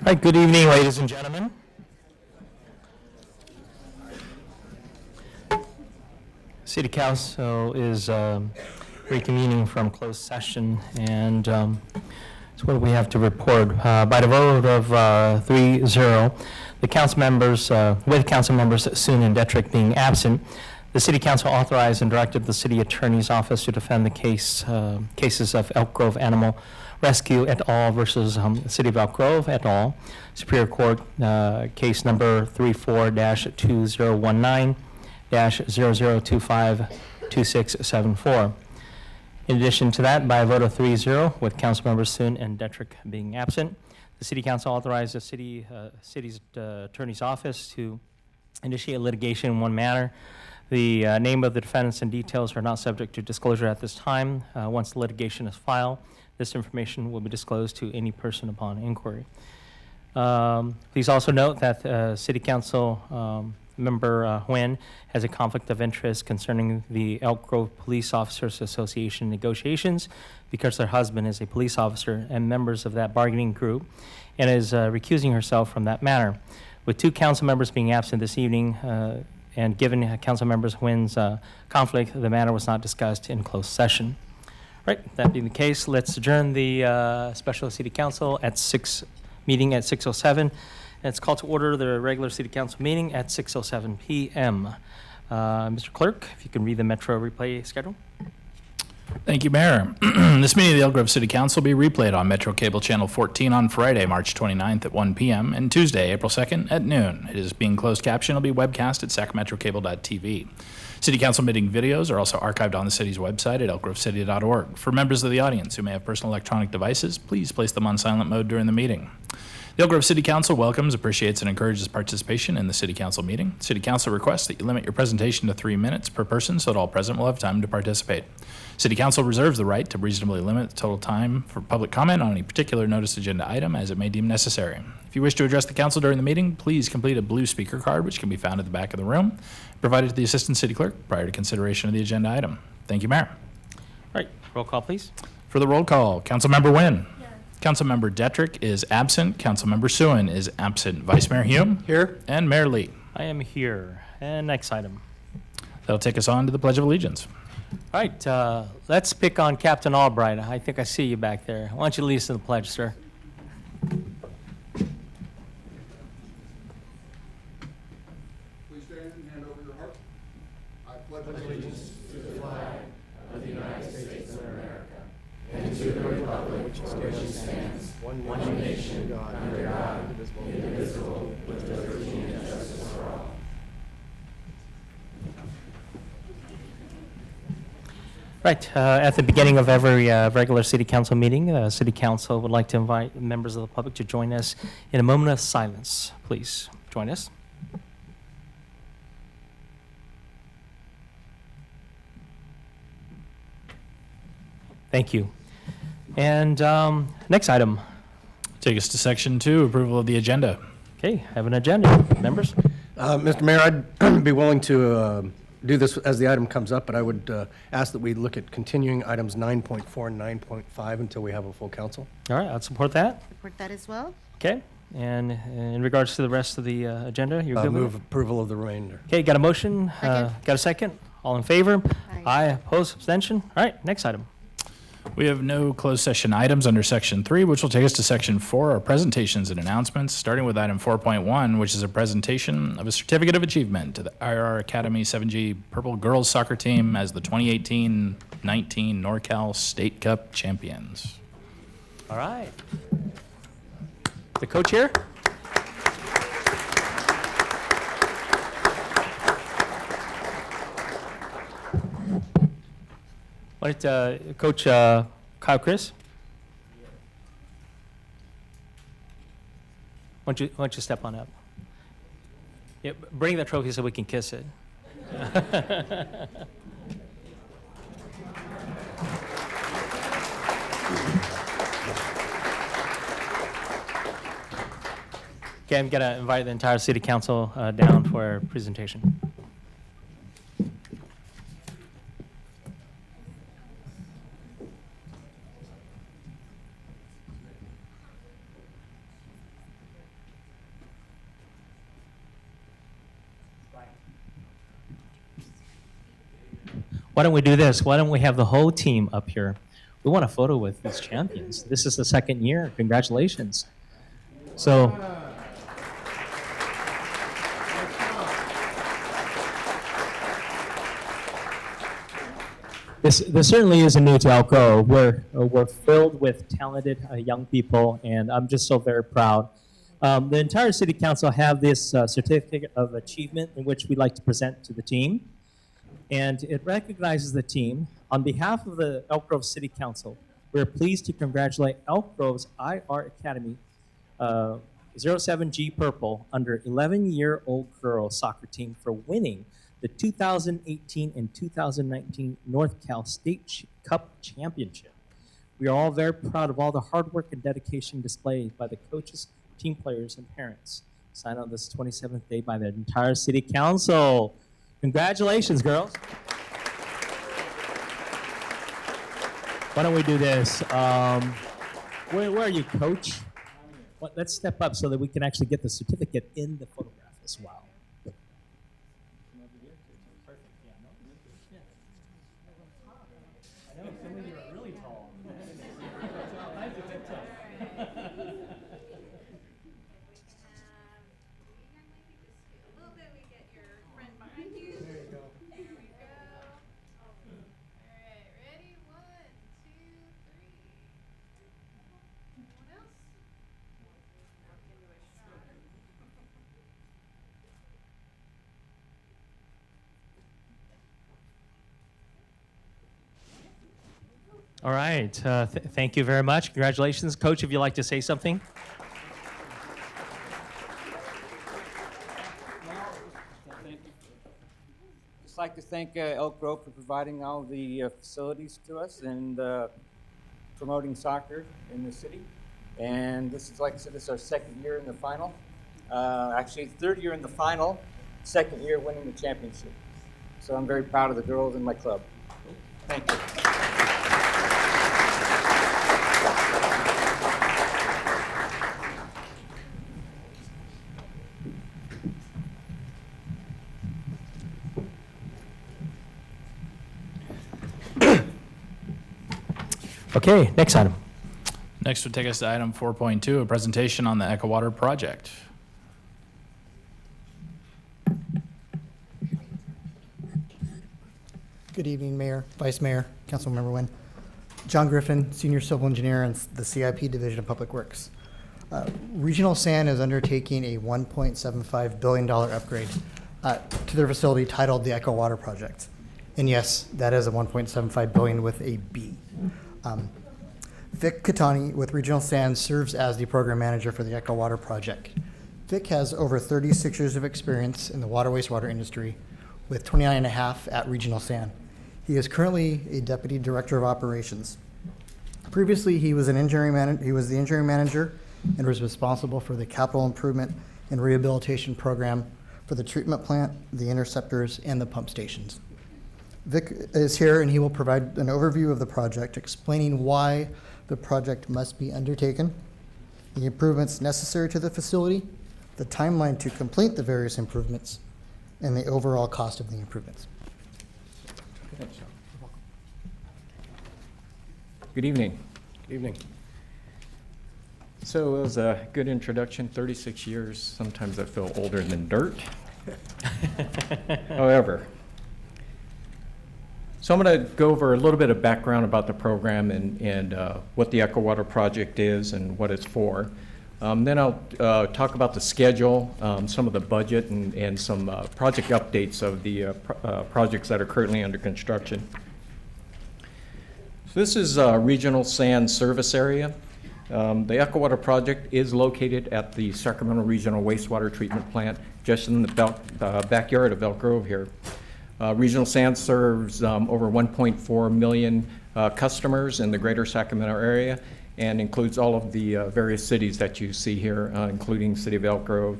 Right, good evening, ladies and gentlemen. City Council is reconvening from closed session, and so what do we have to report? By the vote of 3-0, the council members, with council members Soon and Detrick being absent, the City Council authorized and directed the City Attorney's Office to defend the cases of Elk Grove Animal Rescue et al. Versus City of Elk Grove et al. Superior Court, case number 34-2019-00252674. In addition to that, by a vote of 3-0, with council members Soon and Detrick being absent, the City Council authorized the City's Attorney's Office to initiate litigation in one manner. The name of the defendants and details are not subject to disclosure at this time. Once the litigation is filed, this information will be disclosed to any person upon inquiry. Please also note that City Council member Nguyen has a conflict of interest concerning the Elk Grove Police Officers Association negotiations because their husband is a police officer and members of that bargaining group, and is recusing herself from that matter. With two council members being absent this evening, and given council members Nguyen's conflict, the matter was not discussed in closed session. Right, that being the case, let's adjourn the special City Council meeting at 6:07. And it's called to order the regular City Council meeting at 6:07 p.m. Mr. Clerk, if you can read the Metro replay schedule. Thank you, Mayor. This meeting of the Elk Grove City Council will be replayed on Metro Cable Channel 14 on Friday, March 29th at 1 p.m. and Tuesday, April 2nd at noon. It is being closed captioned. It will be webcast at sacramentrocable.tv. City Council meeting videos are also archived on the city's website at elkgrovecity.org. For members of the audience who may have personal electronic devices, please place them on silent mode during the meeting. The Elk Grove City Council welcomes, appreciates, and encourages participation in the City Council meeting. City Council requests that you limit your presentation to 3 minutes per person so that all present will have time to participate. City Council reserves the right to reasonably limit the total time for public comment on any particular notice agenda item as it may deem necessary. If you wish to address the council during the meeting, please complete a blue speaker card, which can be found at the back of the room, provided to the Assistant City Clerk prior to consideration of the agenda item. Thank you, Mayor. All right, roll call, please. For the roll call, Councilmember Nguyen. Councilmember Detrick is absent. Councilmember Soon is absent. Vice Mayor Hume? Here. And Mayor Lee. I am here. And next item. That'll take us on to the Pledge of Allegiance. All right, let's pick on Captain Albright. I think I see you back there. Why don't you lead us to the pledge, sir? Please stand and hand over your heart. I pledge allegiance to the flag of the United States of America and to the republic which stands one nation under God, indivisible, with liberty and justice for all. Right, at the beginning of every regular City Council meeting, City Council would like to invite members of the public to join us in a moment of silence. Please join us. Thank you. And next item. Take us to Section 2, approval of the agenda. Okay, have an agenda, members. Mr. Mayor, I'd be willing to do this as the item comes up, but I would ask that we look at continuing items 9.4 and 9.5 until we have a full council. All right, I'll support that. Support that as well. Okay, and in regards to the rest of the agenda, you're good with Move it? approval of the remainder. Okay, got a motion? Second. Got a second? All in favor? Aye. Opposed, abstention? All right, next item. We have no closed session items under Section 3, which will take us to Section 4, our presentations and announcements, starting with item 4.1, which is a presentation of a certificate of achievement to the IR Academy 7G Purple Girls Soccer Team as the 2018-19 NorCal State Cup champions. All right. The co-chair? Why don't, Coach Kyle Chris? Why don't you step on up? Yeah, bring the trophy so we can kiss it. Okay, I'm gonna invite the entire City Council down for a presentation. Why don't we do this? Why don't we have the whole team up here? We want a photo with these champions. This is the second year. Congratulations. So, this certainly isn't new to Elko. We're filled with talented young people, and I'm just so very proud. The entire City Council have this certificate of achievement in which we'd like to present to the team. And it recognizes the team. On behalf of the Elk Grove City Council, we're pleased to congratulate Elk Grove's IR Academy 07G Purple under 11-year-old girls soccer team for winning the 2018 and 2019 North Cal State Cup Championship. We are all very proud of all the hard work and dedication displayed by the coaches, team players, and parents. Signed on this 27th day by the entire City Council. Congratulations, girls. Why don't we do this? Where are you, Coach? Let's step up so that we can actually get the certificate in the photograph as well. I know, some of you are really tall. All right. Thank you very much. Congratulations. Coach, if you'd like to say something. Just like to thank Elk Grove for providing all the facilities to us and promoting soccer in the city. And this is, like I said, this is our second year in the final. Actually, third year in the final, second year winning the championship. So I'm very proud of the girls in my club. Thank you. Okay, next item. Next would take us to item 4.2, a presentation on the Echo Water project. Good evening, Mayor, Vice Mayor, Councilmember Wynn. John Griffin, Senior Civil Engineer in the CIP Division of Public Works. Regional Sand is undertaking a $1.75 billion upgrade to their facility titled the Echo Water Project. And yes, that is a $1.75 billion with a B. Vic Katani with Regional Sand serves as the program manager for the Echo Water Project. Vic has over 36 years of experience in the water wastewater industry with 29 and a half at Regional Sand. He is currently a Deputy Director of Operations. Previously, he was the engineering manager and was responsible for the capital improvement and rehabilitation program for the treatment plant, the interceptors, and the pump stations. Vic is here and he will provide an overview of the project, explaining why the project must be undertaken, the improvements necessary to the facility, the timeline to complete the various improvements, and the overall cost of the improvements. Good evening. Good evening. So it was a good introduction, 36 years. Sometimes I feel older than dirt. However, so I'm going to go over a little bit of background about the program and what the Echo Water Project is and what it's for. Then I'll talk about the schedule, some of the budget, and some project updates of the projects that are currently under construction. So this is Regional Sand Service Area. The Echo Water Project is located at the Sacramento Regional Wastewater Treatment Plant, just in the backyard of Elk Grove here. Regional Sand serves over 1.4 million customers in the greater Sacramento area and includes all of the various cities that you see here, including City of Elk Grove,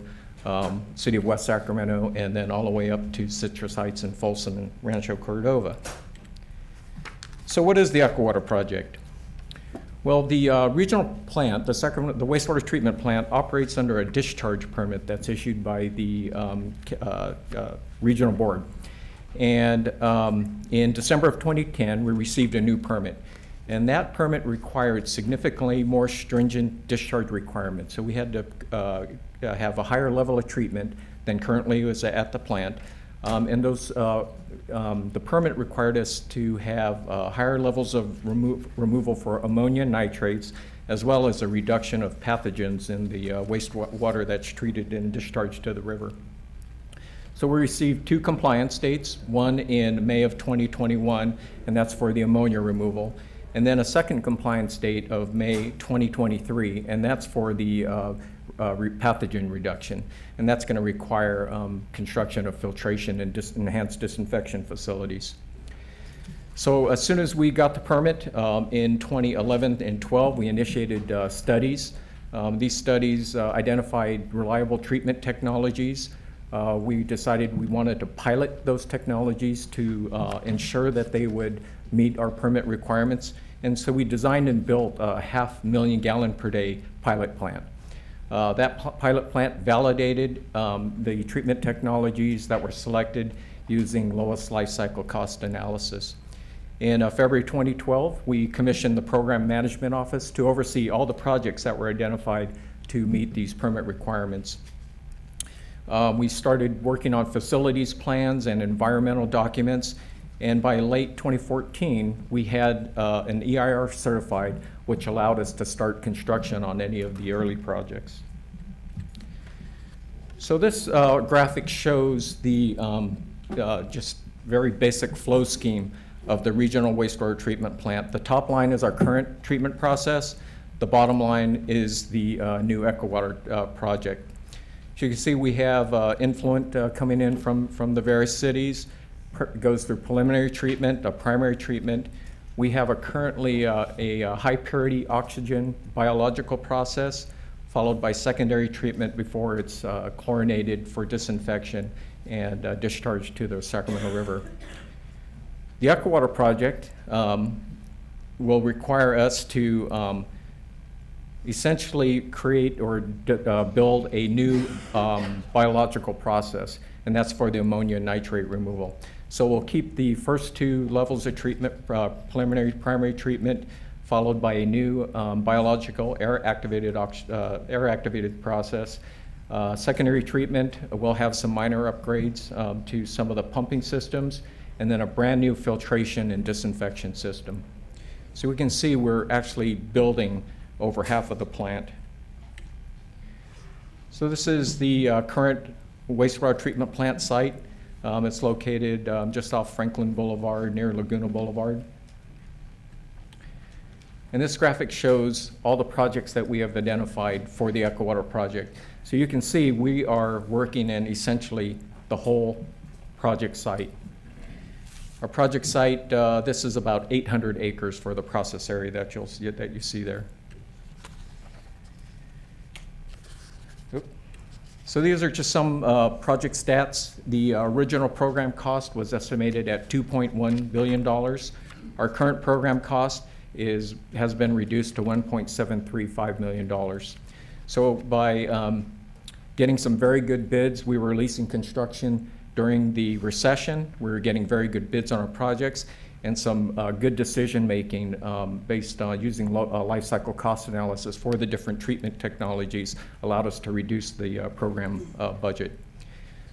City of West Sacramento, and then all the way up to Citrus Heights and Folsom and Rancho Cordova. So what is the Echo Water Project? Well, the regional plant, the wastewater treatment plant, operates under a discharge permit that's issued by the regional board. And in December of 2010, we received a new permit. And that permit required significantly more stringent discharge requirements. So we had to have a higher level of treatment than currently was at the plant. And the permit required us to have higher levels of removal for ammonia nitrates, as well as a reduction of pathogens in the wastewater that's treated and discharged to the river. So we received 2 compliance dates, one in May of 2021, and that's for the ammonia removal, and then a second compliance date of May 2023, and that's for the pathogen reduction. And that's going to require construction of filtration and enhanced disinfection facilities. So as soon as we got the permit in 2011 and 12, we initiated studies. These studies identified reliable treatment technologies. We decided we wanted to pilot those technologies to ensure that they would meet our permit requirements. And so we designed and built a 500,000 gallon per day pilot plant. That pilot plant validated the treatment technologies that were selected using lowest life cycle cost analysis. In February 2012, we commissioned the Program Management Office to oversee all the projects that were identified to meet these permit requirements. We started working on facilities plans and environmental documents, and by late 2014, we had an EIR certified, which allowed us to start construction on any of the early projects. So this graphic shows the just very basic flow scheme of the regional wastewater treatment plant. The top line is our current treatment process. The bottom line is the new EcoWater project. As you can see, we have influent coming in from the various cities. Goes through preliminary treatment, a primary treatment. We have currently a high purity oxygen biological process, followed by secondary treatment before it's chlorinated for disinfection and discharged to the Sacramento River. The EcoWater project will require us to essentially create or build a new biological process, and that's for the ammonia nitrate removal. So we'll keep the first 2 levels of treatment, preliminary primary treatment, followed by a new biological air-activated process. Secondary treatment, we'll have some minor upgrades to some of the pumping systems, and then a brand new filtration and disinfection system. So we can see we're actually building over half of the plant. So this is the current wastewater treatment plant site. It's located just off Franklin Boulevard near Laguna Boulevard. And this graphic shows all the projects that we have identified for the EcoWater project. So you can see we are working in essentially the whole project site. Our project site, this is about 800 acres for the process area that you see there. So these are just some project stats. The original program cost was estimated at $2.1 billion. Our current program cost has been reduced to $1.735 million. So by getting some very good bids, we were releasing construction during the recession. We were getting very good bids on our projects, and some good decision-making based on using life cycle cost analysis for the different treatment technologies allowed us to reduce the program budget.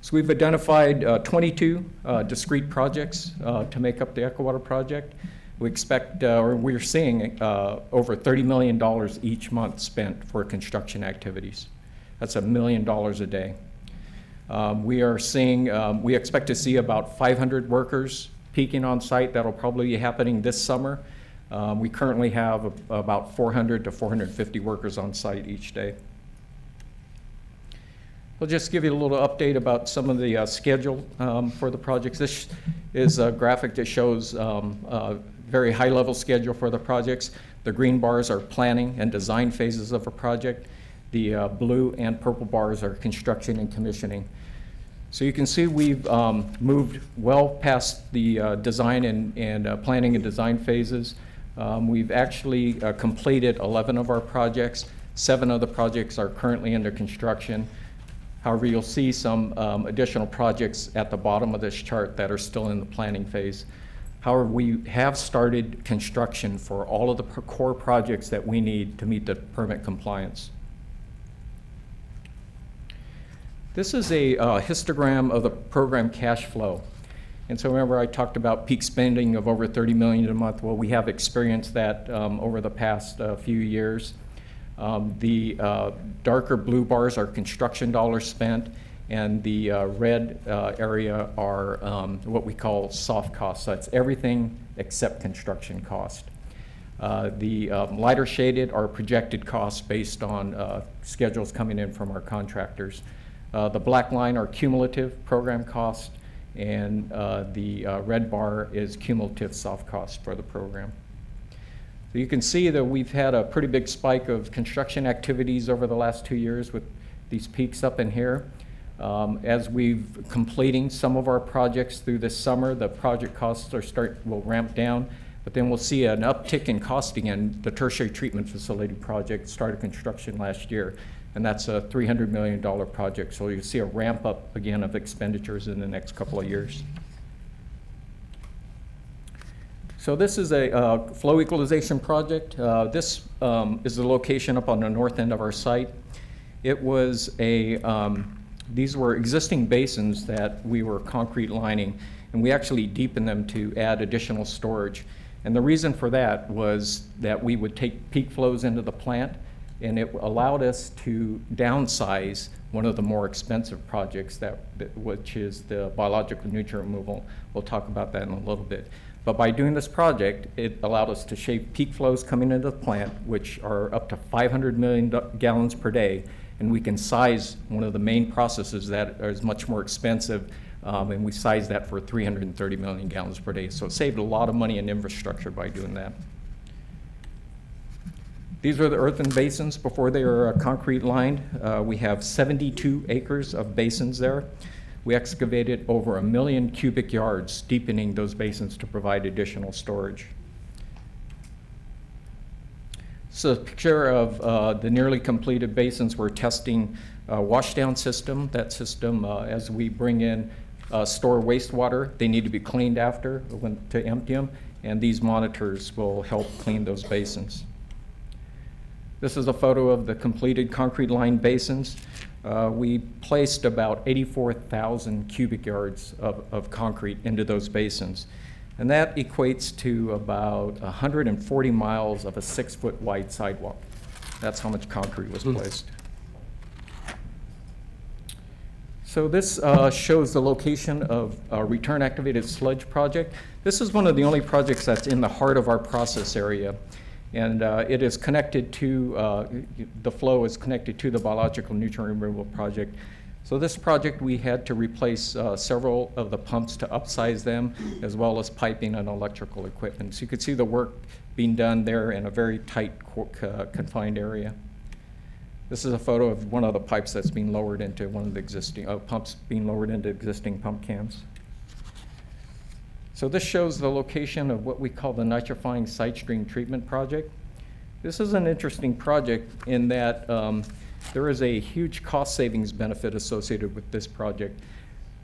So we've identified 22 discrete projects to make up the EcoWater project. We expect, or we're seeing over $30 million each month spent for construction activities. That's $1 million a day. We expect to see about 500 workers peaking on site. That'll probably be happening this summer. We currently have about 400 to 450 workers on site each day. I'll just give you a little update about some of the schedule for the projects. This is a graphic that shows a very high-level schedule for the projects. The green bars are planning and design phases of a project. The blue and purple bars are construction and commissioning. So you can see we've moved well past the design and planning and design phases. We've actually completed 11 of our projects. 7 of the projects are currently under construction. However, you'll see some additional projects at the bottom of this chart that are still in the planning phase. However, we have started construction for all of the core projects that we need to meet the permit compliance. This is a histogram of the program cash flow. And so remember I talked about peak spending of over $30 million a month. Well, we have experienced that over the past few years. The darker blue bars are construction dollars spent, and the red area are what we call soft costs. So that's everything except construction cost. The lighter shaded are projected costs based on schedules coming in from our contractors. The black line are cumulative program costs, and the red bar is cumulative soft costs for the program. So you can see that we've had a pretty big spike of construction activities over the last 2 years with these peaks up in here. As we've completing some of our projects through this summer, the project costs will ramp down, but then we'll see an uptick in cost again. The tertiary treatment facility project started construction last year, and that's a $300 million project. So you'll see a ramp up again of expenditures in the next couple of years. So this is a flow equalization project. This is the location up on the north end of our site. It was these were existing basins that we were concrete lining, and we actually deepened them to add additional storage. And the reason for that was that we would take peak flows into the plant, and it allowed us to downsize one of the more expensive projects, which is the biological nutrient removal. We'll talk about that in a little bit. But by doing this project, it allowed us to shave peak flows coming into the plant, which are up to 500 million gallons per day, and we can size one of the main processes that is much more expensive, and we sized that for 330 million gallons per day. So it saved a lot of money in infrastructure by doing that. These are the earthen basins before they are concrete lined. We have 72 acres of basins there. We excavated over 1 million cubic yards, deepening those basins to provide additional storage. So a picture of the nearly completed basins. We're testing a washdown system. That system, as we bring in store wastewater, they need to be cleaned after to empty them, and these monitors will help clean those basins. This is a photo of the completed concrete lined basins. We placed about 84,000 cubic yards of concrete into those basins. And that equates to about 140 miles of a 6-foot wide sidewalk. That's how much concrete was placed. So this shows the location of a return activated sludge project. This is one of the only projects that's in the heart of our process area. And it is connected to, the flow is connected to the biological nutrient removal project. So this project, we had to replace several of the pumps to upsize them, as well as piping and electrical equipment. So you could see the work being done there in a very tight, confined area. This is a photo of one of the pipes that's being lowered into one of the existing, pumps being lowered into existing pump cans. So this shows the location of what we call the nitrifying side stream treatment project. This is an interesting project in that there is a huge cost savings benefit associated with this project.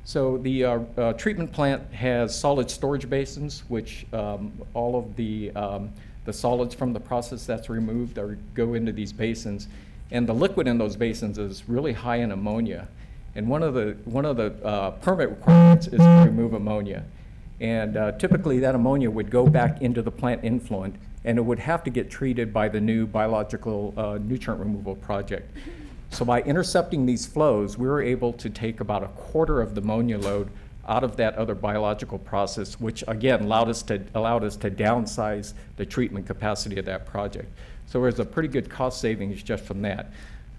So the treatment plant has solid storage basins, which all of the solids from the process that's removed go into these basins. And the liquid in those basins is really high in ammonia. And one of the permit requirements is to remove ammonia. And typically that ammonia would go back into the plant influent, and it would have to get treated by the new biological nutrient removal project. So by intercepting these flows, we were able to take about 1/4 of the ammonia load out of that other biological process, which again allowed us to downsize the treatment capacity of that project. So there's a pretty good cost savings just from that.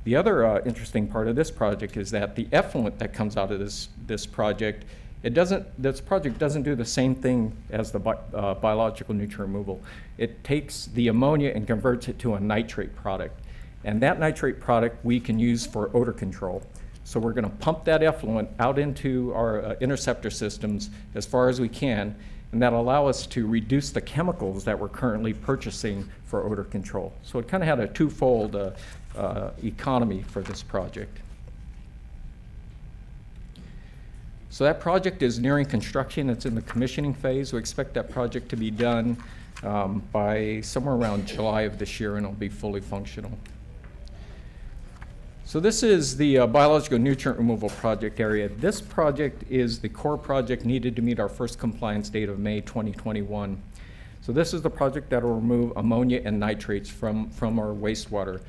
The other interesting part of this project is that the effluent that comes out of this project, this project doesn't do the same thing as the biological nutrient removal. It takes the ammonia and converts it to a nitrate product. And that nitrate product we can use for odor control. So we're going to pump that effluent out into our interceptor systems as far as we can, and that'll allow us to reduce the chemicals that we're currently purchasing for odor control. So it kind of had a twofold economy for this project. So that project is nearing construction. It's in the commissioning phase. We expect that project to be done by somewhere around July of this year, and it'll be fully functional. So this is the biological nutrient removal project area. This project is the core project needed to meet our first compliance date of May 2021. So this is the project that will remove ammonia and nitrates from our wastewater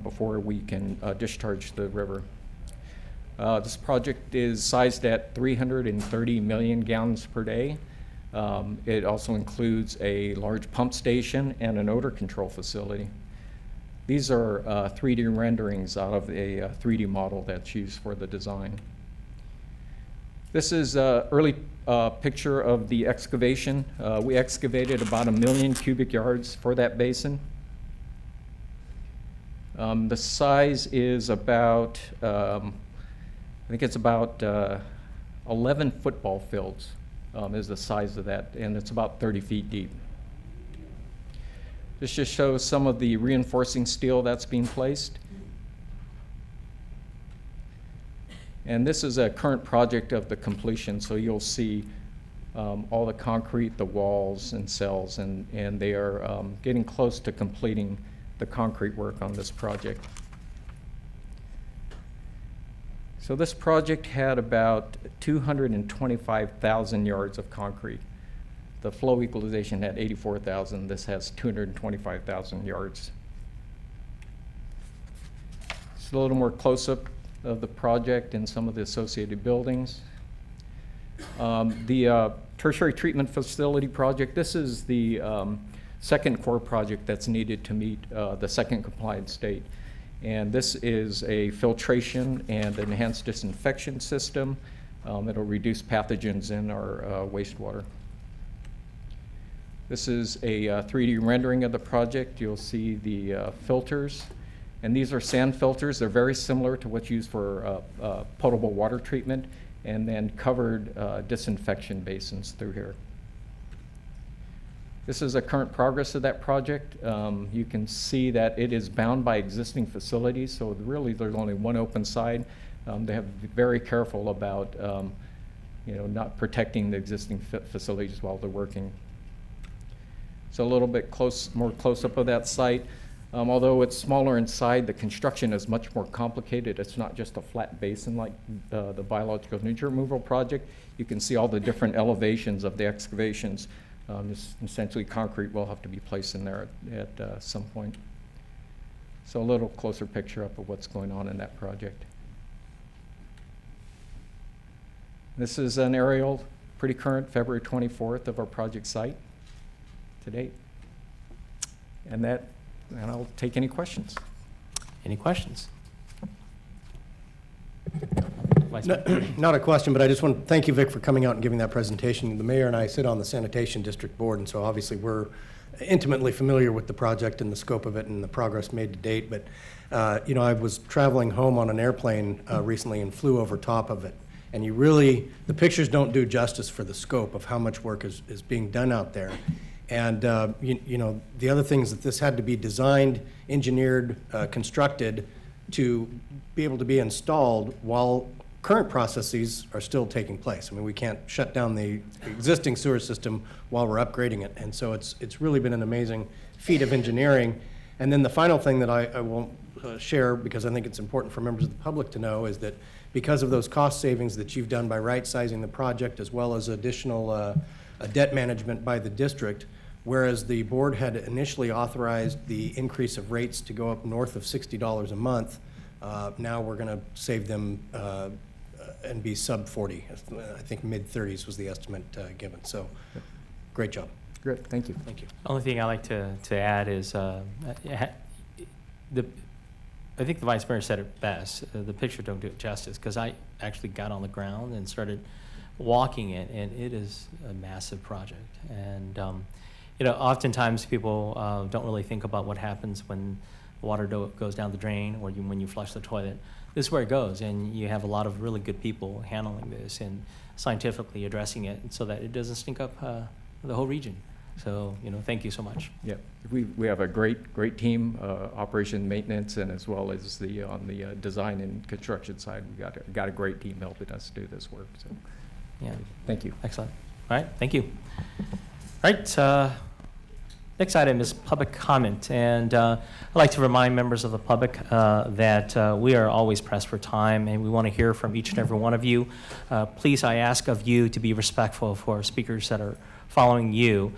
before we can discharge the river. This project is sized at 330 million gallons per day. It also includes a large pump station and an odor control facility. These are 3D renderings out of a 3D model that's used for the design. This is an early picture of the excavation. We excavated about 1 million cubic yards for that basin. The size is about, I think it's about 11 football fields is the size of that, and it's about 30 feet deep. This just shows some of the reinforcing steel that's being placed. And this is a current project of the completion, so you'll see all the concrete, the walls and cells, and they are getting close to completing the concrete work on this project. So this project had about 225,000 yards of concrete. The flow equalization had 84,000. This has 225,000 yards. It's a little more close-up of the project and some of the associated buildings. The tertiary treatment facility project, this is the second core project that's needed to meet the second compliance state. And this is a filtration and enhanced disinfection system. It'll reduce pathogens in our wastewater. This is a 3D rendering of the project. You'll see the filters. And these are sand filters. They're very similar to what's used for potable water treatment, and then covered disinfection basins through here. This is a current progress of that project. You can see that it is bound by existing facilities, so really there's only one open side. They have to be very careful about not protecting the existing facilities while they're working. So a little bit more close-up of that site. Although it's smaller inside, the construction is much more complicated. It's not just a flat basin like the biological nutrient removal project. You can see all the different elevations of the excavations. Essentially, concrete will have to be placed in there at some point. So a little closer picture up of what's going on in that project. This is an aerial, pretty current, February 24th of our project site to date. And I'll take any questions. Any questions? Vice No- Mayor. Not a question, but I just want to thank you, Vic, for coming out and giving that presentation. The mayor and I sit on the sanitation district board, and so obviously we're intimately familiar with the project and the scope of it and the progress made to date. But, I was traveling home on an airplane recently and flew over top of it. And the pictures don't do justice for the scope of how much work is being done out there. And, the other things that this had to be designed, engineered, constructed to be able to be installed while current processes are still taking place. I mean, we can't shut down the existing sewer system while we're upgrading it. And so it's really been an amazing feat of engineering. And then the final thing that I won't share, because I think it's important for members of the public to know, is that because of those cost savings that you've done by right-sizing the project as well as additional debt management by the district, whereas the board had initially authorized the increase of rates to go up north of $60 a month, now we're going to save them and be sub 40. I think mid-30s was the estimate given. So great job. Great, thank you. Thank you. The only thing I like to add is I think the Vice Mayor said it best. The picture don't do it justice, because I actually got on the ground and started walking it, and it is a massive project. And oftentimes people don't really think about what happens when water goes down the drain or when you flush the toilet. This is where it goes, and you have a lot of really good people handling this and scientifically addressing it so that it doesn't stink up the whole region. So, thank you so much. Yeah, we have a great team, operation maintenance, and as well as on the design and construction side, we got a great team helping us do this work. So, Yeah, thank you. excellent. All right, thank you. All right, next item is public comment, and I'd like to remind members of the public that we are always pressed for time, and we want to hear from each and every one of you. Please, I ask of you to be respectful for speakers that are following you.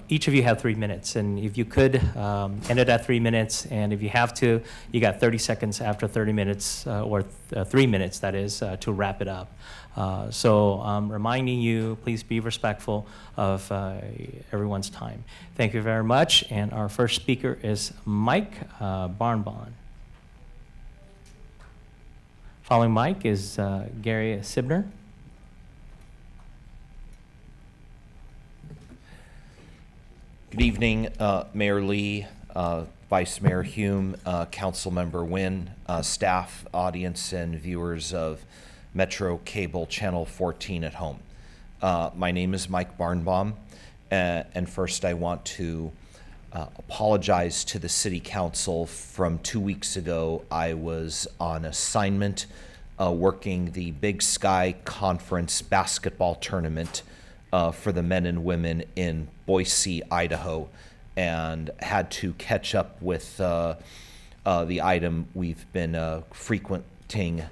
Each of you have 3 minutes, and if you could end it at 3 minutes, and if you have to, you got 30 seconds after 30 minutes, or 3 minutes, that is, to wrap it up. So I'm reminding you, please be respectful of everyone's time. Thank you very much, and our first speaker is Mike Barnbon. Following Mike is Gary Sibner. Good evening, Mayor Lee, Vice Mayor Hume, Councilmember Nguyen, staff, audience, and viewers of Metro Cable Channel 14 at home. My name is Mike Barnbaum, and first I want to apologize to the City Council. From 2 weeks ago, I was on assignment working the Big Sky Conference basketball tournament for the men and women in Boise, Idaho, and had to catch up with the item we've been frequenting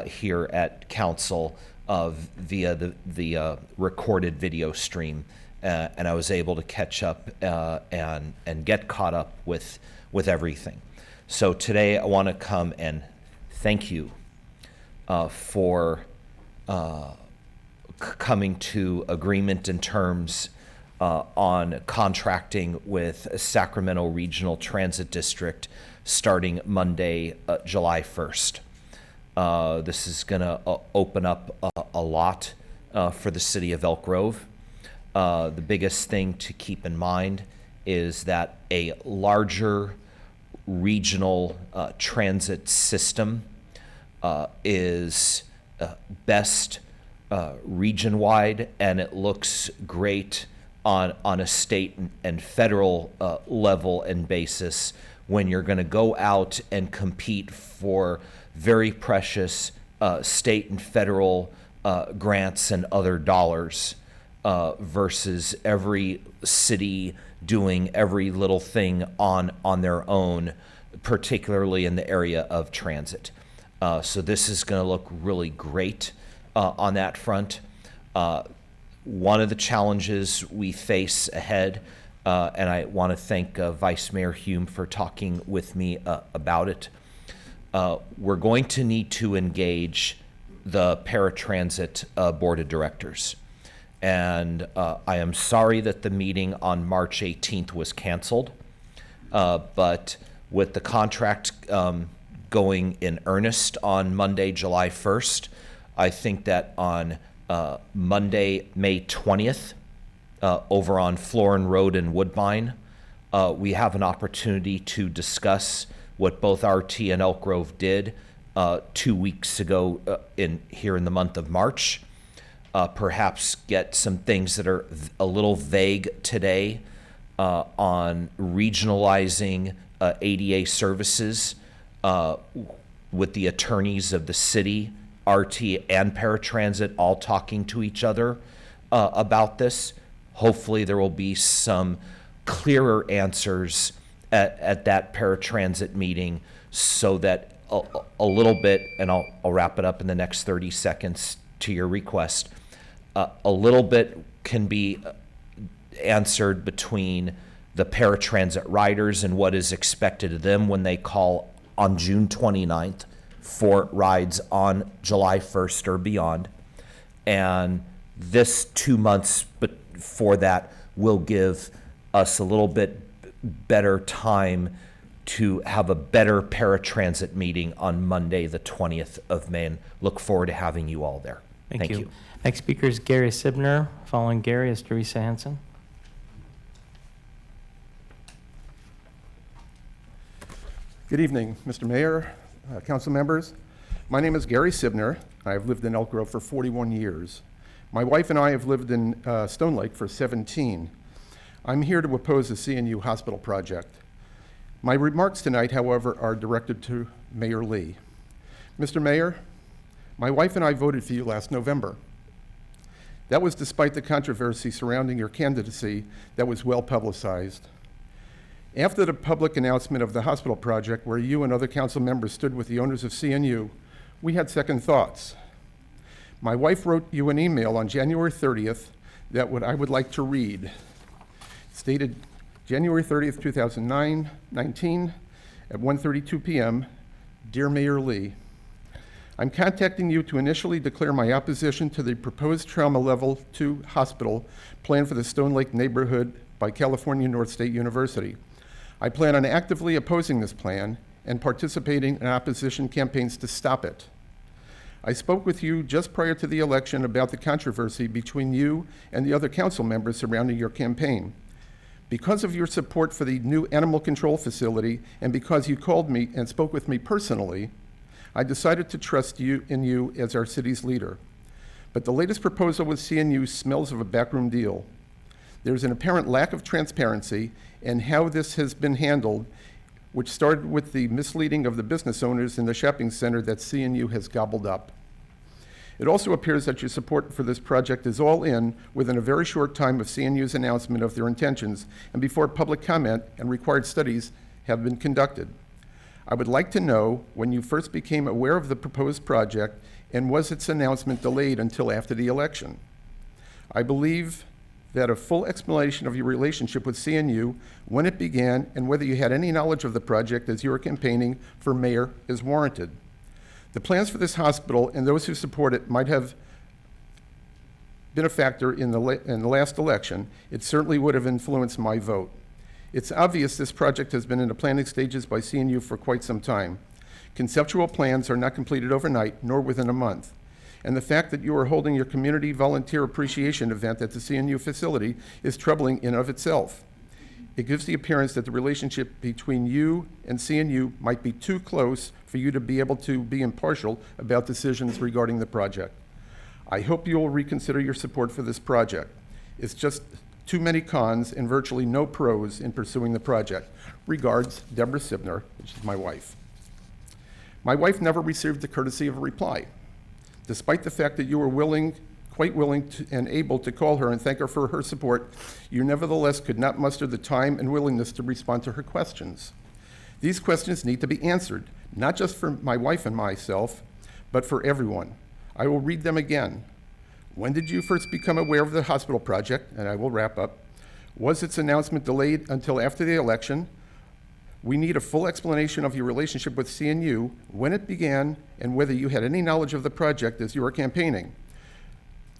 here at Council via the recorded video stream, and I was able to catch up and get caught up with everything. So today I want to come and thank you for coming to agreement in terms on contracting with Sacramento Regional Transit District starting Monday, July 1st. This is going to open up a lot for the city of Elk Grove. The biggest thing to keep in mind is that a larger regional transit system is best region-wide, and it looks great on a state and federal level and basis when you're going to go out and compete for very precious state and federal grants and other dollars versus every city doing every little thing on their own, particularly in the area of transit. So this is going to look really great on that front. One of the challenges we face ahead, and I want to thank Vice Mayor Hume for talking with me about it, we're going to need to engage the Paratransit Board of Directors. And I am sorry that the meeting on March 18th was canceled, but with the contract going in earnest on Monday, July 1st, I think that on Monday, May 20th, over on Florin Road in Woodbine, we have an opportunity to discuss what both RT and Elk Grove did 2 weeks ago here in the month of March. Perhaps get some things that are a little vague today on regionalizing ADA services with the attorneys of the city, RT and Paratransit all talking to each other about this. Hopefully there will be some clearer answers at that Paratransit meeting so that a little bit, and I'll wrap it up in the next 30 seconds to your request, a little bit can be answered between the Paratransit riders and what is expected of them when they call on June 29th for rides on July 1st or beyond. And this 2 months before that will give us a little bit better time to have a better Paratransit meeting on Monday, the 20th of May, and look forward to having you all there. Thank you. Next speaker is Gary Sibner. Following Gary is Teresa Hansen. Good evening, Mr. Mayor, council members. My name is Gary Sibner. I've lived in Elk Grove for 41 years. My wife and I have lived in Stone Lake for 17. I'm here to oppose the CNU hospital project. My remarks tonight, however, are directed to Mayor Lee. Mr. Mayor, my wife and I voted for you last November. That was despite the controversy surrounding your candidacy that was well publicized. After the public announcement of the hospital project, where you and other council members stood with the owners of CNU, we had second thoughts. My wife wrote you an email on January 30th that I would like to read. Stated January 30th, 2019, at 1:32 p.m., Dear Mayor Lee, I'm contacting you to initially declare my opposition to the proposed trauma level 2 hospital plan for the Stone Lake neighborhood by California North State University. I plan on actively opposing this plan and participating in opposition campaigns to stop it. I spoke with you just prior to the election about the controversy between you and the other council members surrounding your campaign. Because of your support for the new animal control facility and because you called me and spoke with me personally, I decided to trust in you as our city's leader. But the latest proposal with CNU smells of a backroom deal. There's an apparent lack of transparency in how this has been handled, which started with the misleading of the business owners in the shopping center that CNU has gobbled up. It also appears that your support for this project is all in within a very short time of CNU's announcement of their intentions and before public comment and required studies have been conducted. I would like to know when you first became aware of the proposed project and was its announcement delayed until after the election? I believe that a full explanation of your relationship with CNU, when it began, and whether you had any knowledge of the project as you were campaigning for mayor is warranted. The plans for this hospital and those who support it might have been a factor in the last election. It certainly would have influenced my vote. It's obvious this project has been in the planning stages by CNU for quite some time. Conceptual plans are not completed overnight, nor within a month. And the fact that you are holding your community volunteer appreciation event at the CNU facility is troubling in of itself. It gives the appearance that the relationship between you and CNU might be too close for you to be able to be impartial about decisions regarding the project. I hope you will reconsider your support for this project. It's just too many cons and virtually no pros in pursuing the project. Regards, Deborah Sibner, which is my wife. My wife never received the courtesy of a reply. Despite the fact that you were quite willing and able to call her and thank her for her support, you nevertheless could not muster the time and willingness to respond to her questions. These questions need to be answered, not just for my wife and myself, but for everyone. I will read them again. When did you first become aware of the hospital project? And I will wrap up. Was its announcement delayed until after the election? We need a full explanation of your relationship with CNU, when it began, and whether you had any knowledge of the project as you were campaigning.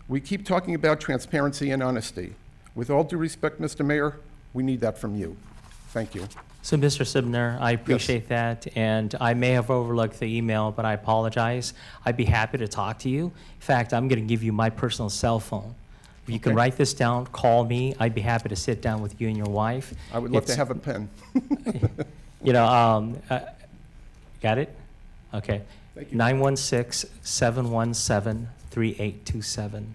We keep talking about transparency and honesty. With all due respect, Mr. Mayor, we need that from you. Thank you. So, Mr. Sibner, I appreciate that, and I may have overlooked the email, but I apologize. I'd be happy to talk to you. In fact, I'm going to give you my personal cell phone. If you can write this down, call me. I'd be happy to sit down with you and your wife. I would love to have a pen. You know, got it? Okay. Thank you. 916-717-3827.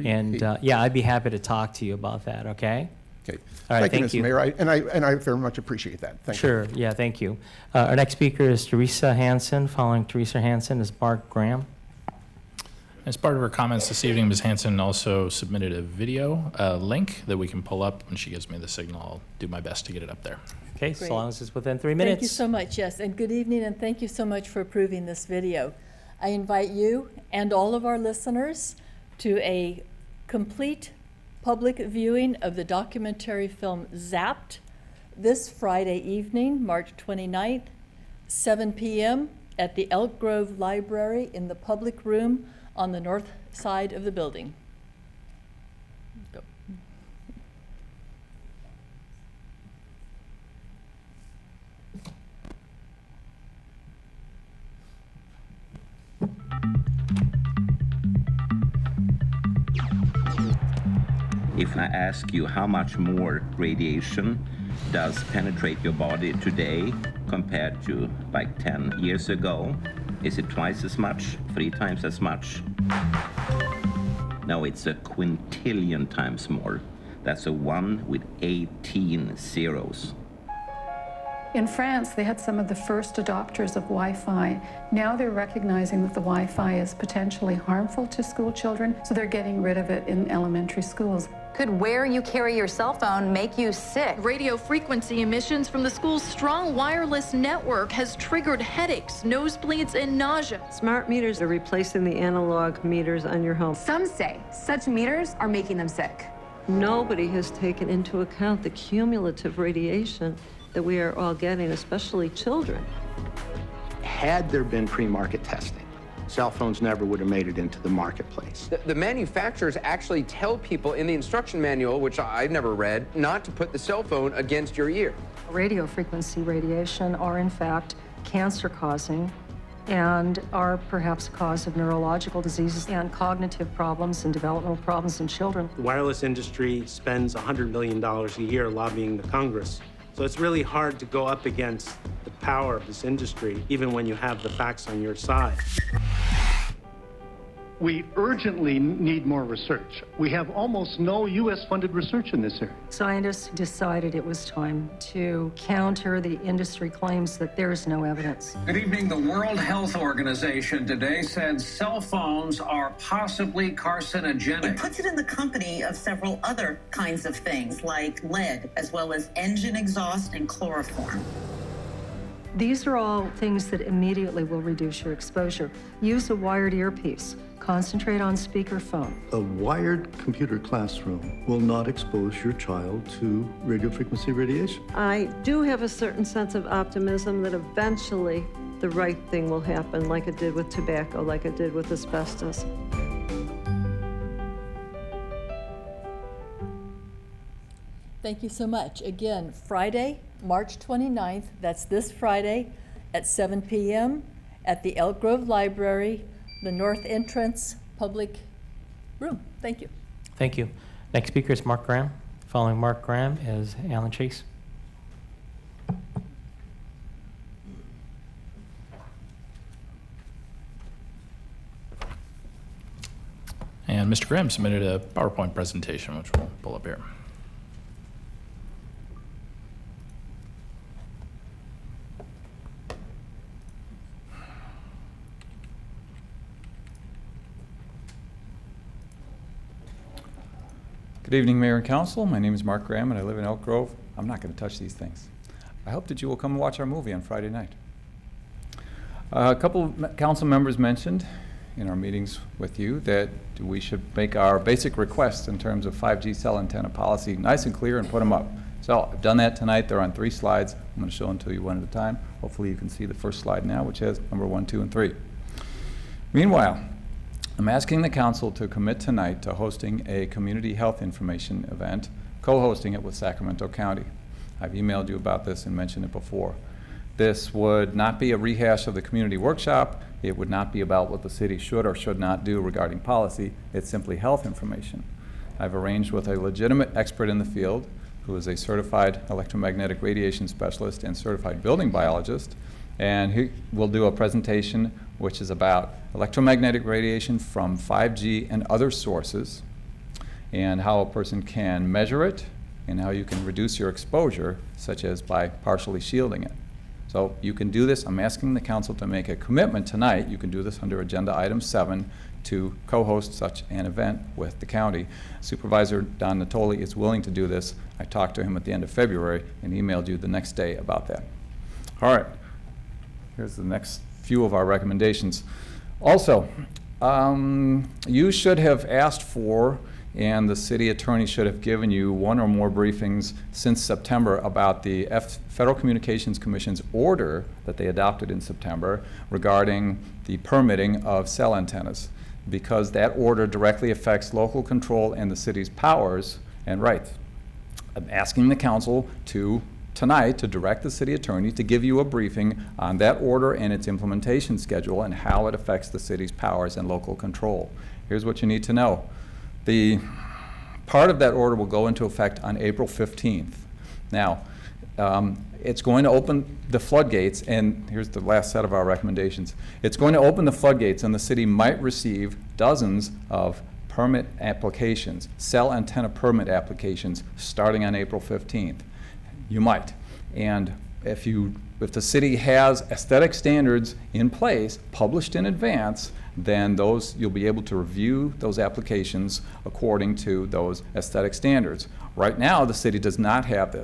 And yeah, I'd be happy to talk to you about that, okay? Okay. All right, thank thank you, you. Mr. Mayor. And I very much appreciate that. Thank you. Sure, yeah, thank you. Our next speaker is Teresa Hansen. Following Teresa Hansen is Mark Graham. As part of her comments this evening, Ms. Hansen also submitted a video link that we can pull up. When she gives me the signal, I'll do my best to get it up there. Okay, Great. so long as it's within 3 minutes. Thank you so much, yes, and good evening, and thank you so much for approving this video. I invite you and all of our listeners to a complete public viewing of the documentary film Zapped this Friday evening, March 29th, 7 p.m. at the Elk Grove Library in the public room on the north side of the building. Go. If I ask you how much more radiation does penetrate your body today compared to like 10 years ago, is it twice as much, 3 times as much? No, it's a quintillion times more. That's a 1 with 18 zeros. In France, they had some of the first adopters of Wi-Fi. Now they're recognizing that the Wi-Fi is potentially harmful to school children, so they're getting rid of it in elementary schools. Could where you carry your cell phone make you sick? Radio frequency emissions from the school's strong wireless network has triggered headaches, nosebleeds, and nausea. Smart meters are replacing the analog meters on your home. Some say such meters are making them sick. Nobody has taken into account the cumulative radiation that we are all getting, especially children. Had there been pre-market testing, cell phones never would have made it into the marketplace. The manufacturers actually tell people in the instruction manual, which I've never read, not to put the cell phone against your ear. Radio frequency radiation are in fact cancer-causing and are perhaps a cause of neurological diseases and cognitive problems and developmental problems in children. The wireless industry spends $100 million a year lobbying the Congress. So it's really hard to go up against the power of this industry, even when you have the facts on your side. We urgently need more research. We have almost no U.S.-funded research in this area. Scientists decided it was time to counter the industry claims that there is no evidence. Good evening. The World Health Organization today said cell phones are possibly carcinogenic. It puts it in the company of several other kinds of things like lead, as well as engine exhaust and chloroform. These are all things that immediately will reduce your exposure. Use a wired earpiece. Concentrate on speakerphone. A wired computer classroom will not expose your child to radio frequency radiation. I do have a certain sense of optimism that eventually the right thing will happen, like it did with tobacco, like it did with asbestos. Thank you so much. Again, Friday, March 29th, that's this Friday at 7 p.m. at the Elk Grove Library, the North Entrance Public Room. Thank you. Thank you. Next speaker is Mark Graham. Following Mark Graham is Alan Chase. And Mr. Graham submitted a PowerPoint presentation, which we'll pull up here. Good evening, Mayor and Council. My name is Mark Graham, and I live in Elk Grove. I'm not going to touch these things. I hope that you will come and watch our movie on Friday night. A couple of council members mentioned in our meetings with you that we should make our basic requests in terms of 5G cell antenna policy nice and clear and put them up. So I've done that tonight. They're on 3 slides. I'm going to show them to you one at a time. Hopefully you can see the first slide now, which has number 1, 2, and 3. Meanwhile, I'm asking the council to commit tonight to hosting a community health information event, co-hosting it with Sacramento County. I've emailed you about this and mentioned it before. This would not be a rehash of the community workshop. It would not be about what the city should or should not do regarding policy. It's simply health information. I've arranged with a legitimate expert in the field who is a certified electromagnetic radiation specialist and certified building biologist, and he will do a presentation which is about electromagnetic radiation from 5G and other sources, and how a person can measure it, and how you can reduce your exposure, such as by partially shielding it. So you can do this. I'm asking the council to make a commitment tonight. You can do this under agenda item 7 to co-host such an event with the county. Supervisor Don Natoli is willing to do this. I talked to him at the end of February and emailed you the next day about that. All right, here's the next few of our recommendations. Also, you should have asked for, and the city attorney should have given you 1 or more briefings since September about the Federal Communications Commission's order that they adopted in September regarding the permitting of cell antennas, because that order directly affects local control and the city's powers and rights. I'm asking the council to tonight to direct the city attorney to give you a briefing on that order and its implementation schedule and how it affects the city's powers and local control. Here's what you need to know. The part of that order will go into effect on April 15th. Now, it's going to open the floodgates, and here's the last set of our recommendations. It's going to open the floodgates, and the city might receive dozens of permit applications, cell antenna permit applications, starting on April 15th. You might. And if the city has aesthetic standards in place, published in advance, then you'll be able to review those applications according to those aesthetic standards. Right now, the city does not have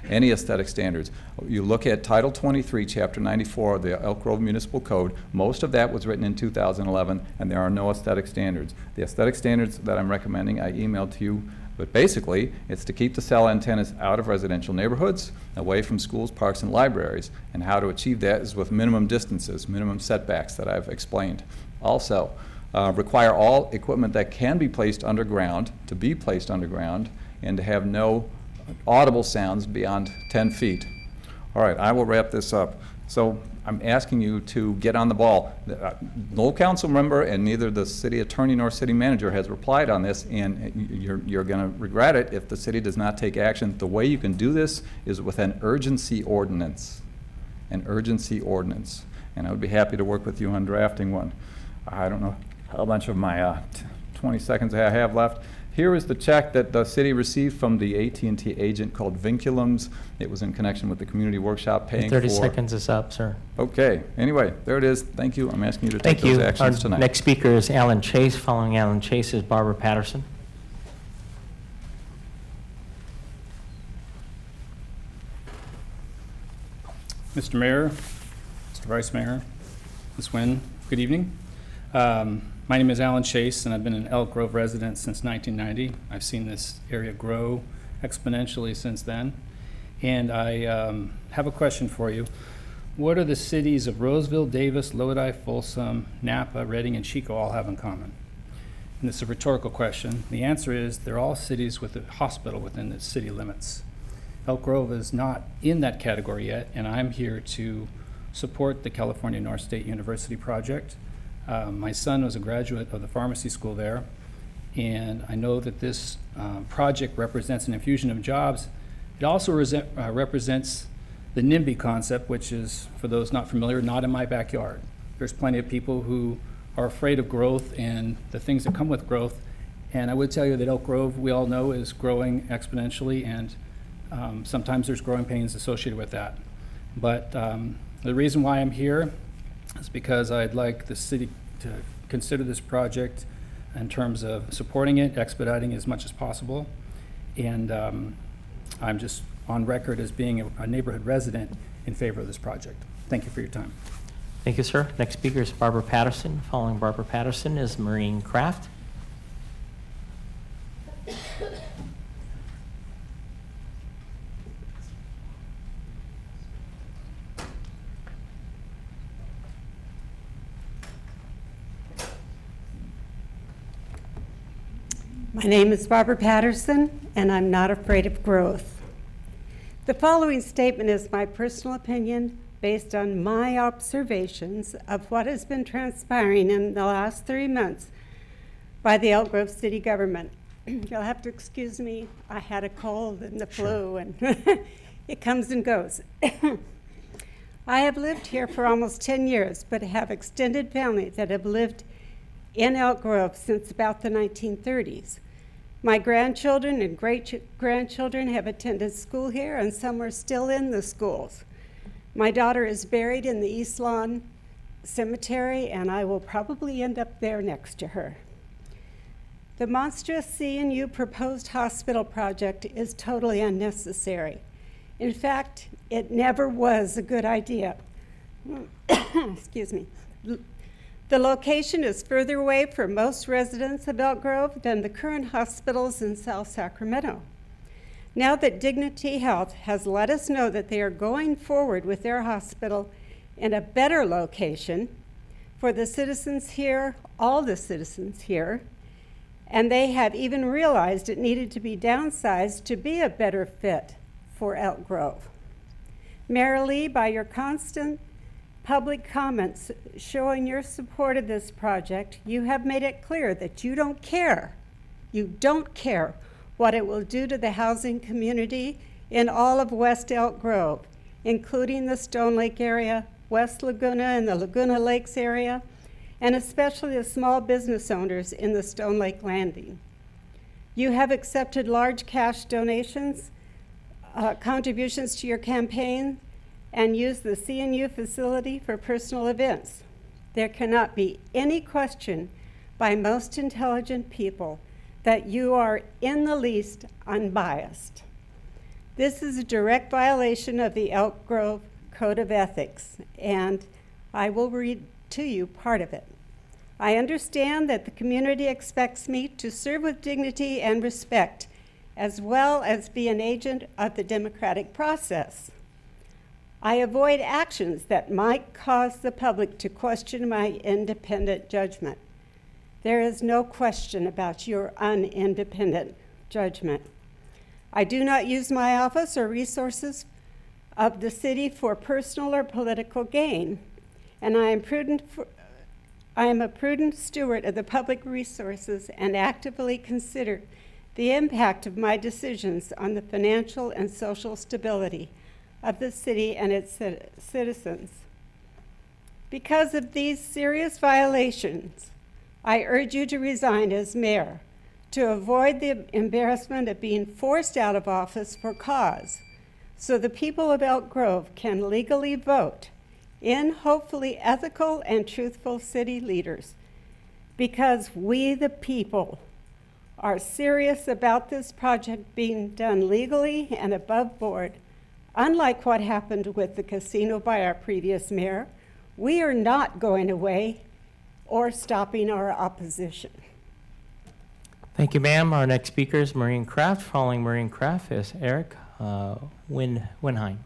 any aesthetic standards. You look at Title 23, Chapter 94 of the Elk Grove Municipal Code, most of that was written in 2011, and there are no aesthetic standards. The aesthetic standards that I'm recommending, I emailed to you, but basically, it's to keep the cell antennas out of residential neighborhoods, away from schools, parks, and libraries. And how to achieve that is with minimum distances, minimum setbacks that I've explained. Also, require all equipment that can be placed underground to be placed underground and to have no audible sounds beyond 10 feet. All right, I will wrap this up. So I'm asking you to get on the ball. No council member and neither the city attorney nor city manager has replied on this, and you're going to regret it if the city does not take action. The way you can do this is with an urgency ordinance. An urgency ordinance. And I would be happy to work with you on drafting one. I don't know how much of my 20 seconds I have left. Here is the check that the city received from the AT&T agent called Vinculums. It was in connection with the community workshop paying 30 seconds is up, sir. Okay. Anyway, there it is. Thank you. I'm asking you to take those actions tonight. Next speaker is Alan Chase. Following Alan Chase is Barbara Patterson. Mr. Mayor, Mr. Vice Mayor, Ms. Nguyen, good evening. My name is Alan Chase, and I've been an Elk Grove resident since 1990. I've seen this area grow exponentially since then. And I have a question for you. What do the cities of Roseville, Davis, Lodi, Folsom, Napa, Reading, and Chico all have in common? And it's a rhetorical question. The answer is they're all cities with a hospital within the city limits. Elk Grove is not in that category yet, and I'm here to support the California North State University project. My son was a graduate of the pharmacy school there, and I know that this project represents an infusion of jobs. It also represents the NIMBY concept, which is, for those not familiar, not in my backyard. There's plenty of people who are afraid of growth and the things that come with growth, and I would tell you that Elk Grove, we all know, is growing exponentially, and sometimes there's growing pains associated with that. But the reason why I'm here is because I'd like the city to consider this project in terms of supporting it, expediting as much as possible. And I'm just on record as being a neighborhood resident in favor of this project. Thank you for your time. Thank you, sir. Next speaker is Barbara Patterson. Following Barbara Patterson is Maureen Kraft. My name is Barbara Patterson, and I'm not afraid of growth. The following statement is my personal opinion based on my observations of what has been transpiring in the last 3 months by the Elk Grove City government. You'll have to excuse me. I had a cold and the flu, and it comes and goes. I have lived here for almost 10 years, but have extended family that have lived in Elk Grove since about the 1930s. My grandchildren and great-grandchildren have attended school here, and some are still in the schools. My daughter is buried in the East Lawn Cemetery, and I will probably end up there next to her. The monstrous C&U proposed hospital project is totally unnecessary. In fact, it never was a good idea. Excuse me. The location is further away for most residents of Elk Grove than the current hospitals in South Sacramento. Now that Dignity Health has let us know that they are going forward with their hospital in a better location for the citizens here, all the citizens here, and they have even realized it needed to be downsized to be a better fit for Elk Grove. Mayor Lee, by your constant public comments showing your support of this project, you have made it clear that you don't care. You don't care what it will do to the housing community in all of West Elk Grove, including the Stone Lake area, West Laguna and the Laguna Lakes area, and especially the small business owners in the Stone Lake Landing. You have accepted large cash donations, contributions to your campaign, and used the CNU facility for personal events. There cannot be any question by most intelligent people that you are in the least unbiased. This is a direct violation of the Elk Grove Code of Ethics, and I will read to you part of it. I understand that the community expects me to serve with dignity and respect, as well as be an agent of the democratic process. I avoid actions that might cause the public to question my independent judgment. There is no question about your unindependent judgment. I do not use my office or resources of the city for personal or political gain, and I am a prudent steward of the public resources and actively consider the impact of my decisions on the financial and social stability of the city and its citizens. Because of these serious violations, I urge you to resign as mayor to avoid the embarrassment of being forced out of office for cause, so the people of Elk Grove can legally vote in hopefully ethical and truthful city leaders, because we, the people, are serious about this project being done legally and above board. Unlike what happened with the casino by our previous mayor, we are not going away or stopping our opposition. Thank you, ma'am. Our next speaker is Maureen Kraft. Following Maureen Kraft is Eric Winheim.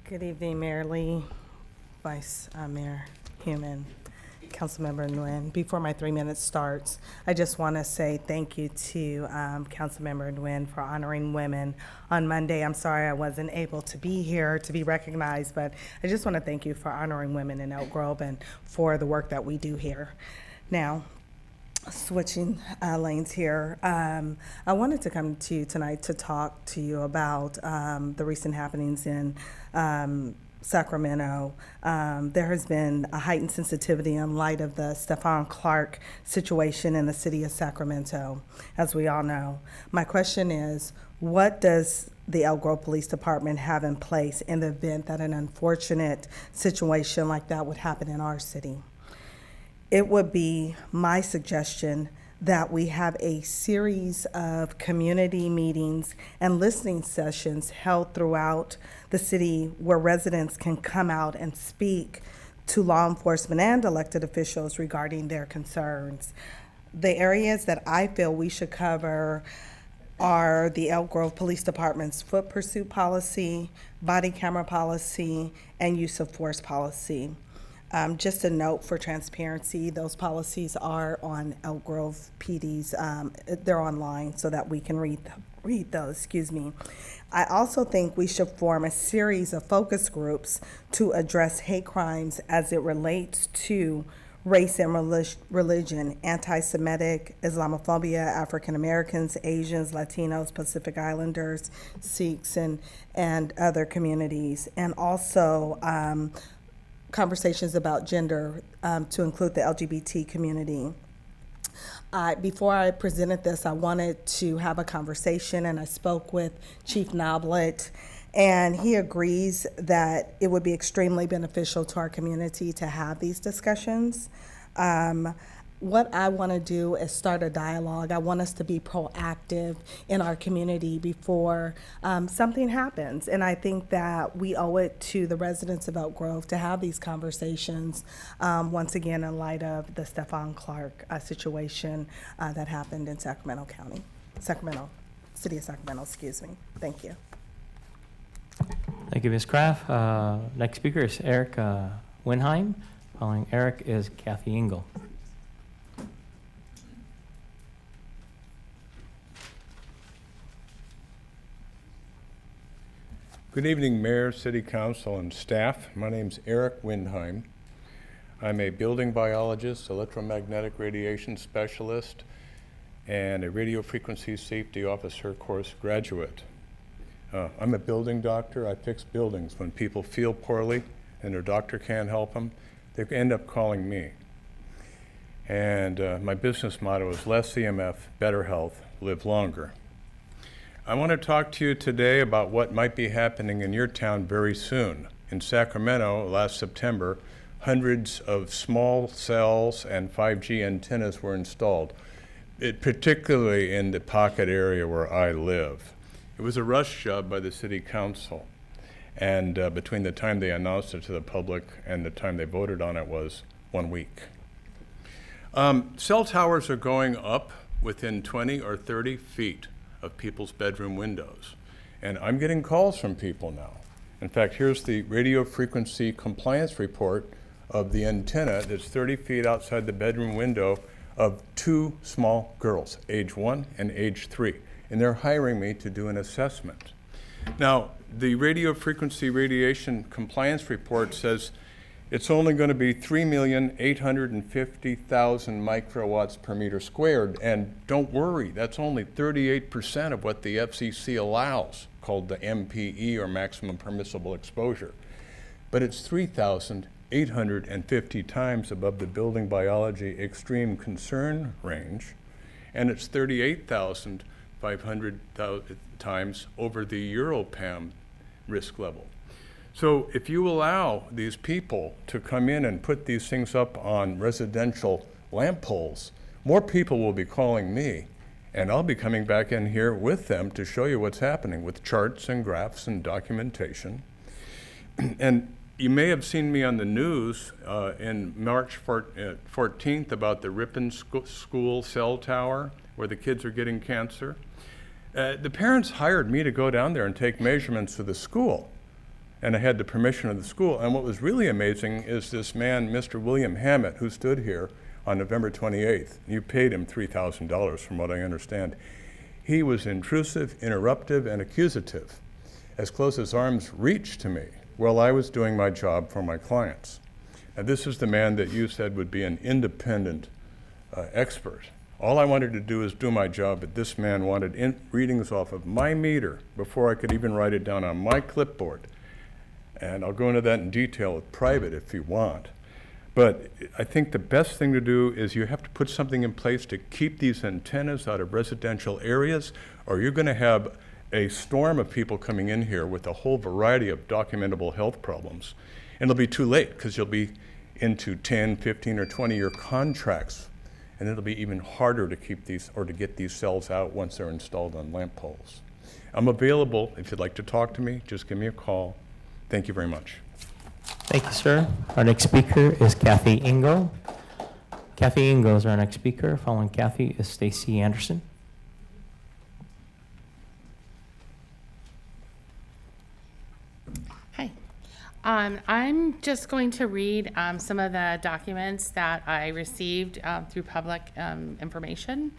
Good evening, Mayor Lee, Vice Mayor Human, Councilmember Nguyen. Before my 3 minutes starts, I just want to say thank you to Councilmember Nguyen for honoring women on Monday. I'm sorry I wasn't able to be here to be recognized, but I just want to thank you for honoring women in Elk Grove and for the work that we do here. Now, switching lanes here, I wanted to come to you tonight to talk to you about the recent happenings in Sacramento. There has been a heightened sensitivity in light of the Stephon Clark situation in the city of Sacramento, as we all know. My question is, what does the Elk Grove Police Department have in place in the event that an unfortunate situation like that would happen in our city? It would be my suggestion that we have a series of community meetings and listening sessions held throughout the city where residents can come out and speak to law enforcement and elected officials regarding their concerns. The areas that I feel we should cover are the Elk Grove Police Department's foot pursuit policy, body camera policy, and use of force policy. Just a note for transparency, those policies are on Elk Grove PD's, they're online so that we can read those, excuse me. I also think we should form a series of focus groups to address hate crimes as it relates to race and religion, anti-Semitic, Islamophobia, African Americans, Asians, Latinos, Pacific Islanders, Sikhs, and other communities. And also, conversations about gender to include the LGBT community. Before I presented this, I wanted to have a conversation, and I spoke with Chief Noblet, and he agrees that it would be extremely beneficial to our community to have these discussions. What I want to do is start a dialogue. I want us to be proactive in our community before something happens. And I think that we owe it to the residents of Elk Grove to have these conversations, once again, in light of the Stephon Clark situation that happened in Sacramento, City of Sacramento, excuse me. Thank you. Thank you, Ms. Kraft. Next speaker is Eric Winheim. Following Eric is Kathy Engel. Good evening, Mayor, City Council, and staff. My name's Eric Winheim. I'm a building biologist, electromagnetic radiation specialist, and a radio frequency safety officer course graduate. I'm a building doctor. I fix buildings when people feel poorly and their doctor can't help them, they end up calling me. And my business motto is less EMF, better health, live longer. I want to talk to you today about what might be happening in your town very soon. In Sacramento, last September, hundreds of small cells and 5G antennas were installed, particularly in the pocket area where I live. It was a rush job by the city council, and between the time they announced it to the public and the time they voted on it was 1 week. Cell towers are going up within 20 or 30 feet of people's bedroom windows, and I'm getting calls from people now. In fact, here's the radio frequency compliance report of the antenna that's 30 feet outside the bedroom window of 2 small girls, age 1 and age 3, and they're hiring me to do an assessment. Now, the radio frequency radiation compliance report says it's only going to be 3,850,000 microwatts per meter squared, and don't worry, that's only 38% of what the FCC allows, called the MPE, or maximum permissible exposure. But it's 3,850 times above the building biology extreme concern range, and it's 38,500 times over the EuroPAM risk level. So if you allow these people to come in and put these things up on residential lamp poles, more people will be calling me, and I'll be coming back in here with them to show you what's happening with charts and graphs and documentation. And you may have seen me on the news in March 14th about the Ripon School cell tower where the kids are getting cancer. The parents hired me to go down there and take measurements of the school, and I had the permission of the school. And what was really amazing is this man, Mr. William Hammett, who stood here on November 28th. You paid him $3,000 from what I understand. He was intrusive, interruptive, and accusative, as close as arm's reach to me while I was doing my job for my clients. Now, this is the man that you said would be an independent expert. All I wanted to do is do my job, but this man wanted readings off of my meter before I could even write it down on my clipboard. And I'll go into that in detail with private if you want. But I think the best thing to do is you have to put something in place to keep these antennas out of residential areas, or you're going to have a storm of people coming in here with a whole variety of documentable health problems. And it'll be too late because you'll be into 10, 15, or 20-year contracts, and it'll be even harder to keep these or to get these cells out once they're installed on lamp poles. I'm available. If you'd like to talk to me, just give me a call. Thank you very much. Thank you, sir. Our next speaker is Kathy Ingo. Kathy Ingo is our next speaker. Following Kathy is Stacy Anderson. Hi. I'm just going to read some of the documents that I received through public information,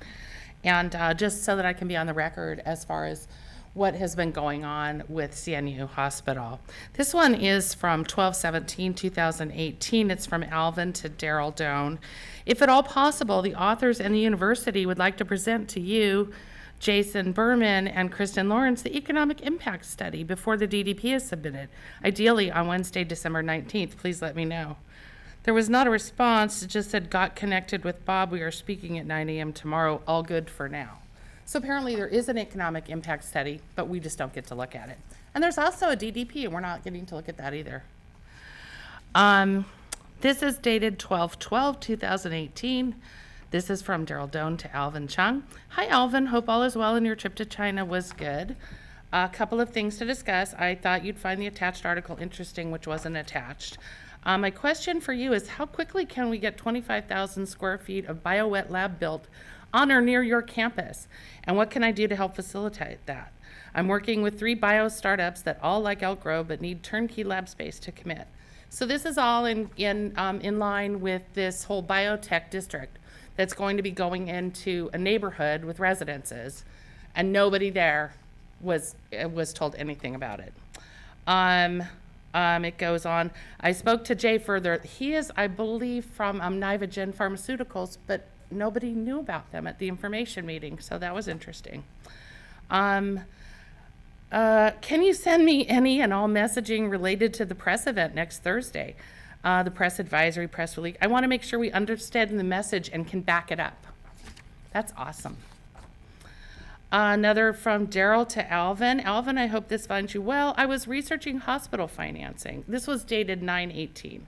and just so that I can be on the record as far as what has been going on with CNU Hospital. This one is from 12/17/2018. It's from Alvin to Daryl Doan. If at all possible, the authors and the university would like to present to you, Jason Berman and Kristen Lawrence, the economic impact study before the DDP is submitted, ideally on Wednesday, December 19th. Please let me know. There was not a response. It just said, got connected with Bob. We are speaking at 9 a.m. tomorrow. All good for now. So apparently there is an economic impact study, but we just don't get to look at it. And there's also a DDP, and we're not getting to look at that either. This is dated 12/12/2018. This is from Daryl Doan to Alvin Chung. Hi, Alvin. Hope all is well and your trip to China was good. A couple of things to discuss. I thought you'd find the attached article interesting, which wasn't attached. My question for you is, how quickly can we get 25,000 square feet of biowet lab built on or near your campus? And what can I do to help facilitate that? I'm working with 3 bio startups that all like Elk Grove but need turnkey lab space to commit. So this is all in line with this whole biotech district that's going to be going into a neighborhood with residences, and nobody there was told anything about it. It goes on. I spoke to Jay further. He is, I believe, from Nivagen Pharmaceuticals, but nobody knew about them at the information meeting, so that was interesting. Can you send me any and all messaging related to the press event next Thursday? The press advisory, press release. I want to make sure we understand the message and can back it up. That's awesome. Another from Daryl to Alvin. Alvin, I hope this finds you well. I was researching hospital financing. This was dated 9/18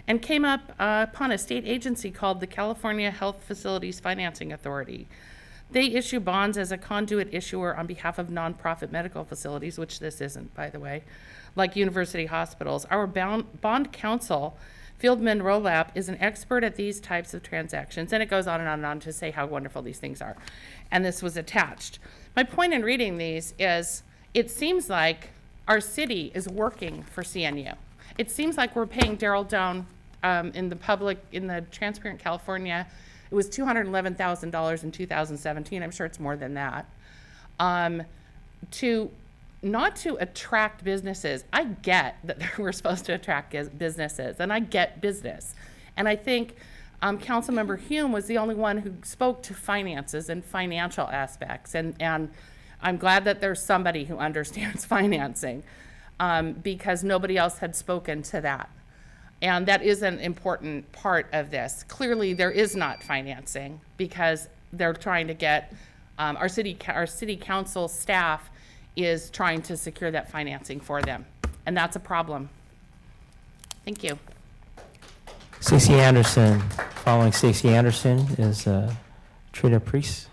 and came up upon a state agency called the California Health Facilities Financing Authority. They issue bonds as a conduit issuer on behalf of nonprofit medical facilities, which this isn't, by the way, like university hospitals. Our bond counsel, Fieldman Rolap, is an expert at these types of transactions, and it goes on and on to say how wonderful these things are. And this was attached. My point in reading these is it seems like our city is working for CNU. It seems like we're paying Daryl down in the Transparent California. It was $211,000 in 2017. I'm sure it's more than that. Not to attract businesses. I get that we're supposed to attract businesses, and I get business. And I think Councilmember Hume was the only one who spoke to finances and financial aspects. And I'm glad that there's somebody who understands financing because nobody else had spoken to that. And that is an important part of this. Clearly, there is not financing because they're trying to get, our city council staff is trying to secure that financing for them. And that's a problem. Thank you. Stacey Anderson. Following Stacey Anderson is Trina Priest.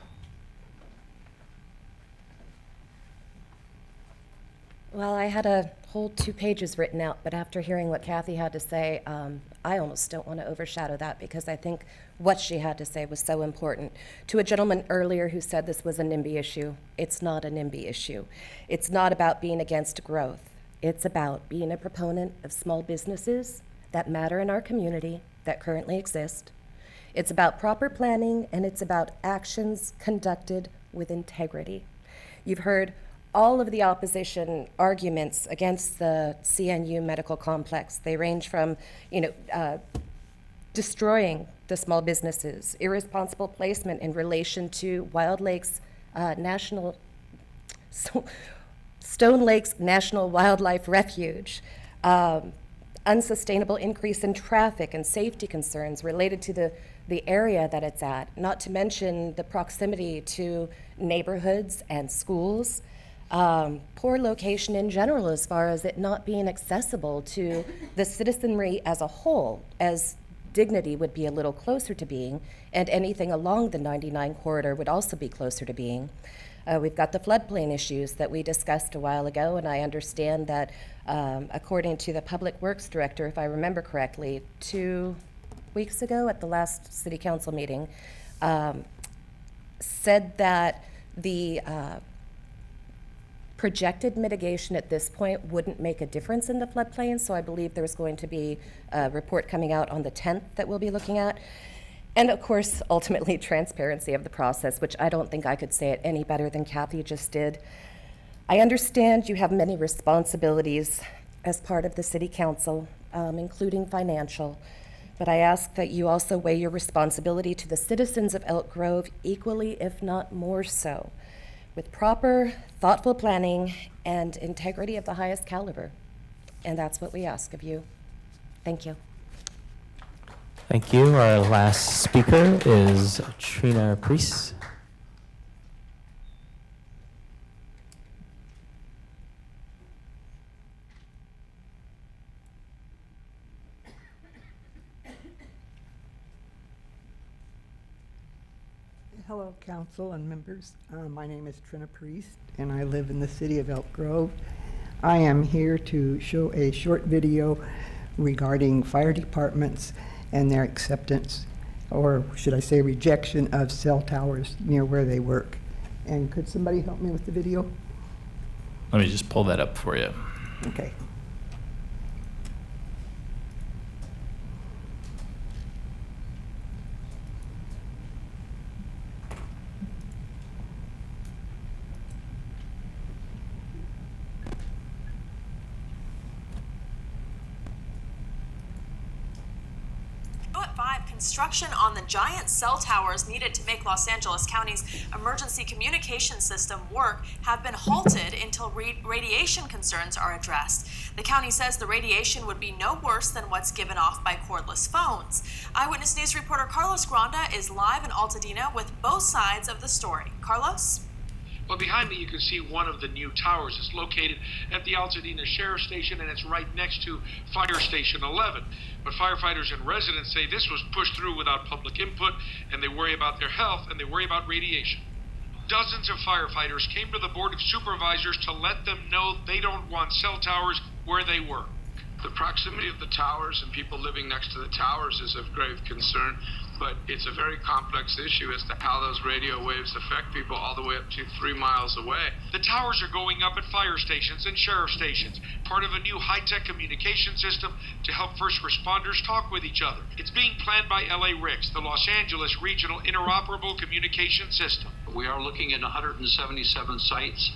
Well, I had a whole 2 pages written out, but after hearing what Kathy had to say, I almost don't want to overshadow that because I think what she had to say was so important. To a gentleman earlier who said this was a NIMBY issue, it's not a NIMBY issue. It's not about being against growth. It's about being a proponent of small businesses that matter in our community that currently exist. It's about proper planning, and it's about actions conducted with integrity. You've heard all of the opposition arguments against the CNU medical complex. They range from, destroying the small businesses, irresponsible placement in relation to Stone Lakes National Wildlife Refuge, unsustainable increase in traffic and safety concerns related to the area that it's at, not to mention the proximity to neighborhoods and schools. Poor location in general as far as it not being accessible to the citizenry as a whole, as Dignity would be a little closer to being, and anything along the 99 corridor would also be closer to being. We've got the floodplain issues that we discussed a while ago, and I understand that according to the Public Works Director, if I remember correctly, 2 weeks ago at the last City Council meeting, said that the projected mitigation at this point wouldn't make a difference in the floodplain, so I believe there's going to be a report coming out on the 10th that we'll be looking at. And of course, ultimately, transparency of the process, which I don't think I could say it any better than Kathy just did. I understand you have many responsibilities as part of the City Council, including financial, but I ask that you also weigh your responsibility to the citizens of Elk Grove equally, if not more so, with proper, thoughtful planning and integrity of the highest caliber. And that's what we ask of you. Thank you. Thank you. Our last speaker is Trina Priest. Hello, council and members. My name is Trina Priest, and I live in the city of Elk Grove. I am here to show a short video regarding fire departments and their acceptance, or should I say rejection, of cell towers near where they work. And could somebody help me with the video? Let me just pull that up for you. Okay. construction on the giant cell towers needed to make Los Angeles County's emergency communication system work have been halted until radiation concerns are addressed. The county says the radiation would be no worse than what's given off by cordless phones. Eyewitness News reporter Carlos Granda is live in Altadena with both sides of the story. Carlos? Well, behind me you can see one of the new towers. It's located at the Altadena Sheriff Station, and it's right next to Fire Station 11. But firefighters and residents say this was pushed through without public input, and they worry about their health, and they worry about radiation. Dozens of firefighters came to the Board of Supervisors to let them know they don't want cell towers where they work. The proximity of the towers and people living next to the towers is of grave concern, but it's a very complex issue as to how those radio waves affect people all the way up to 3 miles away. The towers are going up at fire stations and sheriff stations, part of a new high-tech communication system to help first responders talk with each other. It's being planned by LA RICS, the Los Angeles Regional Interoperable Communication System. We are looking at 177 sites.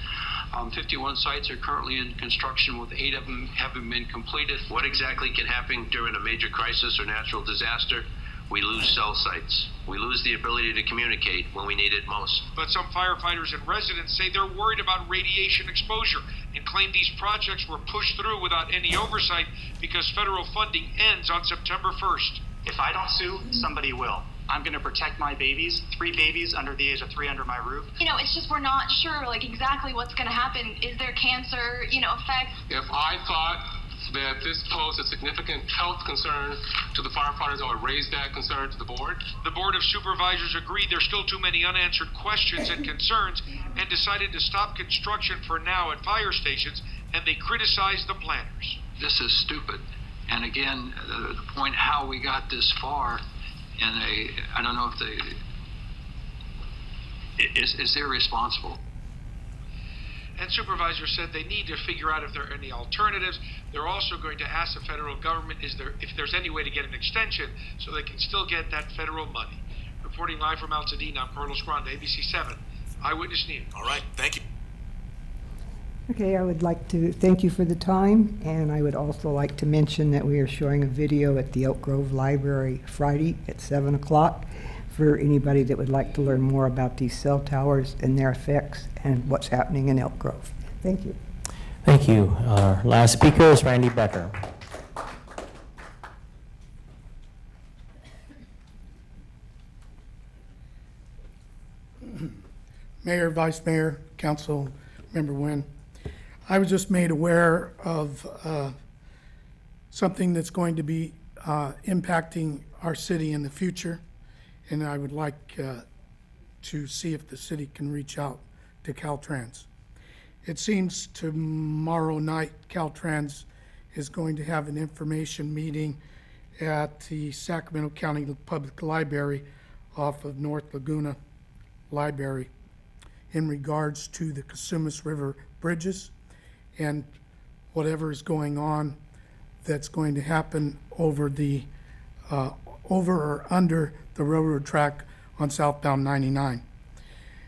51 sites are currently in construction, with 8 of them having been completed. What exactly can happen during a major crisis or natural disaster? We lose cell sites. We lose the ability to communicate when we need it most. But some firefighters and residents say they're worried about radiation exposure and claim these projects were pushed through without any oversight because federal funding ends on September 1st. If I don't sue, somebody will. I'm going to protect my babies, 3 babies under the age of 3 under my roof. You know, it's just we're not sure, like, exactly what's going to happen. Is there cancer, effects? If I thought that this posed a significant health concern to the firefighters, I would raise that concern to the board. The Board of Supervisors agreed there's still too many unanswered questions and concerns and decided to stop construction for now at fire stations, and they criticized the planners. This is stupid. And again, the point how we got this far I don't know if is irresponsible. And supervisors said they need to figure out if there are any alternatives. They're also going to ask the federal government if there's any way to get an extension so they can still get that federal money. Reporting live from Altadena, I'm Carlos Granda, ABC 7, Eyewitness News. All right, thank you. Okay, I would like to thank you for the time, and I would also like to mention that we are showing a video at the Elk Grove Library Friday at 7 o'clock for anybody that would like to learn more about these cell towers and their effects and what's happening in Elk Grove. Thank you. Thank you. Our last speaker is Randy Becker. Mayor, Vice Mayor, Council Member Wynn. I was just made aware of something that's going to be impacting our city in the future, and I would like to see if the city can reach out to Caltrans. It seems tomorrow night Caltrans is going to have an information meeting at the Sacramento County Public Library off of North Laguna Library in regards to the Casumas River bridges and whatever is going on that's going to happen over or under the railroad track on southbound 99.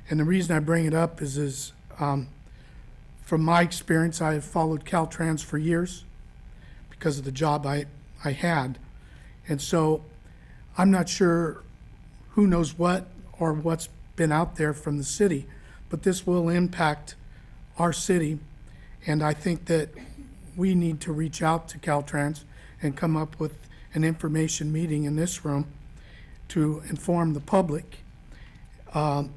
And the reason I bring it up is from my experience, I have followed Caltrans for years because of the job I had. And so I'm not sure who knows what or what's been out there from the city, but this will impact our city. And I think that we need to reach out to Caltrans and come up with an information meeting in this room to inform the public of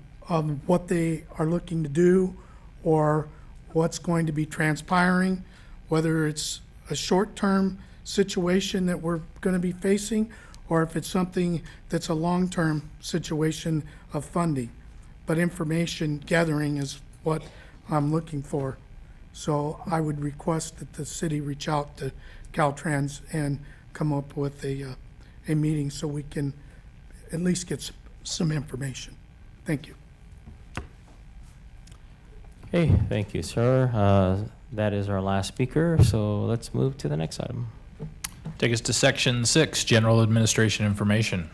what they are looking to do or what's going to be transpiring, whether it's a short-term situation that we're going to be facing or if it's something that's a long-term situation of funding. But information gathering is what I'm looking for. So I would request that the city reach out to Caltrans and come up with a meeting so we can at least get some information. Thank you. Okay, thank you, sir. That is our last speaker, so let's move to the next item. Take us to Section 6, General Administration Information.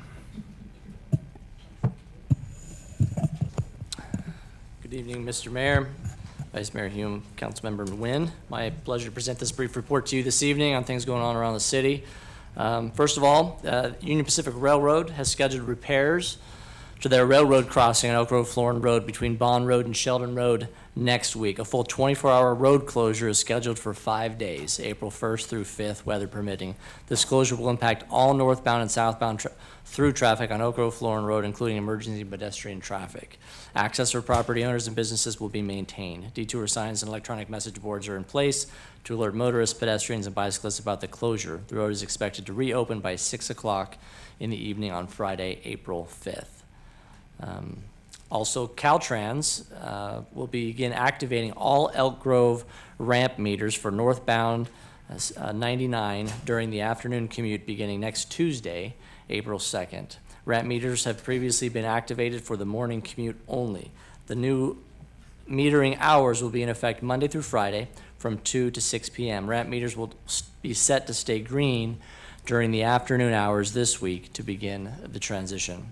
Good evening, Mr. Mayor, Vice Mayor Hume, Councilmember Nguyen. My pleasure to present this brief report to you this evening on things going on around the city. First of all, Union Pacific Railroad has scheduled repairs to their railroad crossing on Elk Grove Florin Road between Bond Road and Sheldon Road next week. A full 24-hour road closure is scheduled for 5 days, April 1st through 5th, weather permitting. This closure will impact all northbound and southbound through traffic on Elk Grove Florin Road, including emergency pedestrian traffic. Access for property owners and businesses will be maintained. Detour signs and electronic message boards are in place to alert motorists, pedestrians, and bicyclists about the closure. The road is expected to reopen by 6 o'clock in the evening on Friday, April 5th. Also, Caltrans will begin activating all Elk Grove ramp meters for northbound 99 during the afternoon commute beginning next Tuesday, April 2nd. Ramp meters have previously been activated for the morning commute only. The new metering hours will be in effect Monday through Friday from 2 to 6 p.m. Ramp meters will be set to stay green during the afternoon hours this week to begin the transition.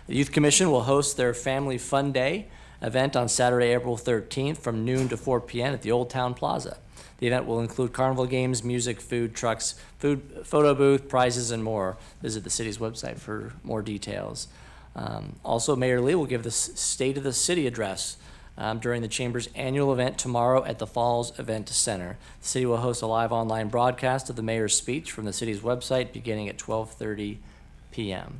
The Youth Commission will host their Family Fun Day event on Saturday, April 13th from noon to 4 p.m. at the Old Town Plaza. The event will include carnival games, music, food trucks, photo booth, prizes, and more. Visit the city's website for more details. Also, Mayor Lee will give the State of the City address during the Chamber's annual event tomorrow at the Falls Event Center. The city will host a live online broadcast of the mayor's speech from the city's website beginning at 12:30 p.m.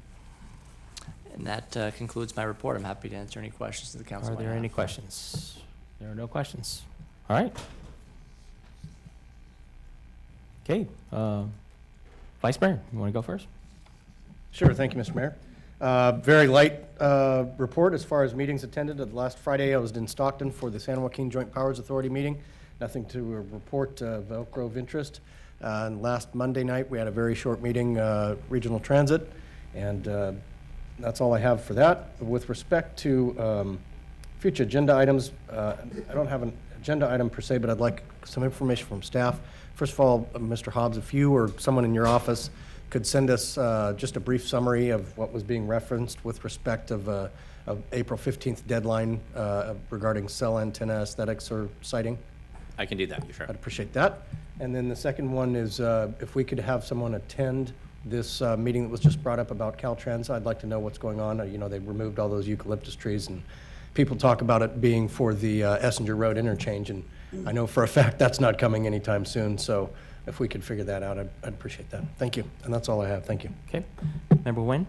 And that concludes my report. I'm happy to answer any questions that the council might have. Are there any questions? There are no questions. All right. Okay. Vice Mayor, you want to go first? Sure. Thank you, Mr. Mayor. Very light report as far as meetings attended. Last Friday, I was in Stockton for the San Joaquin Joint Powers Authority meeting. Nothing to report of Elk Grove interest. And last Monday night, we had a very short meeting, Regional Transit, and that's all I have for that. With respect to future agenda items, I don't have an agenda item per se, but I'd like some information from staff. First of all, Mr. Hobbs, if you or someone in your office could send us just a brief summary of what was being referenced with respect of April 15th deadline regarding cell antenna aesthetics or siting. I can do that, sure. I'd appreciate that. And then the second one is if we could have someone attend this meeting that was just brought up about Caltrans. I'd like to know what's going on. You know, they removed all those eucalyptus trees, and people talk about it being for the Essinger Road interchange, and I know for a fact that's not coming anytime soon. So if we could figure that out, I'd appreciate that. Thank you. And that's all I have. Thank you. Okay. Member Nguyen?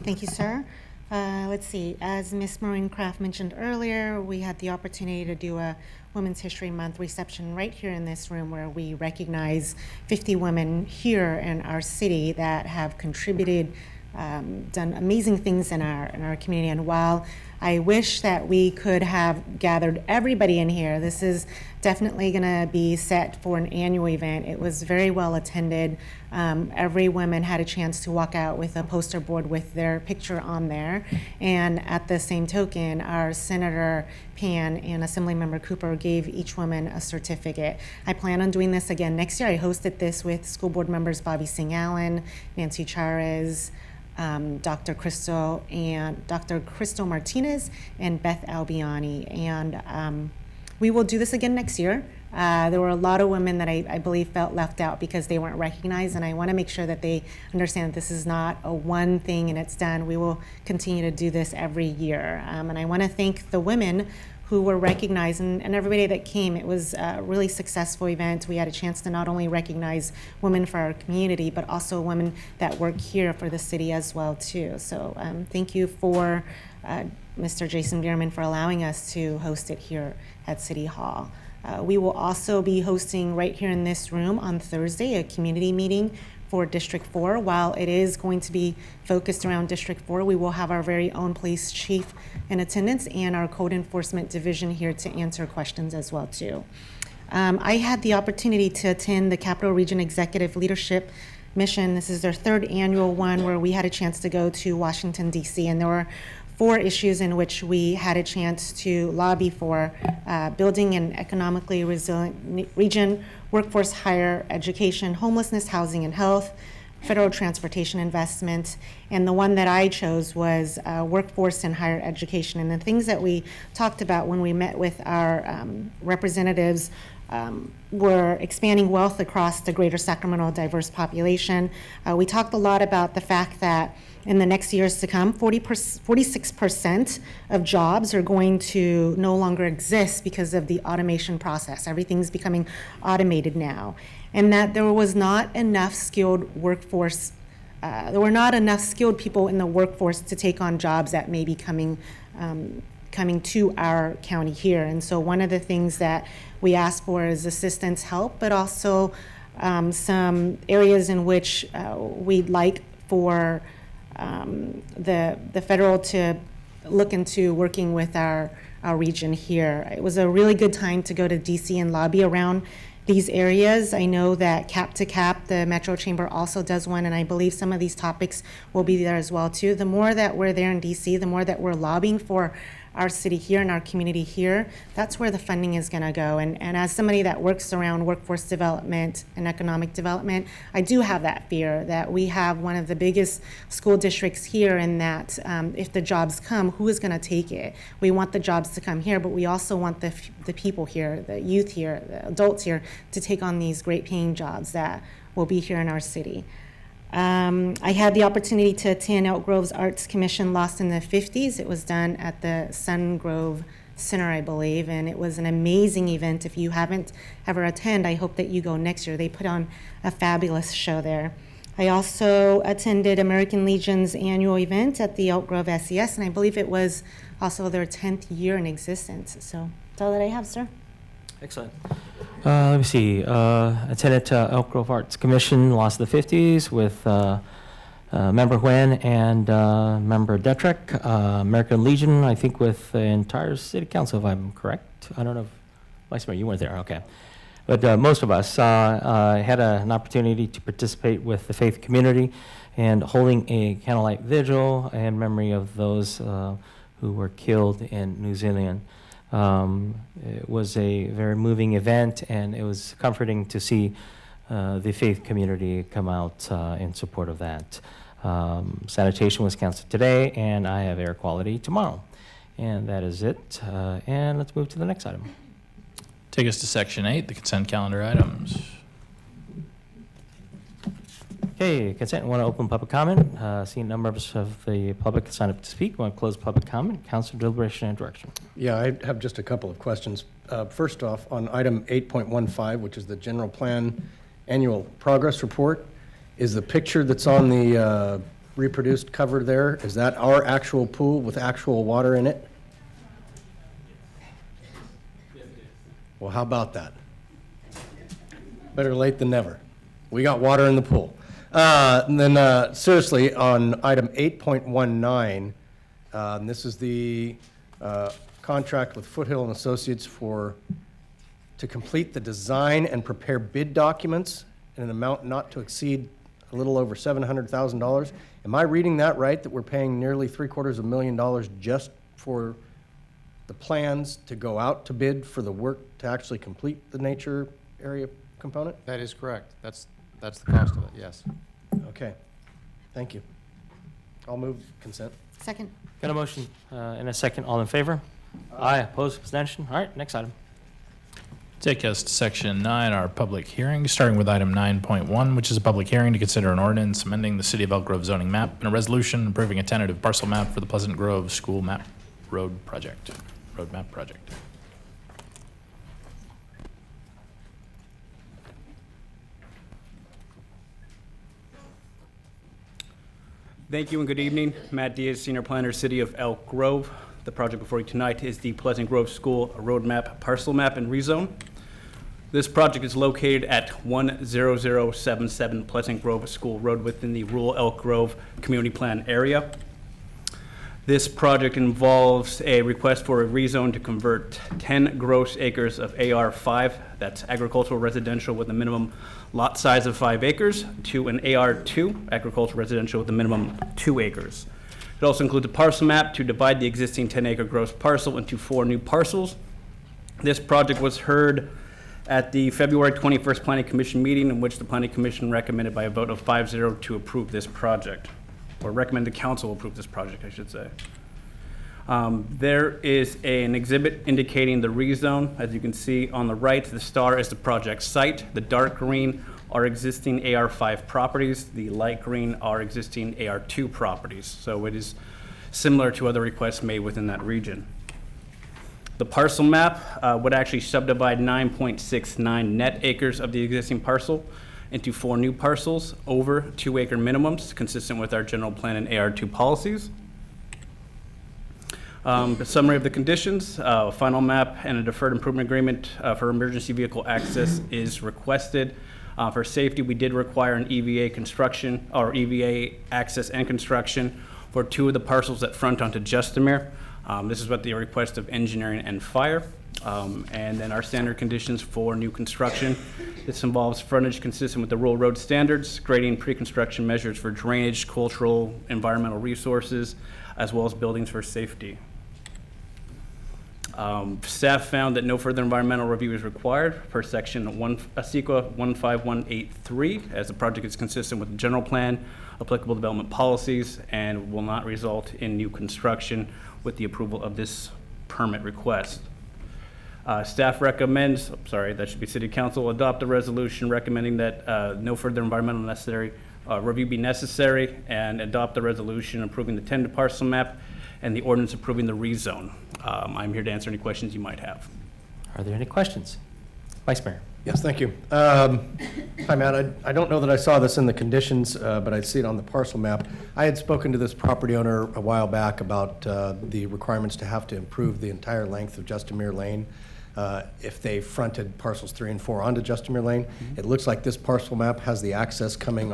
Thank you, sir. Let's see. As Ms. Maureen Kraft mentioned earlier, we had the opportunity to do a Women's History Month reception right here in this room where we recognize 50 women here in our city that have contributed, done amazing things in our community. And while I wish that we could have gathered everybody in here, this is definitely going to be set for an annual event. It was very well attended. Every woman had a chance to walk out with a poster board with their picture on there. And at the same token, our Senator Pan and Assemblymember Cooper gave each woman a certificate. I plan on doing this again next year. I hosted this with school board members Bobby Singh Allen, Nancy Charez, Dr. Crystal Martinez, and Beth Albiani. And we will do this again next year. There were a lot of women that I believe felt left out because they weren't recognized, and I want to make sure that they understand that this is not a one thing and it's done. We will continue to do this every year. And I want to thank the women who were recognized and everybody that came. It was a really successful event. We had a chance to not only recognize women for our community, but also women that work here for the city as well too. So thank you for Mr. Jason Bierman for allowing us to host it here at City Hall. We will also be hosting right here in this room on Thursday a community meeting for District 4. While it is going to be focused around District 4, we will have our very own police chief in attendance and our code enforcement division here to answer questions as well too. I had the opportunity to attend the Capital Region Executive Leadership Mission. This is their third annual one where we had a chance to go to Washington, D.C. and there were 4 issues in which we had a chance to lobby for: building an economically resilient region, workforce, higher education, homelessness, housing and health, federal transportation investment, and the one that I chose was workforce and higher education. And the things that we talked about when we met with our representatives we're expanding wealth across the greater Sacramento diverse population. We talked a lot about the fact that in the next years to come, 46% of jobs are going to no longer exist because of the automation process. Everything's becoming automated now. And that there was not enough skilled workforce, there were not enough skilled people in the workforce to take on jobs that may be coming to our county here. And so one of the things that we asked for is assistance help, but also some areas in which we'd like for the federal to look into working with our region here. It was a really good time to go to DC and lobby around these areas. I know that Cap to Cap, the Metro Chamber also does one, and I believe some of these topics will be there as well too. The more that we're there in DC, the more that we're lobbying for our city here and our community here, that's where the funding is going to go. And as somebody that works around workforce development and economic development, I do have that fear that we have one of the biggest school districts here, and that if the jobs come, who is going to take it? We want the jobs to come here, but we also want the people here, the youth here, the adults here, to take on these great paying jobs that will be here in our city. I had the opportunity to attend Elk Grove's Arts Commission Lost in the 50s. It was done at the Sun Grove Center, I believe, and it was an amazing event. If you haven't ever attended, I hope that you go next year. They put on a fabulous show there. I also attended American Legion's annual event at the Elk Grove SES, and I believe it was also their 10th year in existence. So that's all that I have, sir. Excellent. Let me see. Attended Elk Grove Arts Commission, Lost in the 50s, with Member Nguyen and Member Detrick. American Legion, I think, with the entire City Council, if I'm correct. I don't know if, Vice Mayor, you weren't there. Okay. But most of us had an opportunity to participate with the faith community and holding a candlelight vigil in memory of those who were killed in New Zealand. It was a very moving event, and it was comforting to see the faith community come out in support of that. Sanitation was canceled today, and I have air quality tomorrow. And that is it. And let's move to the next item. Take us to Section 8, the consent calendar items. Okay, consent. Want to open public comment? Seeing no members of the public sign up to speak. Want to close public comment? Council deliberation and direction. Yeah, I have just a couple of questions. First off, on item 8.15, which is the general plan annual progress report, is the picture that's on the reproduced cover there, is that our actual pool with actual water in it? Well, how about that? Better late than never. We got water in the pool. And then seriously, on item 8.19, this is the contract with Foothill and Associates to complete the design and prepare bid documents in an amount not to exceed a little over $700,000. Am I reading that right, that we're paying nearly $750,000 just for the plans to go out to bid for the work to actually complete the nature area component? That is correct. That's the cost of it, yes. Okay, thank you. I'll move consent. Second. Got a motion and a second. All in favor? Aye. Opposed? Abstention? All right, next item. Take us to Section 9, our public hearing, starting with item 9.1, which is a public hearing to consider an ordinance amending the City of Elk Grove zoning map and a resolution approving a tentative parcel map for the Pleasant Grove School Map Road Map Project. Thank you and good evening. Matt Diaz, Senior Planner, City of Elk Grove. The project before you tonight is the Pleasant Grove School Road Map, Parcel Map, and Rezone. This project is located at 10077 Pleasant Grove School Road within the rural Elk Grove Community Plan area. This project involves a request for a rezone to convert 10 gross acres of AR5, that's agricultural residential with a minimum lot size of 5 acres, to an AR2, agricultural residential with a minimum 2 acres. It also includes a parcel map to divide the existing 10-acre gross parcel into 4 new parcels. This project was heard at the February 21st Planning Commission meeting, in which the Planning Commission recommended by a vote of 5-0 to approve this project, or recommend the council approve this project, I should say. There is an exhibit indicating the rezone. As you can see on the right, the star is the project site. The dark green are existing AR5 properties. The light green are existing AR2 properties. So it is similar to other requests made within that region. The parcel map would actually subdivide 9.69 net acres of the existing parcel into 4 new parcels over 2 acre minimums, consistent with our general plan and AR2 policies. A summary of the conditions, a final map and a deferred improvement agreement for emergency vehicle access is requested. For safety, we did require an EVA construction or EVA access and construction for 2 of the parcels that front onto Justimere. This is what the request of engineering and fire. And then our standard conditions for new construction. This involves frontage consistent with the rural road standards, grading pre-construction measures for drainage, cultural, environmental resources, as well as buildings for safety. Staff found that no further environmental review is required per section SEQA 15183, as the project is consistent with the general plan, applicable development policies, and will not result in new construction with the approval of this permit request. Staff recommends, that should be City Council, adopt a resolution recommending that no further environmental necessary review be necessary, and adopt the resolution approving the tentative parcel map and the ordinance approving the rezone. I'm here to answer any questions you might have. Are there any questions? Vice Mayor. Yes, thank you. Hi, Matt. I don't know that I saw this in the conditions, but I see it on the parcel map. I had spoken to this property owner a while back about the requirements to have to improve the entire length of Justimere Lane if they fronted parcels 3 and 4 onto Justimere Lane. It looks like this parcel map has the access coming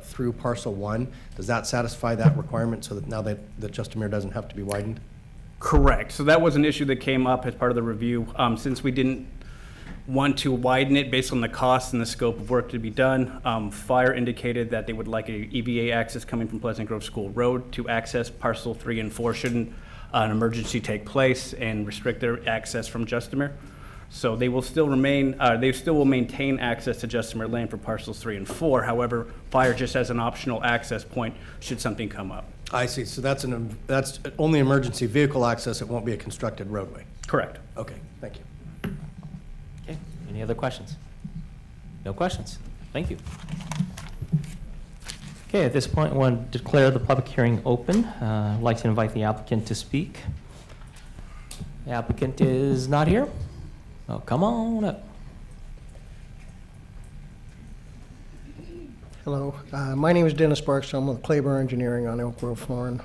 through parcel 1. Does that satisfy that requirement so that now that Justimere doesn't have to be widened? Correct. So that was an issue that came up as part of the review. Since we didn't want to widen it based on the cost and the scope of work to be done, Fire indicated that they would like a EVA access coming from Pleasant Grove School Road to access parcel 3 and 4 shouldn't an emergency take place and restrict their access from Justimere. So they will still remain, they still will maintain access to Justimere Lane for parcels 3 and 4. However, Fire just has an optional access point should something come up. I see. So that's only emergency vehicle access. It won't be a constructed roadway. Correct. Okay. Thank you. Okay. Any other questions? No questions. Thank you. Okay, at this point, I want to declare the public hearing open. I'd like to invite the applicant to speak. The applicant is not here. Oh, come on up. Hello, my name is Dennis Barks. I'm with Claiborne Engineering on Elk Grove Florin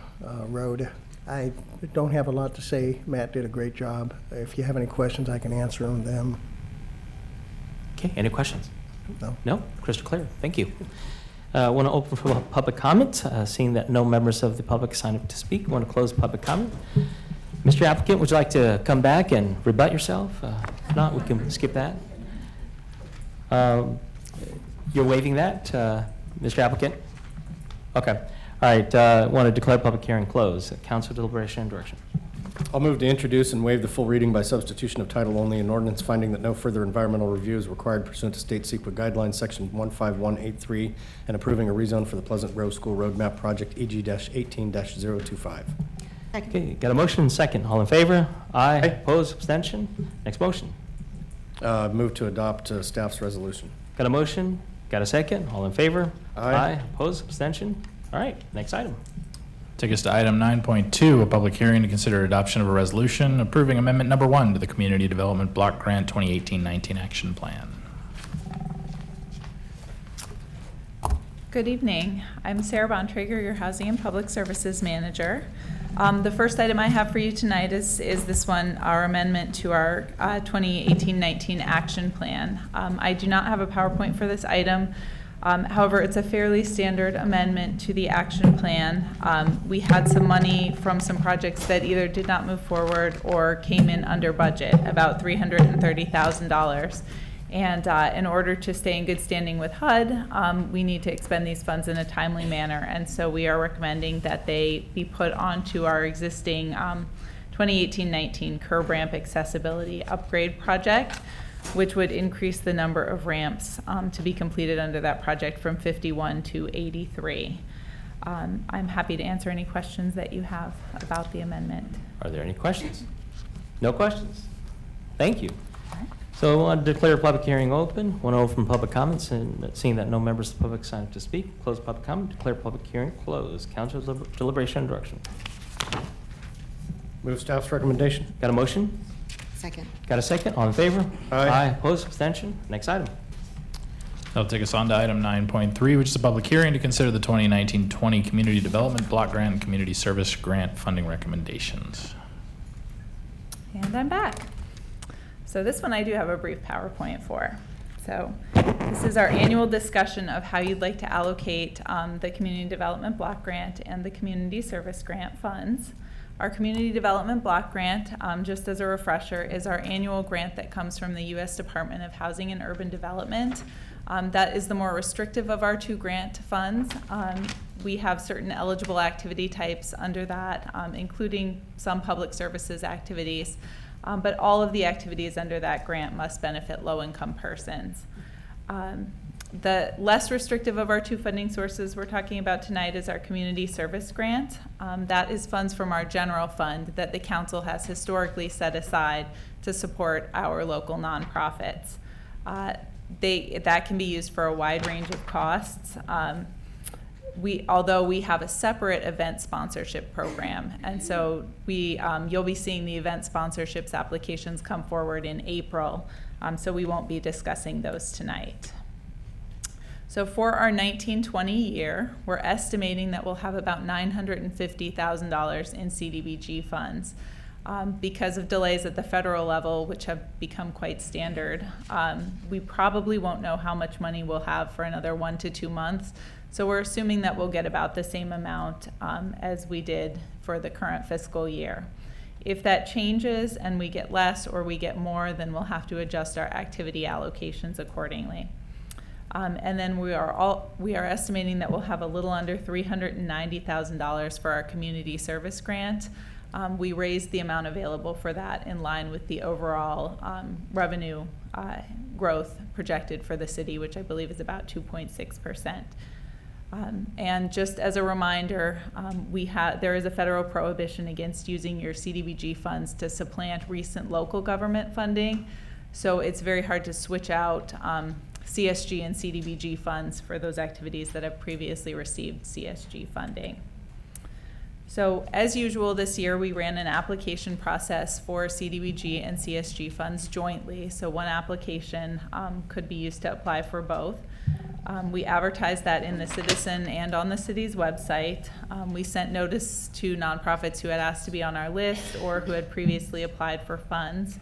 Road. I don't have a lot to say. Matt did a great job. If you have any questions, I can answer them. Okay, any questions? No. No? Crystal clear. Thank you. I want to open for public comment. Seeing that no members of the public signed up to speak, I want to close public comment. Mr. Applicant, would you like to come back and rebut yourself? If not, we can skip that. You're waiving that, Mr. Applicant? Okay. All right. I want to declare public hearing closed. Council deliberation and direction. I'll move to introduce and waive the full reading by substitution of title only, an ordinance finding that no further environmental review is required pursuant to state CEQA guidelines, section 15183, and approving a rezone for the Pleasant Grove School Road Map Project EG-18-025. Okay, got a motion and second. All in favor? Aye. Opposed? Abstention? Next motion. Move to adopt staff's resolution. Got a motion? Got a second? All in favor? Aye. Opposed? Abstention? All right, next item. Take us to item 9.2, a public hearing to consider adoption of a resolution approving amendment number 1 to the Community Development Block Grant 2018-19 Action Plan. Good evening. I'm Sarah Bontrager, your Housing and Public Services Manager. The first item I have for you tonight is this one, our amendment to our 2018-19 Action Plan. I do not have a PowerPoint for this item. However, it's a fairly standard amendment to the action plan. We had some money from some projects that either did not move forward or came in under budget, about $330,000. And in order to stay in good standing with HUD, we need to expend these funds in a timely manner. And so we are recommending that they be put onto our existing 2018-19 curb ramp accessibility upgrade project, which would increase the number of ramps to be completed under that project from 51 to 83. I'm happy to answer any questions that you have about the amendment. Are there any questions? No questions? Thank you. So I want to declare public hearing open. Want to open public comments, and seeing that no members of the public sign up to speak, close public comment, declare public hearing closed. Council's deliberation and direction. Move staff's recommendation. Got a motion? Second. Got a second? All in favor? Aye. Opposed? Abstention? Next item. That'll take us on to item 9.3, which is a public hearing to consider the 2019-20 Community Development Block Grant and Community Service Grant funding recommendations. And I'm back. So this one I do have a brief PowerPoint for. So this is our annual discussion of how you'd like to allocate the Community Development Block Grant and the Community Service Grant funds. Our Community Development Block Grant, just as a refresher, is our annual grant that comes from the U.S. Department of Housing and Urban Development. That is the more restrictive of our two grant funds. We have certain eligible activity types under that, including some public services activities. But all of the activities under that grant must benefit low-income persons. The less restrictive of our two funding sources we're talking about tonight is our Community Service Grant. That is funds from our general fund that the council has historically set aside to support our local nonprofits. That can be used for a wide range of costs. Although we have a separate event sponsorship program, and so you'll be seeing the event sponsorships applications come forward in April, so we won't be discussing those tonight. So for our 19-20 year, we're estimating that we'll have about $950,000 in CDBG funds. Because of delays at the federal level, which have become quite standard, we probably won't know how much money we'll have for another 1 to 2 months. So we're assuming that we'll get about the same amount as we did for the current fiscal year. If that changes and we get less or we get more, then we'll have to adjust our activity allocations accordingly. And then we are estimating that we'll have a little under $390,000 for our community service grant. We raised the amount available for that in line with the overall revenue growth projected for the city, which I believe is about 2.6%. And just as a reminder, there is a federal prohibition against using your CDBG funds to supplant recent local government funding. So it's very hard to switch out CSG and CDBG funds for those activities that have previously received CSG funding. So as usual this year, we ran an application process for CDBG and CSG funds jointly. So one application could be used to apply for both. We advertised that in the Citizen and on the city's website. We sent notice to nonprofits who had asked to be on our list or who had previously applied for funds,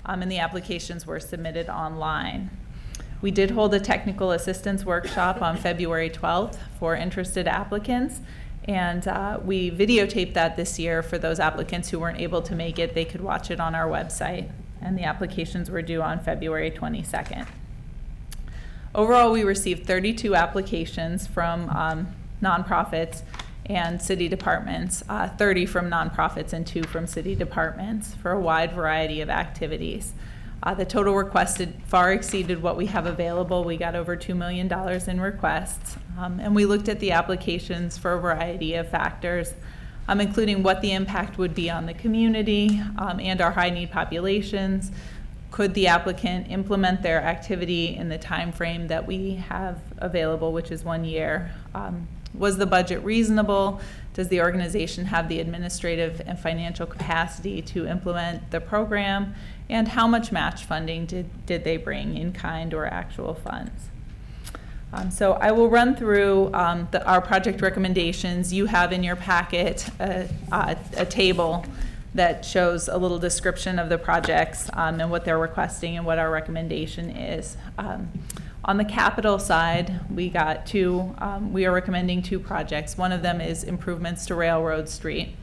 and the applications were submitted online. We did hold a technical assistance workshop on February 12th for interested applicants, and we videotaped that this year for those applicants who weren't able to make it. They could watch it on our website, and the applications were due on February 22nd. Overall, we received 32 applications from nonprofits and city departments, 30 from nonprofits and 2 from city departments for a wide variety of activities. The total requested far exceeded what we have available. We got over $2 million in requests, and we looked at the applications for a variety of factors, including what the impact would be on the community and our high-need populations. Could the applicant implement their activity in the time frame that we have available, which is 1 year? Was the budget reasonable? Does the organization have the administrative and financial capacity to implement the program? And how much match funding did they bring in kind or actual funds? So I will run through our project recommendations. You have in your packet a table that shows a little description of the projects and what they're requesting and what our recommendation is. On the capital side, we got we are recommending 2 projects. One of them is improvements to Railroad Street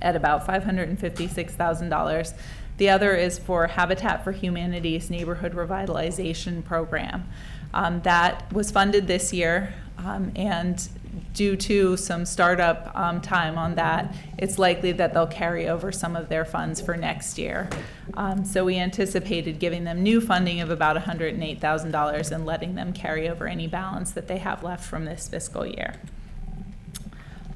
at about $556,000. The other is for Habitat for Humanity's Neighborhood Revitalization Program. That was funded this year, and due to some startup time on that, it's likely that they'll carry over some of their funds for next year. So we anticipated giving them new funding of about $108,000 and letting them carry over any balance that they have left from this fiscal year.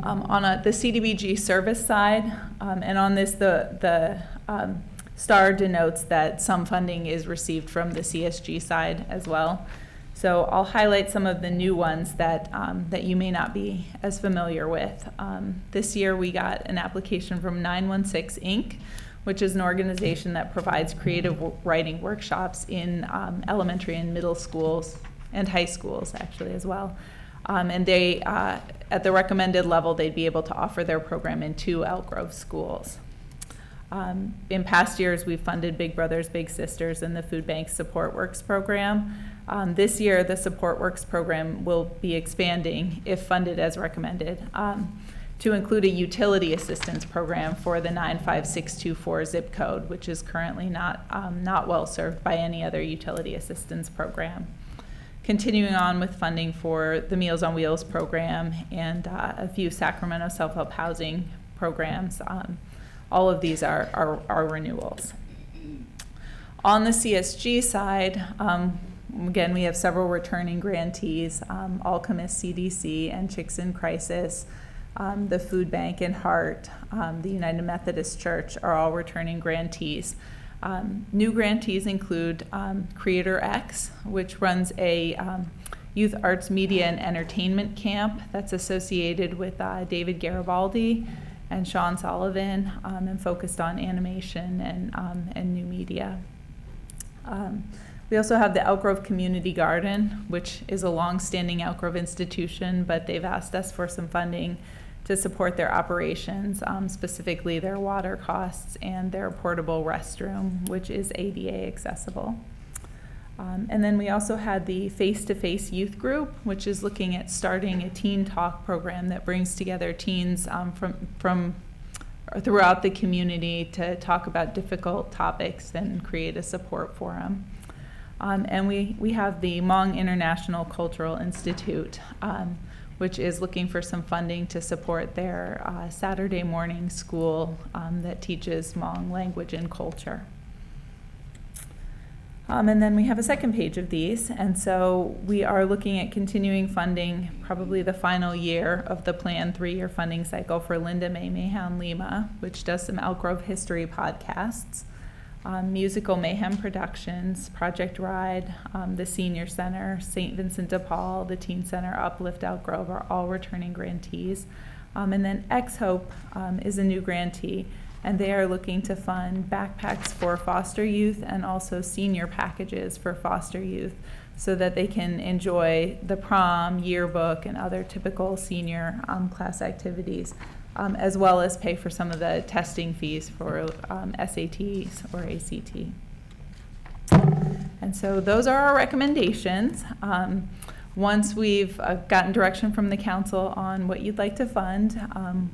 The CDBG service side, and on this, the star denotes that some funding is received from the CSG side as well. So I'll highlight some of the new ones that, that you may not be as familiar with. This year we got an application from 916 Inc., which is an organization that provides creative writing workshops in elementary and middle schools and high schools actually as well. And they, at the recommended level, they'd be able to offer their program in 2 Elk Grove schools. In past years, we've funded Big Brothers Big Sisters and the Food Bank Support Works program. This year, the Support Works program will be expanding, if funded as recommended, to include a utility assistance program for the 95624 zip code, which is currently not well served by any other utility assistance program. Continuing on with funding for the Meals on Wheels program and a few Sacramento self-help housing programs. All of these are renewals. On the CSG side, again, we have several returning grantees, Alchemist CDC and Chicks in Crisis, the Food Bank and Heart, the United Methodist Church are all returning grantees. New grantees include Creator X, which runs a youth arts media and entertainment camp that's associated with David Garibaldi and Sean Sullivan, and focused on animation and new media. We also have the Elk Grove Community Garden, which is a long-standing Elk Grove institution, but they've asked us for some funding to support their operations, specifically their water costs and their portable restroom, which is ADA accessible. And then we also had the Face-to-Face Youth Group, which is looking at starting a teen talk program that brings together teens from throughout the community to talk about difficult topics and create a support forum. And we have the Hmong International Cultural Institute, which is looking for some funding to support their Saturday morning school that teaches Hmong language and culture. And then we have a second page of these, and so we are looking at continuing funding probably the final year of the planned 3-year funding cycle for Linda Mae Mayhem Lima, which does some Elk Grove history podcasts, Musical Mayhem Productions, Project Ride, the Senior Center, St. Vincent de Paul, the Teen Center, Uplift Elk Grove are all returning grantees. And then X-Hope is a new grantee, and they are looking to fund backpacks for foster youth and also senior packages for foster youth so that they can enjoy the prom, yearbook, and other typical senior class activities, as well as pay for some of the testing fees for SATs or ACT. And so those are our recommendations. Once we've gotten direction from the council on what you'd like to fund,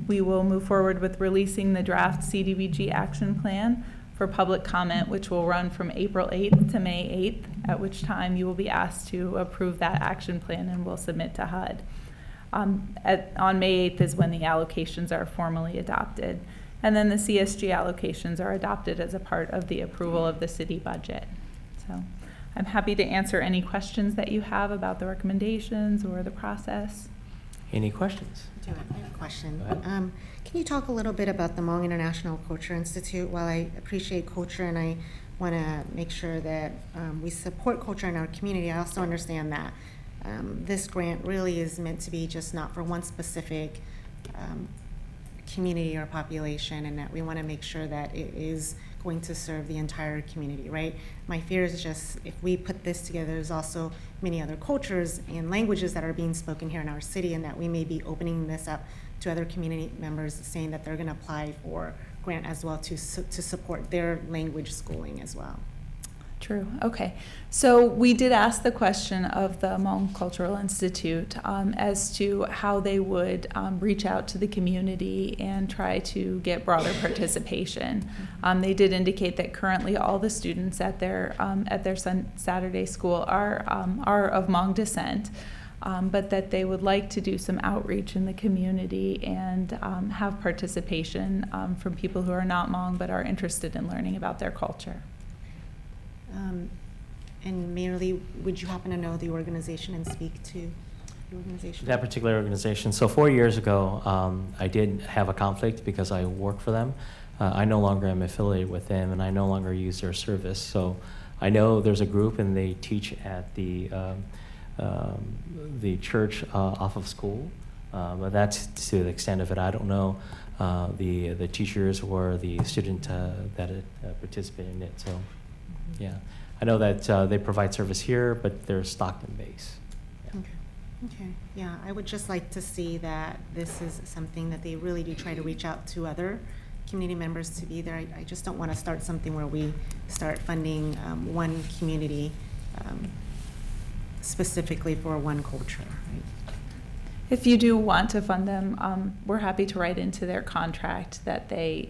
we will move forward with releasing the draft CDBG action plan for public comment, which will run from April 8th to May 8th, at which time you will be asked to approve that action plan and will submit to HUD. On May 8th is when the allocations are formally adopted. And then the CSG allocations are adopted as a part of the approval of the city budget. So I'm happy to answer any questions that you have about the recommendations or the process. Any questions? I have a question. Can you talk a little bit about the Hmong International Culture Institute? While I appreciate culture and I want to make sure that we support culture in our community, I also understand that this grant really is meant to be just not for one specific community or population, and that we want to make sure that it is going to serve the entire community, right? My fear is just if we put this together, there's also many other cultures and languages that are being spoken here in our city, and that we may be opening this up to other community members saying that they're going to apply for grant as well to support their language schooling as well. True. Okay. So we did ask the question of the Hmong Cultural Institute as to how they would reach out to the community and try to get broader participation. They did indicate that currently all the students at their Saturday school are of Hmong descent, but that they would like to do some outreach in the community and have participation from people who are not Hmong but are interested in learning about their culture. And Mayor Lee, would you happen to know the organization and speak to? organization? That particular organization. So 4 years ago, I did have a conflict because I work for them. I no longer am affiliated with them, and I no longer use their service. So I know there's a group, and they teach at the church off of school, but that's to the extent of it. I don't know the teachers or the student that participate in it. So, yeah, I know that they provide service here, but they're Stockton based. Yeah. Okay, yeah, I would just like to see that this is something that they really do try to reach out to other community members to be there. I just don't want to start something where we start funding one community specifically for one culture, right? If you do want to fund them, we're happy to write into their contract that they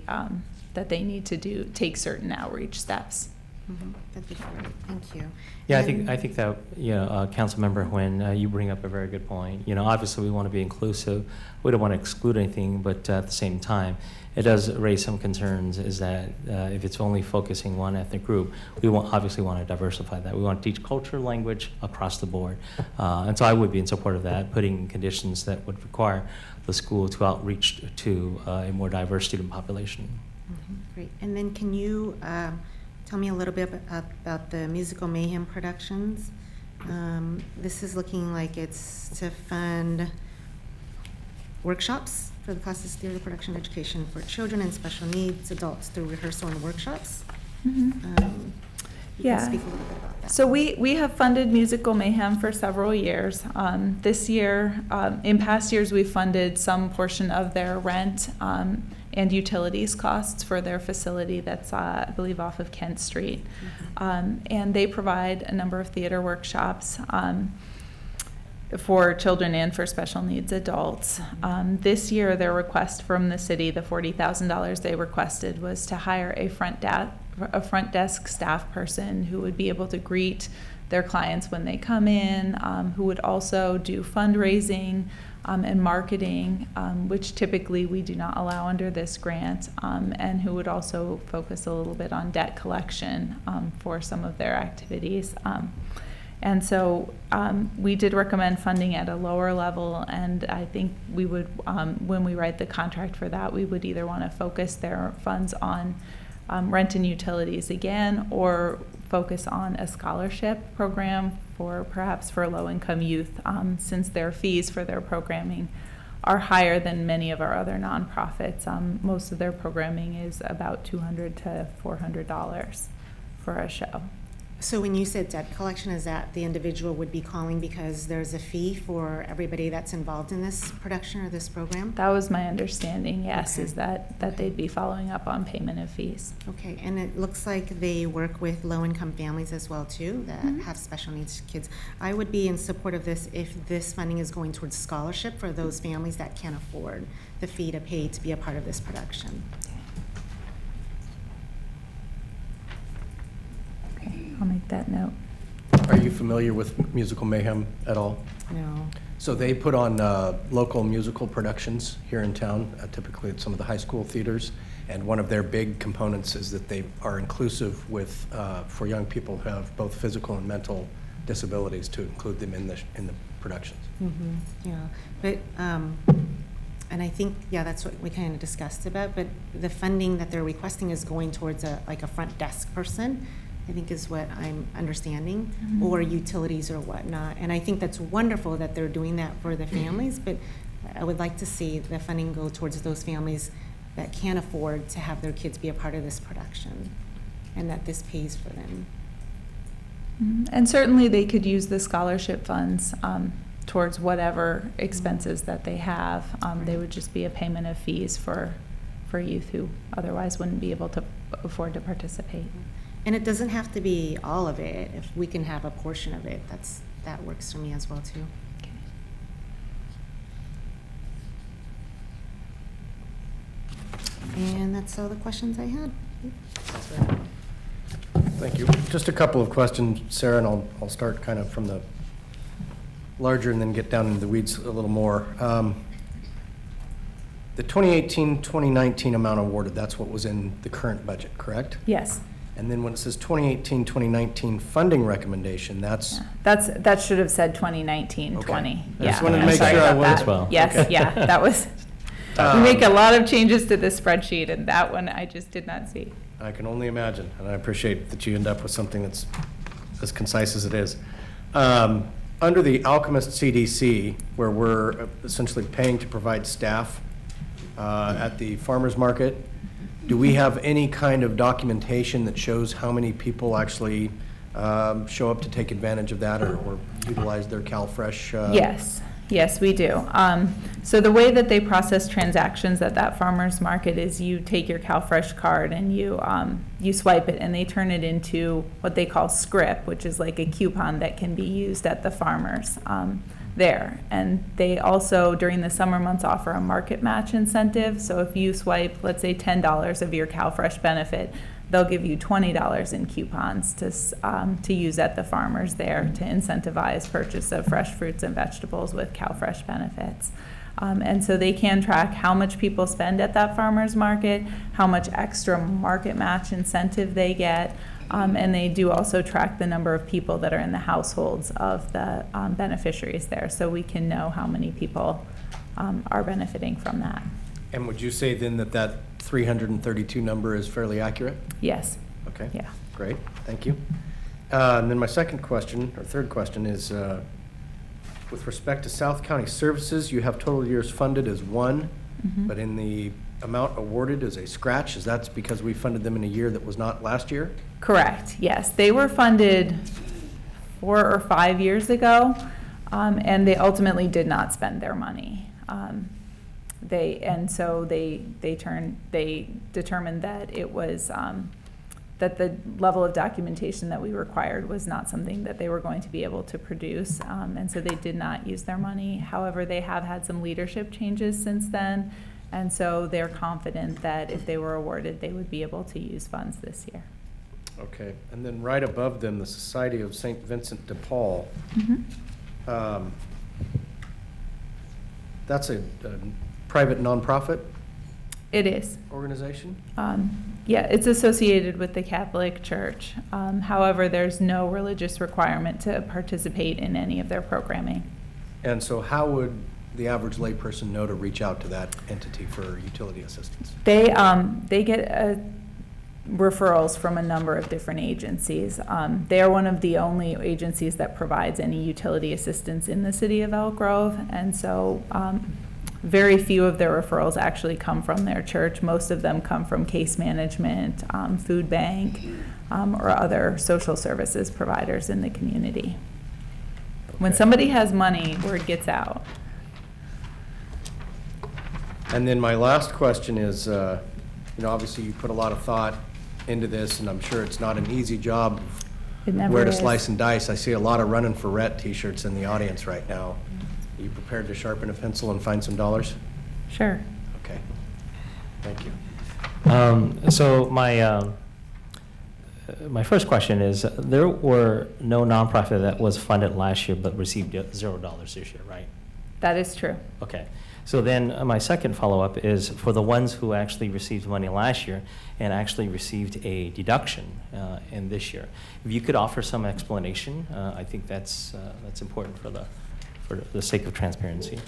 need to take certain outreach steps. Mm-hmm. That'd be great. Thank you. Yeah, And I think that, you know, Councilmember Nguyen, you bring up a very good point. You know, obviously we want to be inclusive. We don't want to exclude anything, but at the same time, it does raise some concerns. Is that if it's only focusing one ethnic group, we obviously want to diversify that. We want to teach culture, language across the board, and so I would be in support of that, putting conditions that would require the school to outreach to a more diverse student population. Mm-hmm. Great. And then can you tell me a little bit about the Musical Mayhem Productions? This is looking like it's to fund workshops for the classes, theater, production, education for children and special needs adults through rehearsal and workshops. Mm-hmm. You can speak a little bit about that. So we have funded Musical Mayhem for several years. This year, in past years, we've funded some portion of their rent and utilities costs for their facility that's, I believe, off of Kent Street. Mm-hmm. And they provide a number of theater workshops for children and for special needs adults. This year, their request from the city, the $40,000 they requested, was to hire a front desk staff person who would be able to greet their clients when they come in, who would also do fundraising and marketing, which typically we do not allow under this grant, and who would also focus a little bit on debt collection for some of their activities. And so we did recommend funding at a lower level, and I think we would, when we write the contract for that, we would either want to focus their funds on rent and utilities again, or focus on a scholarship program perhaps for low-income youth, since their fees for their programming are higher than many of our other nonprofits. Most of their programming is about $200 to $400 for a show. So when you said debt collection, is that the individual would be calling because there's a fee for everybody that's involved in this production or this program? That was my understanding, yes, Okay. is that they'd be following up on payment of fees. Okay, and it looks like they work with low-income families as well, too, that Mm-hmm. have special needs kids. I would be in support of this if this funding is going towards scholarship for those families that can't afford the fee to pay to be a part of this production. I'll make that note. Are you familiar with Musical Mayhem at all? No. So they put on local musical productions here in town, typically at some of the high school theaters. And one of their big components is that they are inclusive with, for young people who have both physical and mental disabilities, to include them in the productions. Mm-hmm. Yeah, but, and I think, yeah, that's what we kind of discussed about, but the funding that they're requesting is going towards a front desk person, I think is what I'm understanding, Mm-hmm. or utilities or whatnot. And I think that's wonderful that they're doing that for the families, but I would like to see the funding go towards those families that can't afford to have their kids be a part of this production, and that this pays for them. Mhm. And certainly they could use the scholarship funds towards whatever expenses that they have. They would just be a payment of fees for youth who otherwise wouldn't be able to afford to participate. And it doesn't have to be all of it. If we can have a portion of it, that works for me as well, too. And that's all the questions I had. Thank you. Just a couple of questions, Sarah, and I'll start kind of from the larger and then get down into the weeds a little more. The 2018-2019 amount awarded, that's what was in the current budget, correct? Yes. And then when it says 2018, 2019 funding recommendation, that's, That should have said 2019, 20. I Yeah. just wanted to I'm make sorry sure I about was. that. as well. Yes, Okay. yeah, that was, we make a lot of changes to this spreadsheet, and that one I just did not see. I can only imagine, and I appreciate that you end up with something that's as concise as it is. Under the Alchemist CDC, where we're essentially paying to provide staff at the farmer's market, do we have any kind of documentation that shows how many people actually show up to take advantage of that or utilize their CalFresh? Yes, we do. So the way that they process transactions at that farmer's market is you take your CalFresh card and you swipe it, and they turn it into what they call scrip, which is like a coupon that can be used at the farmers there. And they also, during the summer months, offer a market match incentive. So if you swipe, let's say $10 of your CalFresh benefit, they'll give you $20 in coupons to use at the farmers there to incentivize purchase of fresh fruits and vegetables with CalFresh benefits. And so they can track how much people spend at that farmer's market, how much extra market match incentive they get, and they do also track the number of people that are in the households of the beneficiaries there, so we can know how many people are benefiting from that. And would you say then that that 332 number is fairly accurate? Yes. Okay. Yeah. Great, thank you. And then my second question, or third question, is with respect to South County Services, you have total years funded as one, but in the amount awarded as a scratch. Is that because we funded them in a year that was not last year? Correct, yes. They were funded 4 or 5 years ago, and they ultimately did not spend their money. They determined that it was that the level of documentation that we required was not something that they were going to be able to produce, and so they did not use their money. However, they have had some leadership changes since then, and so they're confident that if they were awarded, they would be able to use funds this year. Okay, and then right above them, the Society of St. Vincent de Paul. That's a private nonprofit It is. organization? Yeah, it's associated with the Catholic Church. However, there's no religious requirement to participate in any of their programming. And so how would the average layperson know to reach out to that entity for utility assistance? They get referrals from a number of different agencies. They are one of the only agencies that provides any utility assistance in the city of Elk Grove, and so very few of their referrals actually come from their church. Most of them come from case management, food bank, or other social services providers in the community. When somebody has money, word gets out. And then my last question is, obviously you put a lot of thought into this, and I'm sure it's not an easy job It never where to is. slice and dice. I see a lot of running for Rhett t-shirts in the audience right now. Are you prepared to sharpen a pencil and find some dollars? Sure. Okay. Thank you. So my first question is, there were no nonprofit that was funded last year but received $0 this year, right? That is true. Okay. So then my second follow-up is for the ones who actually received money last year and actually received a deduction in this year. If you could offer some explanation, I think that's important for the sake of transparency.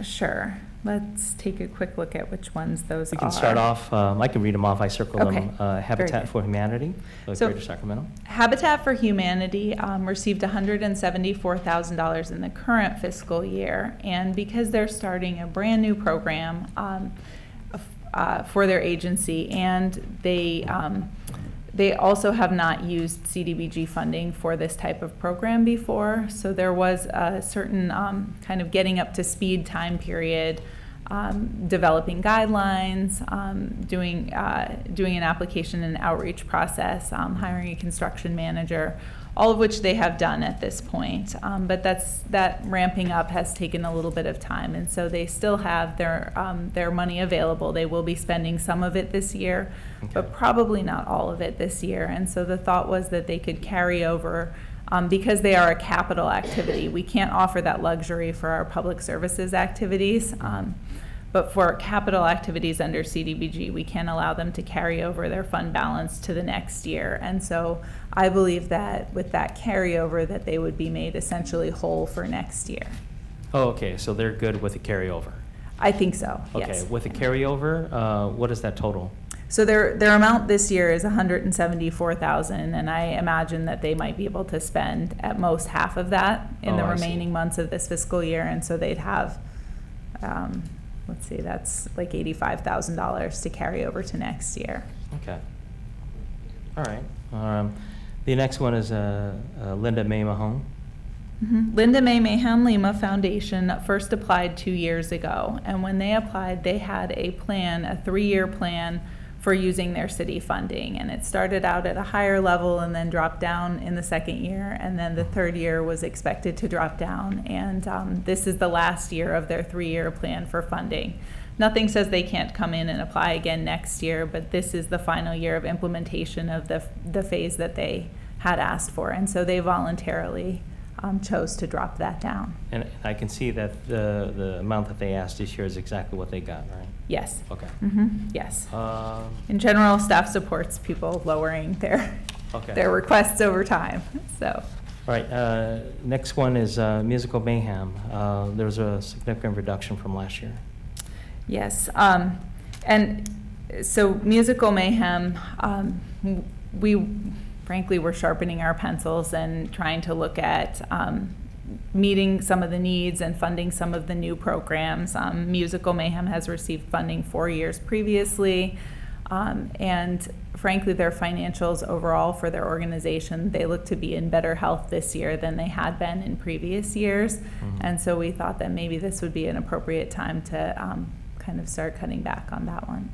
Sure. Let's take a quick look at which ones those are. We can start off, I can read them off, I circled Okay. them. Very Habitat good. for Humanity, of So- Greater Sacramento. Habitat for Humanity received $174,000 in the current fiscal year, and because they're starting a brand new program for their agency, and they also have not used CDBG funding for this type of program before, so there was a certain kind of getting up to speed time period, developing guidelines, doing an application and outreach process, hiring a construction manager, all of which they have done at this point. But that ramping up has taken a little bit of time, and so they still have their money available. They will be spending some of it this year, but probably not all of it this year. And so the thought was that they could carry over, because they are a capital activity. We can't offer that luxury for our public services activities. But for capital activities under CDBG, we can't allow them to carry over their fund balance to the next year. And so I believe that with that carryover, that they would be made essentially whole for next year. Oh, okay, so they're good with the carryover. I think so, Okay, yes. with the carryover, what is that total? So their amount this year is $174,000, and I imagine that they might be able to spend at most half of that in the Oh, I see. remaining months of this fiscal year, and so they'd have, let's see, that's like $85,000 to carry over to next year. Okay. All right. The next one is Linda May Mahone. Linda May Mahan Lima Foundation first applied 2 years ago, and when they applied, they had a plan, a 3-year plan for using their city funding, and it started out at a higher level and then dropped down in the second year, and then the third year was expected to drop down, and this is the last year of their 3-year plan for funding. Nothing says they can't come in and apply again next year, but this is the final year of implementation of the phase that they had asked for, and so they voluntarily chose to drop that down. And I can see that the amount that they asked this year is exactly what they got, right? Yes. Okay. Yes. In general, staff supports people lowering their requests over time. So. All right. Next one is Musical Mayhem. There was a significant reduction from last year. Yes. And so Musical Mayhem, we frankly were sharpening our pencils and trying to look at meeting some of the needs and funding some of the new programs. Musical Mayhem has received funding 4 years previously, and frankly, their financials overall for their organization, they look to be in better health this year than they had been in previous years. And so we thought that maybe this would be an appropriate time to kind of start cutting back on that one.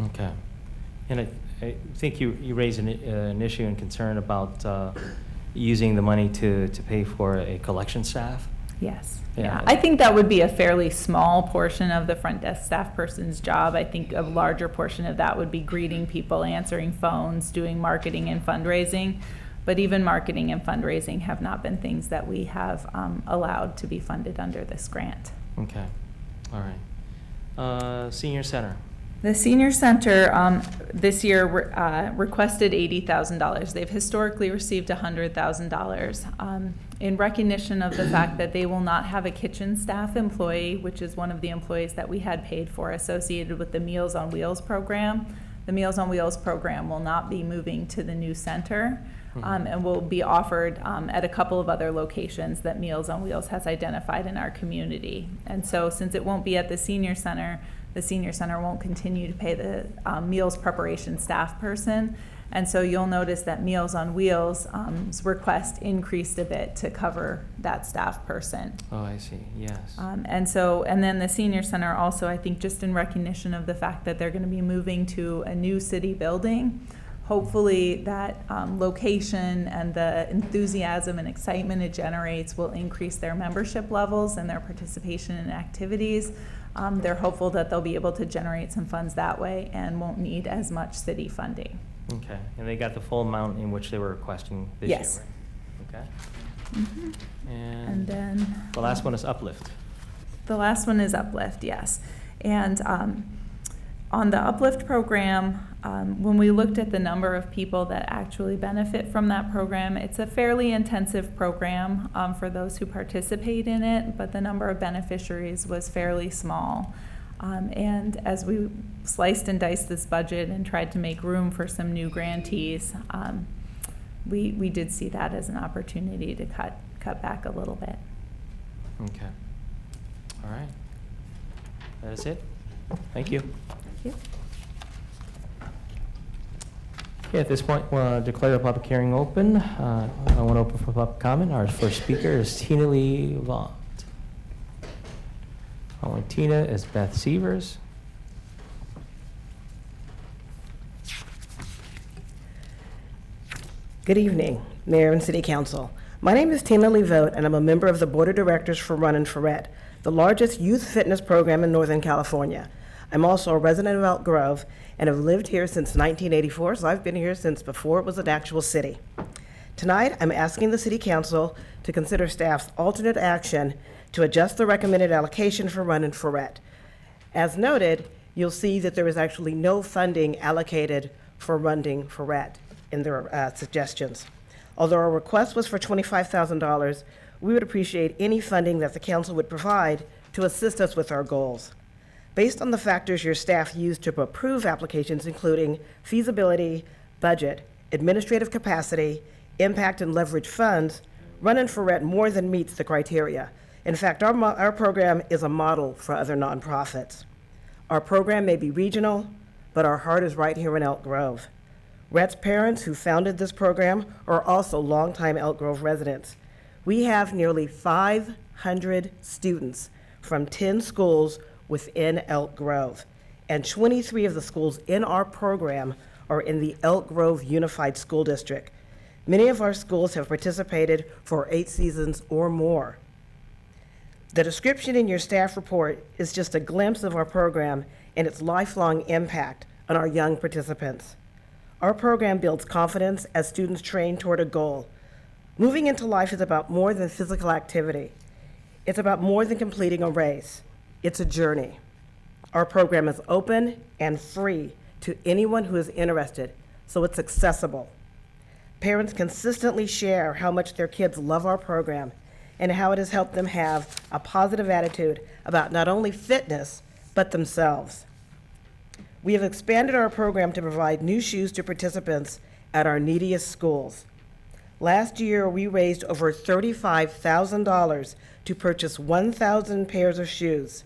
Okay. And I think you raised an issue and concern about using the money to pay for a collection staff. Yes. Yeah. Yeah. I think that would be a fairly small portion of the front desk staff person's job. I think a larger portion of that would be greeting people, answering phones, doing marketing and fundraising. But even marketing and fundraising have not been things that we have allowed to be funded under this grant. Okay. All right. Senior Center. The Senior Center this year requested $80,000. They've historically received $100,000 in recognition of the fact that they will not have a kitchen staff employee, which is one of the employees that we had paid for associated with the Meals on Wheels program. The Meals on Wheels program will not be moving to the new center and will be offered at a couple of other locations that Meals on Wheels has identified in our community. And so since it won't be at the Senior Center won't continue to pay the meals preparation staff person. And so you'll notice that Meals on Wheels' request increased a bit to cover that staff person. Oh, I see. Yes. And then the Senior Center also, I think, just in recognition of the fact that they're going to be moving to a new city building, hopefully that location and the enthusiasm and excitement it generates will increase their membership levels and their participation in activities. They're hopeful that they'll be able to generate some funds that way and won't need as much city funding. Okay. And they got the full amount in which they were requesting this Yes. year, right? Okay. And then the last one is Uplift. The last one is Uplift, yes. And on the Uplift program, when we looked at the number of people that actually benefit from that program, it's a fairly intensive program for those who participate in it, but the number of beneficiaries was fairly small. And as we sliced and diced this budget and tried to make room for some new grantees, we did see that as an opportunity to cut back a little bit. Okay. All right. That is it. Thank you. Thank you. Okay, at this point, we'll declare the public hearing open. I want to open for public comment. Our first speaker is Tina Lee Vaught. Following Tina is Beth Sievers. Good evening, Mayor and City Council. My name is Tina Lee Vaught, and I'm a member of the Board of Directors for Runnin' for Red, the largest youth fitness program in Northern California. I'm also a resident of Elk Grove and have lived here since 1984, so I've been here since before it was an actual city. Tonight, I'm asking the City Council to consider staff's alternate action to adjust the recommended allocation for Runnin' for Red. As noted, you'll see that there is actually no funding allocated for Running for Red in their suggestions. Although our request was for $25,000, we would appreciate any funding that the council would provide to assist us with our goals. Based on the factors your staff used to approve applications, including feasibility, budget, administrative capacity, impact and leverage funds, Running for Red more than meets the criteria. In fact, our program is a model for other nonprofits. Our program may be regional, but our heart is right here in Elk Grove. Rhett's parents who founded this program are also longtime Elk Grove residents. We have nearly 500 students from 10 schools within Elk Grove, and 23 of the schools in our program are in the Elk Grove Unified School District. Many of our schools have participated for 8 seasons or more. The description in your staff report is just a glimpse of our program and its lifelong impact on our young participants. Our program builds confidence as students train toward a goal. Moving into life is about more than physical activity. It's about more than completing a race. It's a journey. Our program is open and free to anyone who is interested, so it's accessible. Parents consistently share how much their kids love our program and how it has helped them have a positive attitude about not only fitness, but themselves. We have expanded our program to provide new shoes to participants at our neediest schools. Last year, we raised over $35,000 to purchase 1,000 pairs of shoes.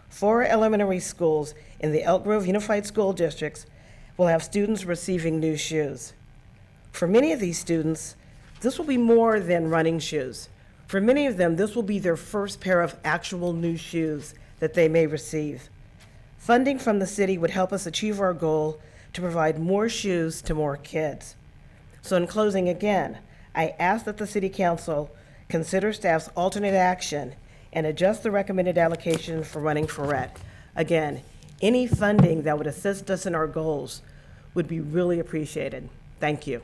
4 elementary schools in the Elk Grove Unified School Districts will have students receiving new shoes. For many of these students, this will be more than running shoes. For many of them, this will be their first pair of actual new shoes that they may receive. Funding from the city would help us achieve our goal to provide more shoes to more kids. So in closing, again, I ask that the City Council consider staff's alternate action and adjust the recommended allocation for Running for Red. Again, any funding that would assist us in our goals would be really appreciated. Thank you.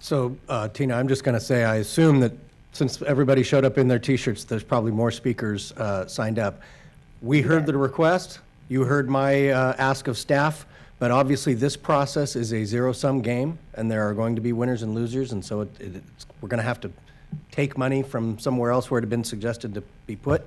So, Tina, I'm just going to say, I assume that since everybody showed up in their T-shirts, there's probably more speakers signed up. We heard the request. You heard my ask of staff. But obviously, this process is a zero-sum game, and there are going to be winners and losers, and so we're going to have to take money from somewhere else where it had been suggested to be put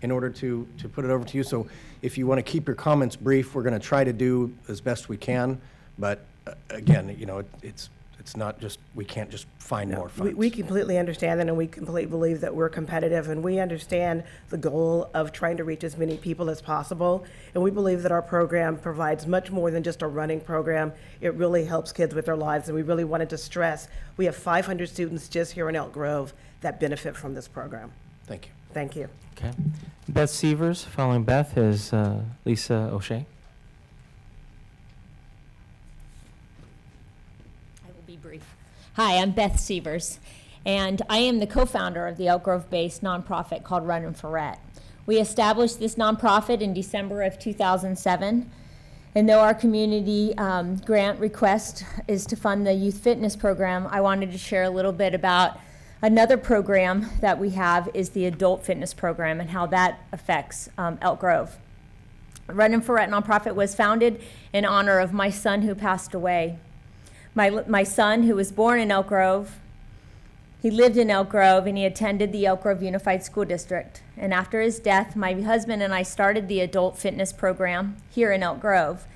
in order to put it over to you. So if you want to keep your comments brief, we're going to try to do as best we can. But again, you know, it's not just, we can't just find more funds. We completely understand that, and we completely believe that we're competitive, and we understand the goal of trying to reach as many people as possible. And we believe that our program provides much more than just a running program. It really helps kids with their lives, and we really wanted to stress we have 500 students just here in Elk Grove that benefit from this program. Thank you. Thank you. Okay. Beth Severs, following Beth is Lisa O'Shea. Hi, I'm Beth Severs, and I am the co-founder of the Elk Grove-based nonprofit called Running for Red. We established this nonprofit in December of 2007, and though our community grant request is to fund the youth fitness program, I wanted to share a little bit about another program that we have is the adult fitness program and how that affects Elk Grove. Running for Red nonprofit was founded in honor of my son who passed away. My son, who was born in Elk Grove, he lived in Elk Grove and he attended the Elk Grove Unified School District. And after his death, my husband and I started the adult fitness program here in Elk Grove.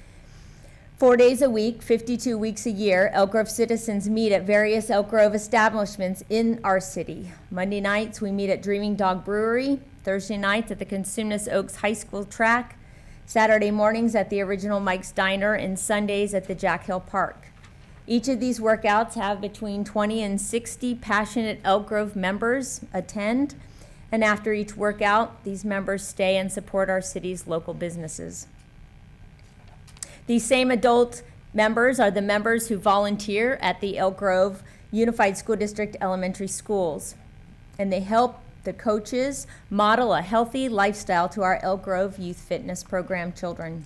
4 days a week, 52 weeks a year, Elk Grove citizens meet at various Elk Grove establishments in our city. Monday nights, we meet at Dreaming Dog Brewery. Thursday nights at the Cosumnes Oaks High School track. Saturday mornings at the Original Mike's Diner, and Sundays at the Jack Hill Park. Each of these workouts have between 20 and 60 passionate Elk Grove members attend, and after each workout, these members stay and support our city's local businesses. These same adult members are the members who volunteer at the Elk Grove Unified School District elementary schools, and they help the coaches model a healthy lifestyle to our Elk Grove Youth Fitness Program children.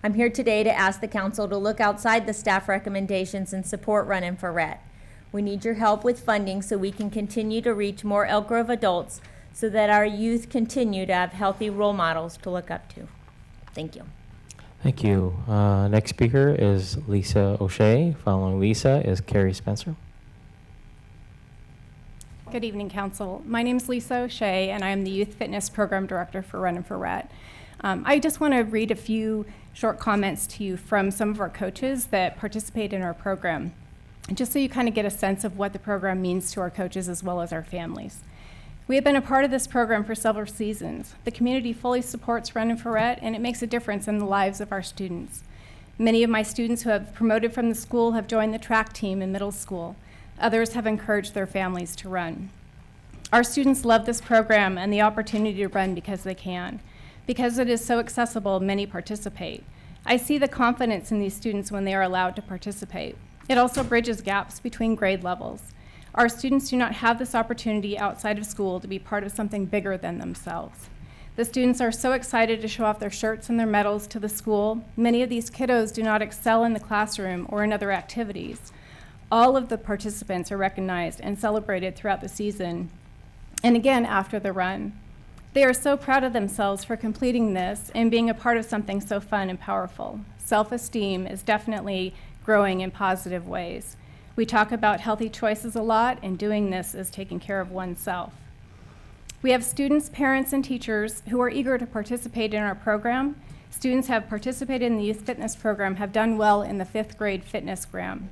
I'm here today to ask the council to look outside the staff recommendations and support Running for Red. We need your help with funding so we can continue to reach more Elk Grove adults so that our youth continue to have healthy role models to look up to. Thank you. Thank you. Next speaker is Lisa O'Shea. Following Lisa is Carrie Spencer. Good evening, Council. My name is Lisa O'Shea, and I am the Youth Fitness Program Director for Run and for Rhett. I just want to read a few short comments to you from some of our coaches that participate in our program, just so you kind of get a sense of what the program means to our coaches as well as our families. We have been a part of this program for several seasons. The community fully supports Run and for Rhett, and it makes a difference in the lives of our students. Many of my students who have promoted from the school have joined the track team in middle school. Others have encouraged their families to run. Our students love this program and the opportunity to run because they can. Because it is so accessible, many participate. I see the confidence in these students when they are allowed to participate. It also bridges gaps between grade levels. Our students do not have this opportunity outside of school to be part of something bigger than themselves. The students are so excited to show off their shirts and their medals to the school. Many of these kiddos do not excel in the classroom or in other activities. All of the participants are recognized and celebrated throughout the season, and again after the run. They are so proud of themselves for completing this and being a part of something so fun and powerful. Self-esteem is definitely growing in positive ways. We talk about healthy choices a lot, and doing this is taking care of oneself. We have students, parents, and teachers who are eager to participate in our program. Students have participated in the Youth Fitness Program, have done well in the 5th grade fitness gram.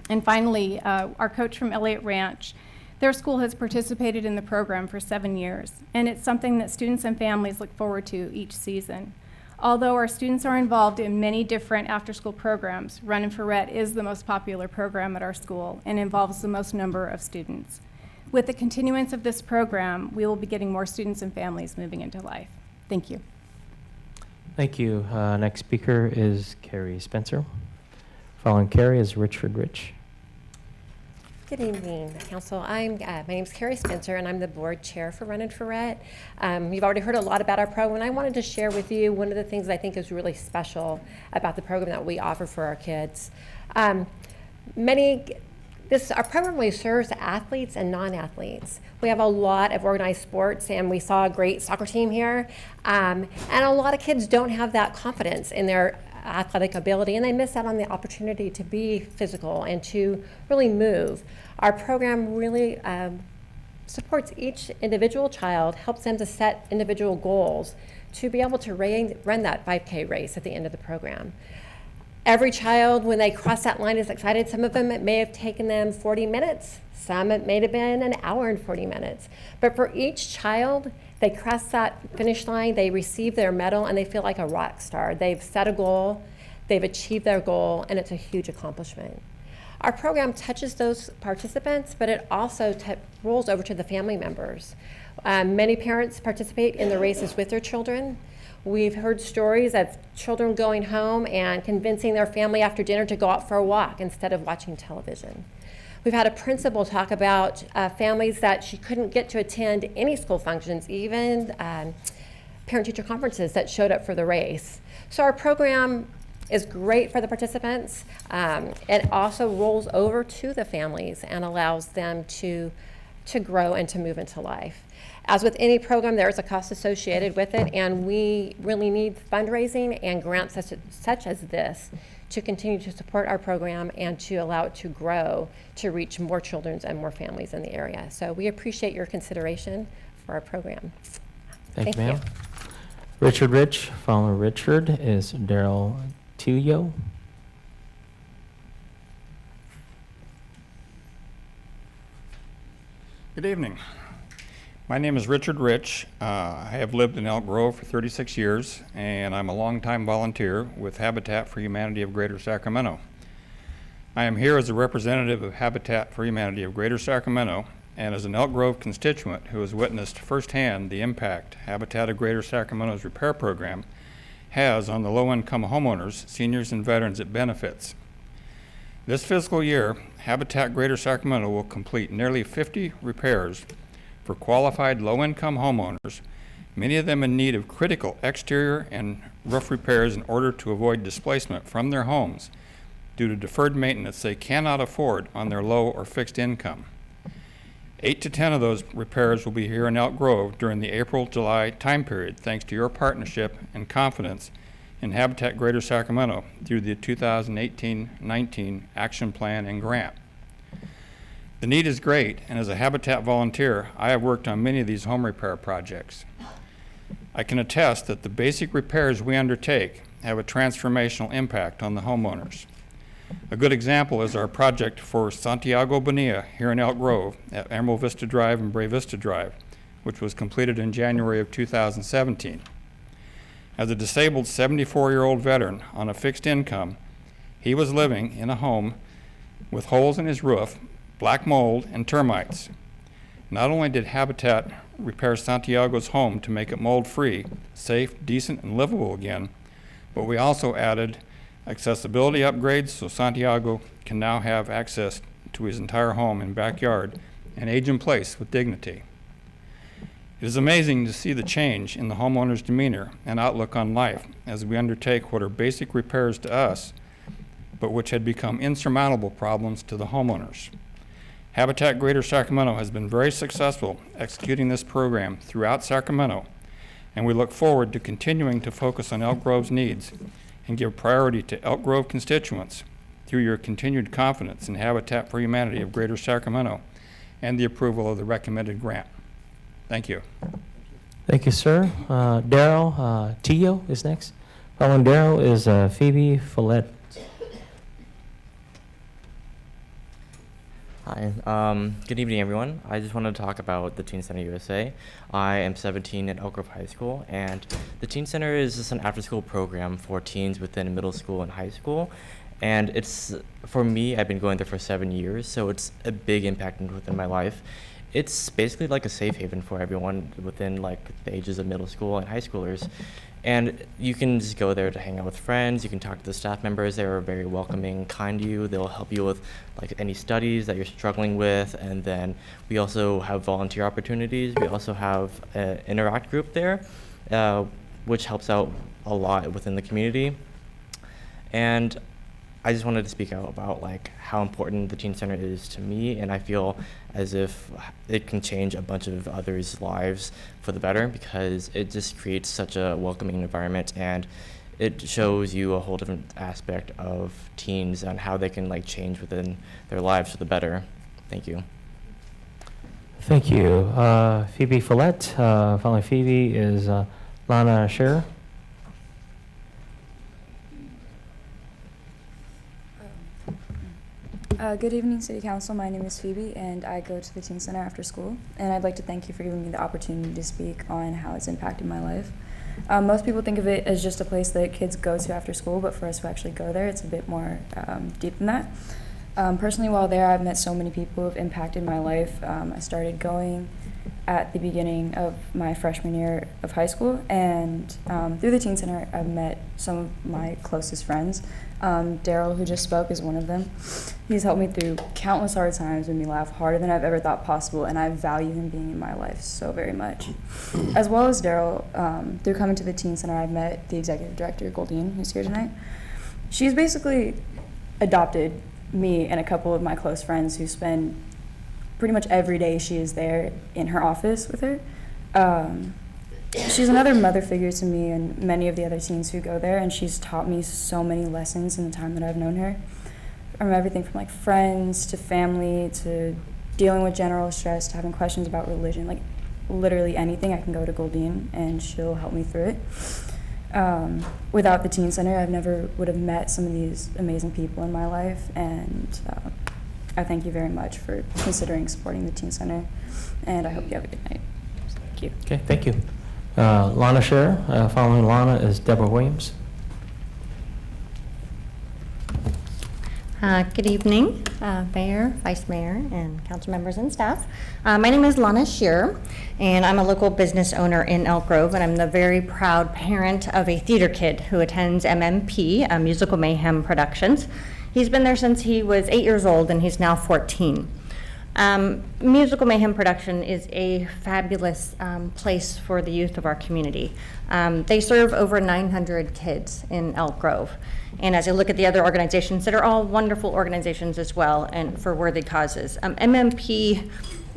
And finally, our coach from Elliott Ranch, their school has participated in the program for 7 years, and it's something that students and families look forward to each season. Although our students are involved in many different after-school programs, Run and for Rhett is the most popular program at our school and involves the most number of students. With the continuance of this program, we will be getting more students and families moving into life. Thank you. Thank you. Next speaker is Carrie Spencer. Following Carrie is Richard Rich. Good evening, Council. My name is Carrie Spencer, and I'm the board chair for Run and for Rhett. You've already heard a lot about our program, and I wanted to share with you one of the things I think is really special about the program that we offer for our kids. Our program really serves athletes and non-athletes. We have a lot of organized sports, and we saw a great soccer team here. And a lot of kids don't have that confidence in their athletic ability, and they miss out on the opportunity to be physical and to really move. Our program really supports each individual child, helps them to set individual goals to be able to run that 5K race at the end of the program. Every child, when they cross that line, is excited. Some of them, it may have taken them 40 minutes. Some, it may have been an hour and 40 minutes. But for each child, they cross that finish line, they receive their medal, and they feel like a rock star. They've set a goal, they've achieved their goal, and it's a huge accomplishment. Our program touches those participants, but it also rolls over to the family members. Many parents participate in the races with their children. We've heard stories of children going home and convincing their family after dinner to go out for a walk instead of watching television. We've had a principal talk about families that she couldn't get to attend any school functions, even parent-teacher conferences, that showed up for the race. So our program is great for the participants. It also rolls over to the families and allows them to grow and to move into life. As with any program, there is a cost associated with it, and we really need fundraising and grants such as this to continue to support our program and to allow it to grow to reach more children and more families in the area. So we appreciate your consideration for our program. Thank you, ma'am. Richard Rich. Following Richard is Daryl Tilio. Good evening. My name is Richard Rich. I have lived in Elk Grove for 36 years, and I'm a longtime volunteer with Habitat for Humanity of Greater Sacramento. I am here as a representative of Habitat for Humanity of Greater Sacramento and as an Elk Grove constituent who has witnessed firsthand the impact Habitat of Greater Sacramento's repair program has on the low-income homeowners, seniors, and veterans it benefits. This fiscal year, Habitat Greater Sacramento will complete nearly 50 repairs for qualified low-income homeowners, many of them in need of critical exterior and roof repairs in order to avoid displacement from their homes due to deferred maintenance they cannot afford on their low or fixed income. 8 to 10 of those repairs will be here in Elk Grove during the April-July time period, thanks to your partnership and confidence in Habitat Greater Sacramento through the 2018-19 Action Plan and Grant. The need is great, and as a Habitat volunteer, I have worked on many of these home repair projects. I can attest that the basic repairs we undertake have a transformational impact on the homeowners. A good example is our project for Santiago Bonilla here in Elk Grove at Emerald Vista Drive and Bray Vista Drive, which was completed in January of 2017. As a disabled 74-year-old veteran on a fixed income, he was living in a home with holes in his roof, black mold, and termites. Not only did Habitat repair Santiago's home to make it mold-free, safe, decent, and livable again, but we also added accessibility upgrades so Santiago can now have access to his entire home and backyard and age in place with dignity. It is amazing to see the change in the homeowner's demeanor and outlook on life as we undertake what are basic repairs to us, but which had become insurmountable problems to the homeowners. Habitat Greater Sacramento has been very successful executing this program throughout Sacramento, and we look forward to continuing to focus on Elk Grove's needs and give priority to Elk Grove constituents through your continued confidence in Habitat for Humanity of Greater Sacramento and the approval of the recommended grant. Thank you. Thank you, sir. Daryl Tio is next. Following Daryl is Phoebe Follett. Hi, good evening everyone. I just wanted to talk about the Teen Center USA. I am 17 at Elk Grove High School, and the Teen Center is just an after-school program for teens within middle school and high school. And it's, for me, I've been going there for 7 years, so it's a big impact within my life. It's basically like a safe haven for everyone within like the ages of middle school and high schoolers. And you can just go there to hang out with friends. You can talk to the staff members. They're very welcoming, kind to you. They'll help you with like any studies that you're struggling with. And then we also have volunteer opportunities. We also have an Interact group there, which helps out a lot within the community. And I just wanted to speak out about like how important the Teen Center is to me, and I feel as if it can change a bunch of others' lives for the better because it just creates such a welcoming environment, and it shows you a whole different aspect of teens and how they can like change within their lives for the better. Thank you. Thank you. Phoebe Follett. Following Phoebe is Lana Scherer. Good evening, City Council. My name is Phoebe, and I go to the Teen Center after school. And I'd like to thank you for giving me the opportunity to speak on how it's impacted my life. Most people think of it as just a place that kids go to after school, but for us who actually go there, it's a bit more deep than that. Personally, while there, I've met so many people who have impacted my life. I started going at the beginning of my freshman year of high school, and through the Teen Center, I've met some of my closest friends. Daryl, who just spoke, is one of them. He's helped me through countless hard times, made me laugh harder than I've ever thought possible, and I value him being in my life so very much. As well as Daryl, through coming to the Teen Center, I've met the executive director, Goldine, who's here tonight. She's basically adopted me and a couple of my close friends who spend pretty much every day she is there in her office with her. She's another mother figure to me and many of the other teens who go there, and she's taught me so many lessons in the time that I've known her. From everything from like friends to family to dealing with general stress to having questions about religion, like literally anything, I can go to Goldine and she'll help me through it. Without the Teen Center, I never would have met some of these amazing people in my life, and I thank you very much for considering supporting the Teen Center, and I hope you have a good night. Thank you. Okay, thank you. Lana Scherer. Following Lana is Deborah Williams. Good evening, Mayor, Vice Mayor, and council members and staff. My name is Lana Scherer, and I'm a local business owner in Elk Grove, and I'm the very proud parent of a theater kid who attends MMP, Musical Mayhem Productions. He's been there since he was 8 years old, and he's now 14. Musical Mayhem Production is a fabulous place for the youth of our community. They serve over 900 kids in Elk Grove. And as I look at the other organizations that are all wonderful organizations as well and for worthy causes, MMP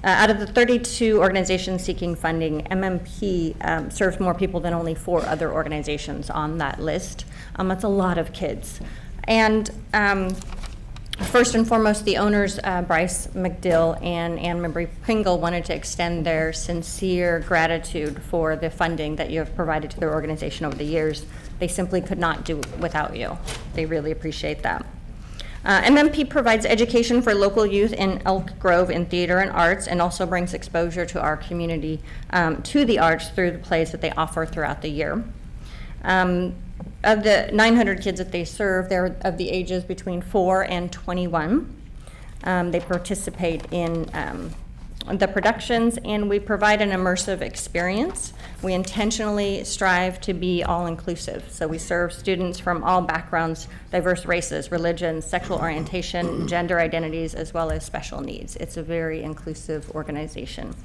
Out of the 32 organizations seeking funding, MMP serves more people than only 4 other organizations on that list. That's a lot of kids. And first and foremost, the owners, Bryce McDill and Anne Marie Pringle, wanted to extend their sincere gratitude for the funding that you have provided to their organization over the years. They simply could not do it without you. They really appreciate that. MMP provides education for local youth in Elk Grove in theater and arts, and also brings exposure to our community to the arts through the plays that they offer throughout the year. Of the 900 kids that they serve, they're of the ages between 4 and 21. They participate in the productions, and we provide an immersive experience. We intentionally strive to be all-inclusive, so we serve students from all backgrounds, diverse races, religions, sexual orientation, gender identities, as well as special needs. It's a very inclusive organization.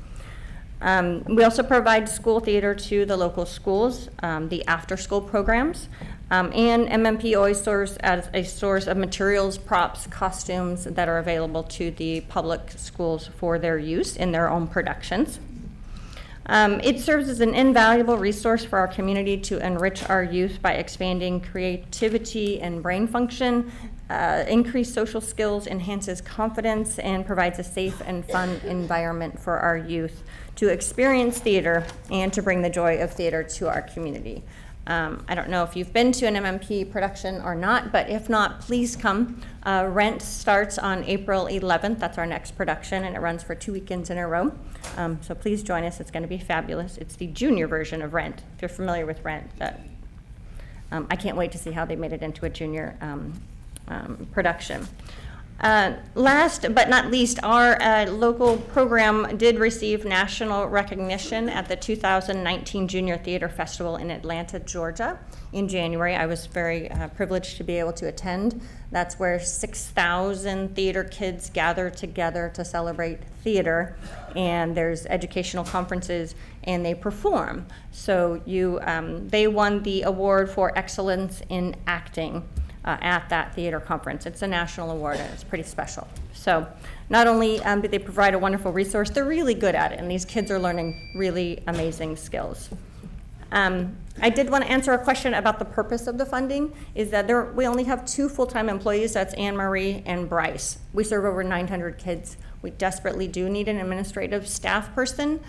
We also provide school theater to the local schools, the after-school programs, and MMP always serves as a source of materials, props, costumes that are available to the public schools for their use in their own productions. It serves as an invaluable resource for our community to enrich our youth by expanding creativity and brain function, increase social skills, enhances confidence, and provides a safe and fun environment for our youth to experience theater and to bring the joy of theater to our community. I don't know if you've been to an MMP production or not, but if not, please come. Rent starts on April 11th. That's our next production, and it runs for 2 weekends in a row. So please join us. It's going to be fabulous. It's the junior version of Rent. If you're familiar with Rent, I can't wait to see how they made it into a junior production. Last but not least, our local program did receive national recognition at the 2019 Junior Theater Festival in Atlanta, Georgia in January. I was very privileged to be able to attend. That's where 6,000 theater kids gather together to celebrate theater, and there's educational conferences, and they perform. So they won the award for excellence in acting at that theater conference. It's a national award, and it's pretty special. So not only do they provide a wonderful resource, they're really good at it, and these kids are learning really amazing skills. I did want to answer a question about the purpose of the funding, is that we only have 2 full-time employees, that's Anne Marie and Bryce. We serve over 900 kids. We desperately do need an administrative staff person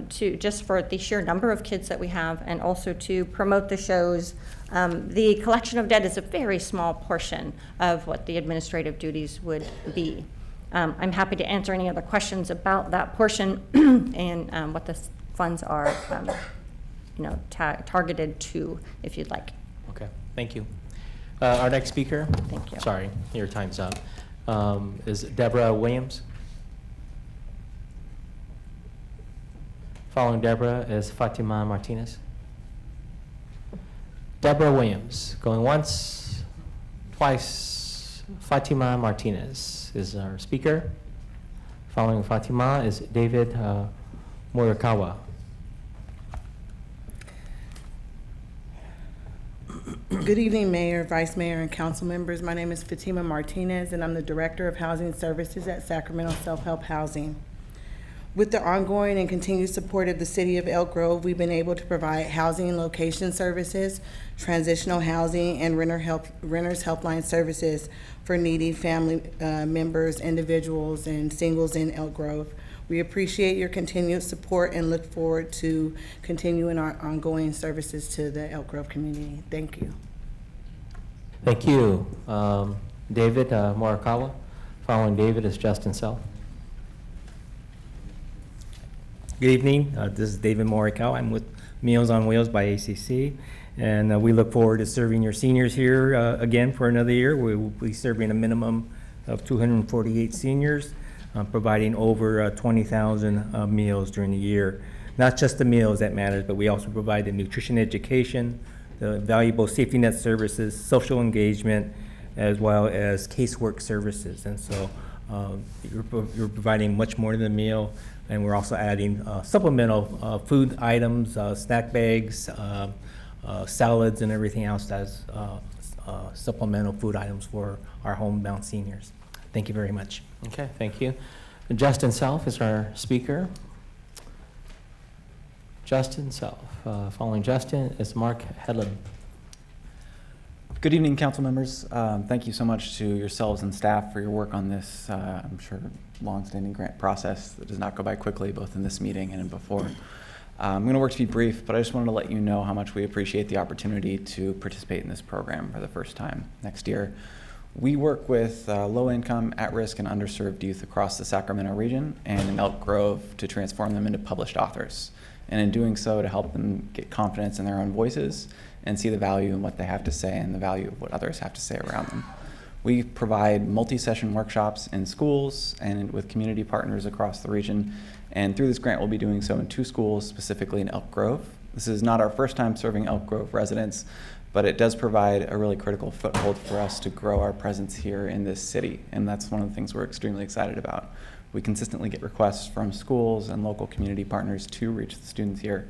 just for the sheer number of kids that we have, and also to promote the shows. The collection of debt is a very small portion of what the administrative duties would be. I'm happy to answer any other questions about that portion and what the funds are targeted to, if you'd like. Okay, thank you. Our next speaker. Thank you. Sorry, your time's up. Is Deborah Williams. Following Deborah is Fatima Martinez. Deborah Williams, going once, twice. Fatima Martinez is our speaker. Following Fatima is David Morikawa. Good evening, Mayor, Vice Mayor, and council members. My name is Fatima Martinez, and I'm the Director of Housing Services at Sacramento Self-Help Housing. With the ongoing and continued support of the City of Elk Grove, we've been able to provide housing and location services, transitional housing, and renters helpline services for needy family members, individuals, and singles in Elk Grove. We appreciate your continued support and look forward to continuing our ongoing services to the Elk Grove community. Thank you. Thank you. David Morikawa. Following David is Justin Self. Good evening. This is David Morikawa. I'm with Meals on Wheels by ACC, and we look forward to serving your seniors here again for another year. We will be serving a minimum of 248 seniors, providing over 20,000 meals during the year. Not just the meals that matters, but we also provide the nutrition education, the valuable safety net services, social engagement, as well as casework services. And so you're providing much more than a meal. And we're also adding supplemental food items, snack bags, salads, and everything else that's supplemental food items for our homebound seniors. Thank you very much. Okay, thank you. Justin Self is our speaker. Justin Self. Following Justin is Mark Hedlund. Good evening, council members. Thank you so much to yourselves and staff for your work on this, I'm sure, long-standing grant process that does not go by quickly, both in this meeting and before. I'm going to work to be brief, but I just wanted to let you know how much we appreciate the opportunity to participate in this program for the first time next year. We work with low-income, at-risk, and underserved youth across the Sacramento region and in Elk Grove to transform them into published authors. And in doing so, to help them get confidence in their own voices and see the value in what they have to say and the value of what others have to say around them. We provide multi-session workshops in schools and with community partners across the region. And through this grant, we'll be doing so in 2 schools, specifically in Elk Grove. This is not our first time serving Elk Grove residents, but it does provide a really critical foothold for us to grow our presence here in this city. And that's one of the things we're extremely excited about. We consistently get requests from schools and local community partners to reach the students here.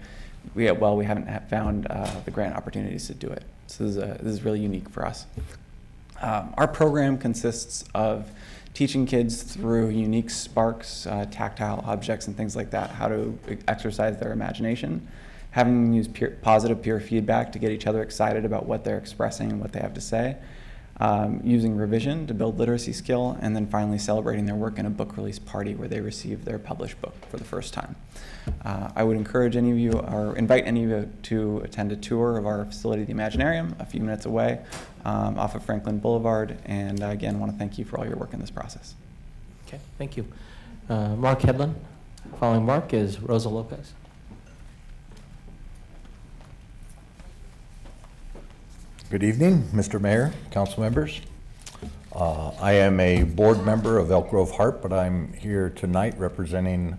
We haven't found the grant opportunities to do it. So this is really unique for us. Our program consists of teaching kids through unique sparks, tactile objects and things like that, how to exercise their imagination, having them use positive peer feedback to get each other excited about what they're expressing and what they have to say, using revision to build literacy skill, and then finally celebrating their work in a book release party where they receive their published book for the first time. I would encourage any of you, or invite any of you to attend a tour of our facility, the Imaginarium, a few minutes away off of Franklin Boulevard, and again, want to thank you for all your work in this process. Okay, thank you. Mark Hedlund. Following Mark is Rosa Lopez. Good evening, Mr. Mayor, council members. I am a board member of Elk Grove Heart, but I'm here tonight representing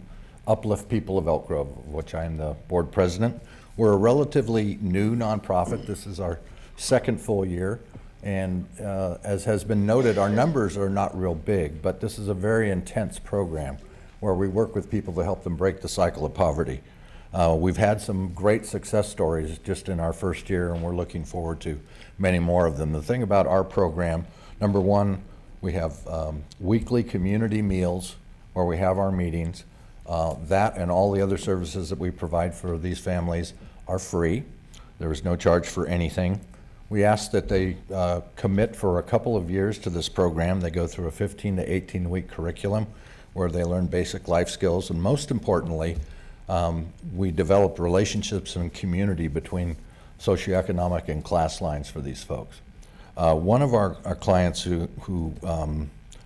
Uplift People of Elk Grove, of which I am the board president. We're a relatively new nonprofit. This is our 2nd full year, and as has been noted, our numbers are not real big, but this is a very intense program where we work with people to help them break the cycle of poverty. We've had some great success stories just in our first year, and we're looking forward to many more of them. The thing about our program, number one, we have weekly community meals where we have our meetings. That and all the other services that we provide for these families are free. There is no charge for anything. We ask that they commit for a couple of years to this program. They go through a 15 to 18 week curriculum where they learn basic life skills, and most importantly, we develop relationships and community between socioeconomic and class lines for these folks. One of our clients who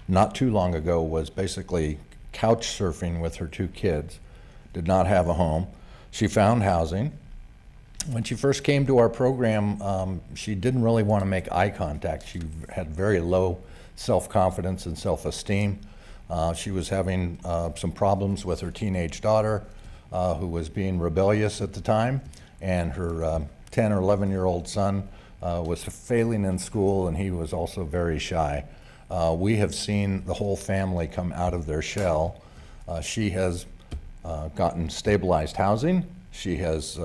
not too long ago was basically couch surfing with her 2 kids, did not have a home. She found housing. When she first came to our program, she didn't really want to make eye contact. She had very low self-confidence and self-esteem. She was having some problems with her teenage daughter, who was being rebellious at the time, and her 10 or 11-year-old son was failing in school, and he was also very shy. We have seen the whole family come out of their shell. She has gotten stabilized housing. She has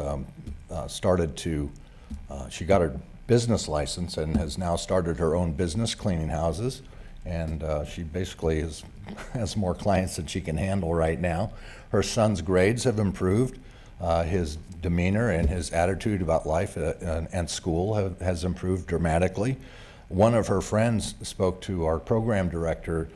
she got her business license and has now started her own business cleaning houses. And she basically has more clients than she can handle right now. Her son's grades have improved. His demeanor and his attitude about life and school has improved dramatically. One of her friends spoke to our program director,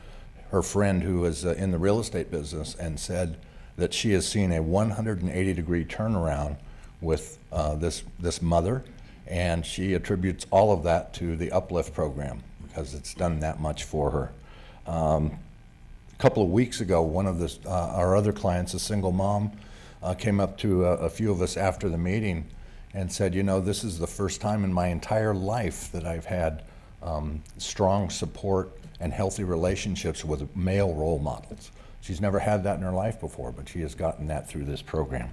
her friend who is in the real estate business, and said that she has seen a 180-degree turnaround with this mother, and she attributes all of that to the Uplift program because it's done that much for her. A couple of weeks ago, one of our other clients, a single mom, came up to a few of us after the meeting and said, you know, this is the first time in my entire life that I've had strong support and healthy relationships with male role models. She's never had that in her life before, but she has gotten that through this program.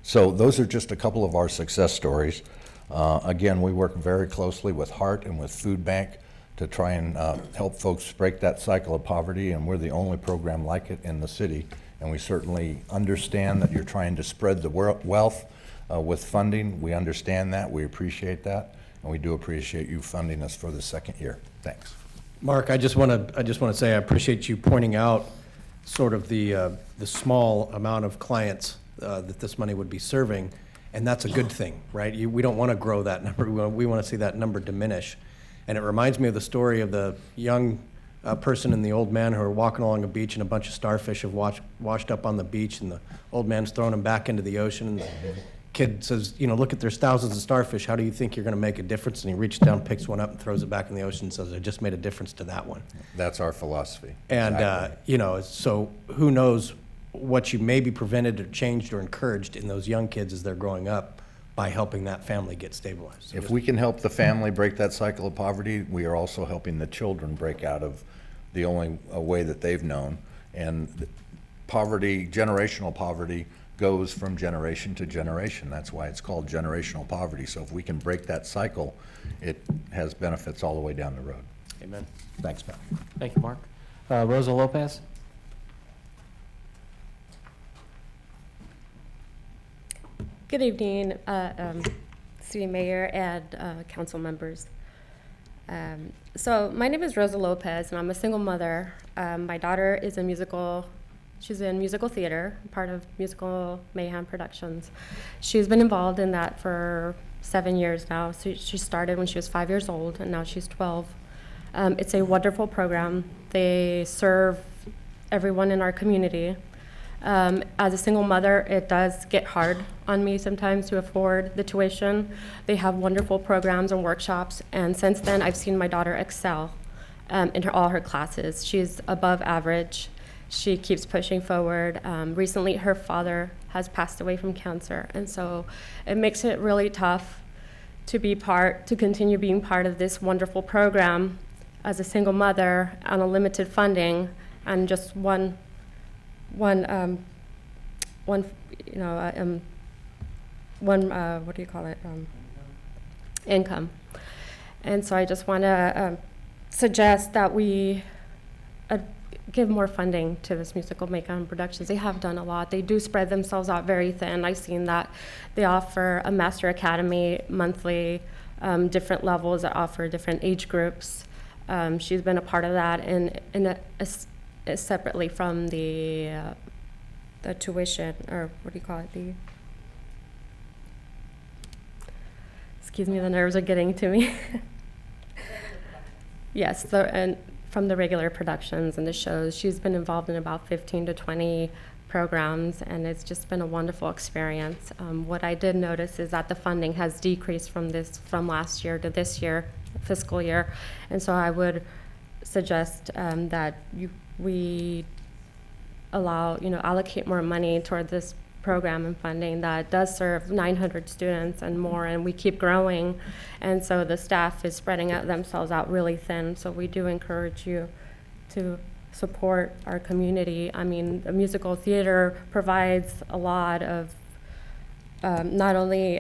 So those are just a couple of our success stories. Again, we work very closely with Heart and with Food Bank to try and help folks break that cycle of poverty, and we're the only program like it in the city. And we certainly understand that you're trying to spread the wealth with funding. We understand that, we appreciate that, and we do appreciate you funding us for the 2nd year. Thanks. Mark, I just want to say I appreciate you pointing out sort of the small amount of clients that this money would be serving, and that's a good thing, right? We don't want to grow that number. We want to see that number diminish. And it reminds me of the story of the young person and the old man who are walking along a beach, and a bunch of starfish have washed up on the beach, and the old man's throwing them back into the ocean, and the kid says, you know, look, there's thousands of starfish. How do you think you're going to make a difference? And he reaches down, picks one up, and throws it back in the ocean and says, I just made a difference to that one. That's our philosophy. And, Exactly. you know, so who knows what you may be prevented or changed or encouraged in those young kids as they're growing up by helping that family get stabilized. So If we can help the family break that cycle of poverty, we are also helping the children break out of the only way that they've known. And poverty, generational poverty, goes from generation to generation. That's why it's called generational poverty. So if we can break that cycle, it has benefits all the way down the road. Amen. Thanks, Matt. Thank you, Mark. Rosa Lopez? Good evening, City Mayor and council members. So my name is Rosa Lopez, and I'm a single mother. My daughter is she's in musical theater, part of Musical Mayhem Productions. She's been involved in that for 7 years now. So she started when she was 5 years old, and now she's 12. It's a wonderful program. They serve everyone in our community. As a single mother, it does get hard on me sometimes to afford the tuition. They have wonderful programs and workshops, and since then I've seen my daughter excel in all her classes. She's above average. She keeps pushing forward. Recently her father has passed away from cancer, and so it makes it really tough to continue being part of this wonderful program as a single mother on a limited funding and just one what do you call it, income. And so I just want to suggest that we give more funding to this Musical Mayhem Productions. They have done a lot. They do spread themselves out very thin. I've seen that. They offer a Master Academy monthly, different levels that offer different age groups. She's been a part of that separately from the tuition, or what do you call it? Excuse me, the nerves are getting to me. Yes, and from the regular productions and the shows. She's been involved in about 15 to 20 programs, and it's just been a wonderful experience. What I did notice is that the funding has decreased from last year to this year, fiscal year, and so I would suggest that we allocate more money toward this program and funding that does serve 900 students and more, and we keep growing, and so the staff is spreading themselves out really thin. So we do encourage you to support our community. I mean, the musical theater provides a lot of not only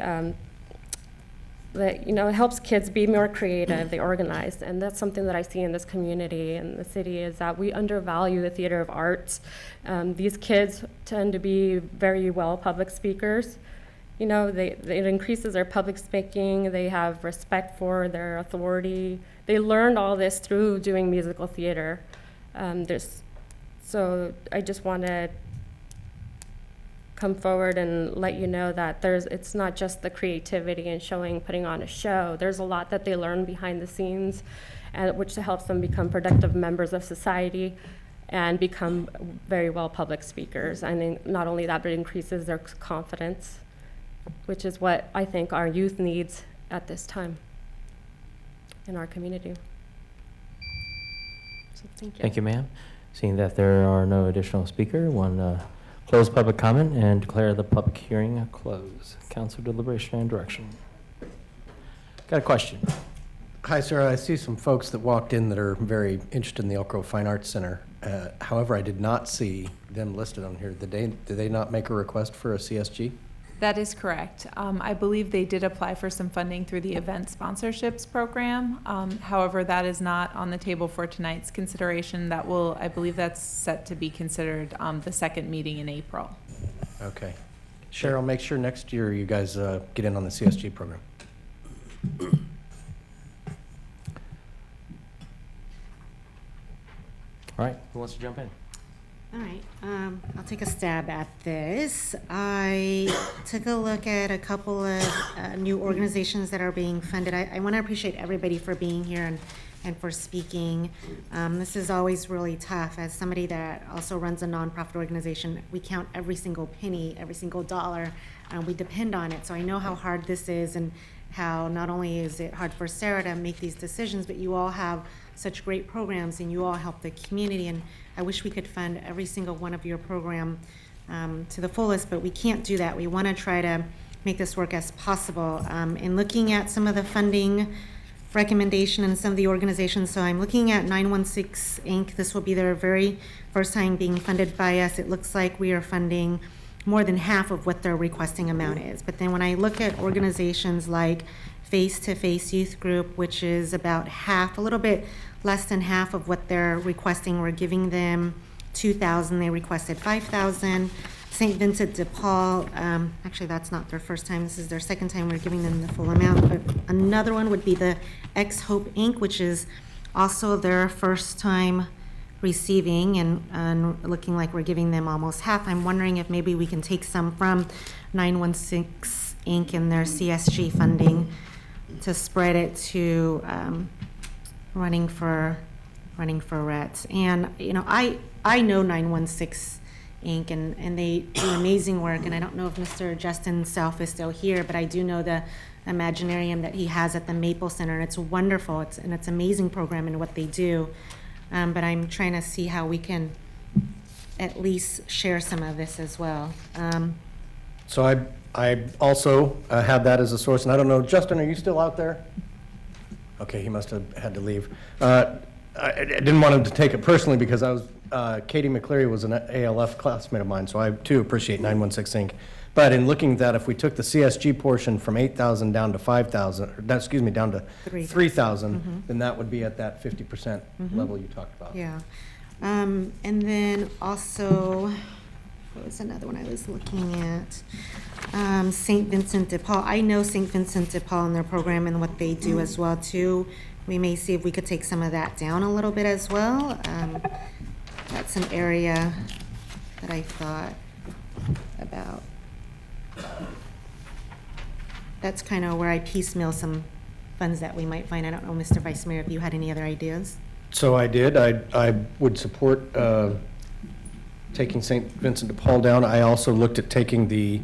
it helps kids be more creative, they organize, and that's something that I see in this community and the city, is that we undervalue the theater of arts. These kids tend to be very well public speakers. It increases their public speaking, they have respect for their authority. They learned all this through doing musical theater. So I just want to come forward and let you know that it's not just the creativity and putting on a show. There's a lot that they learn behind the scenes, which helps them become productive members of society and become very well public speakers. And not only that, but it increases their confidence, which is what I think our youth needs at this time in our community. So thank you. Thank you, ma'am. Seeing that there are no additional speakers, close public comment and declare the public hearing closed. Council deliberation and direction. Got a question? Hi, sir. I see some folks that walked in that are very interested in the Elk Grove Fine Arts Center. However, I did not see them listed on here. Did they not make a request for a CSG? That is correct. I believe they did apply for some funding through the event sponsorships program. However, that is not on the table for tonight's consideration. I believe that's set to be considered the second meeting in April. Okay. Cheryl, make sure next year you guys get in on the CSG program. All right, who wants to jump in? All right, I'll take a stab at this. I took a look at a couple of new organizations that are being funded. I want to appreciate everybody for being here and for speaking. This is always really tough. As somebody that also runs a nonprofit organization, we count every single penny, every single dollar. We depend on it. So I know how hard this is and how not only is it hard for Sarah to make these decisions, but you all have such great programs and you all help the community. And I wish we could fund every single one of your program to the fullest, but we can't do that. We want to try to make this work as possible. In looking at some of the funding recommendation and some of the organizations, so I'm looking at 916 Inc. This will be their very first time being funded by us. It looks like we are funding more than half of what their requesting amount is. But then when I look at organizations like Face to Face Youth Group, which is about half, a little bit less than half of what they're requesting, we're giving them $2,000. They requested $5,000. St. Vincent de Paul, actually that's not their first time, this is their second time we're giving them the full amount. But another one would be the Ex Hope Inc., which is also their first time receiving and looking like we're giving them almost half. I'm wondering if maybe we can take some from 916 Inc. and their CSG funding to spread it to running for Rhett. And you know, I know 916 Inc. and they do amazing work. And I don't know if Mr. Justin Self is still here, but I do know the Imaginarium that he has at the Maple Center, and it's wonderful. It's an amazing program in what they do. But I'm trying to see how we can at least share some of this as well. So I also had that as a source, and I don't know, Justin, are you still out there? Okay, he must have had to leave. I didn't want him to take it personally because I was, Katie McCleary was an ALF classmate of mine, so I too appreciate 916 Inc. But in looking at that, if we took the CSG portion from 8,000 down to 5,000, down to 3,000, then that would be at that 50% level you talked about. Yeah. And then also, what was another one I was looking at? St. Vincent de Paul. I know St. Vincent de Paul and their program and what they do as well too. We may see if we could take some of that down a little bit as well. That's an area that I thought about. That's kind of where I piecemeal some funds that we might find. I don't know, Mr. Vice Mayor, if you had any other ideas. So I did. I would support taking St. Vincent de Paul down. I also looked at taking the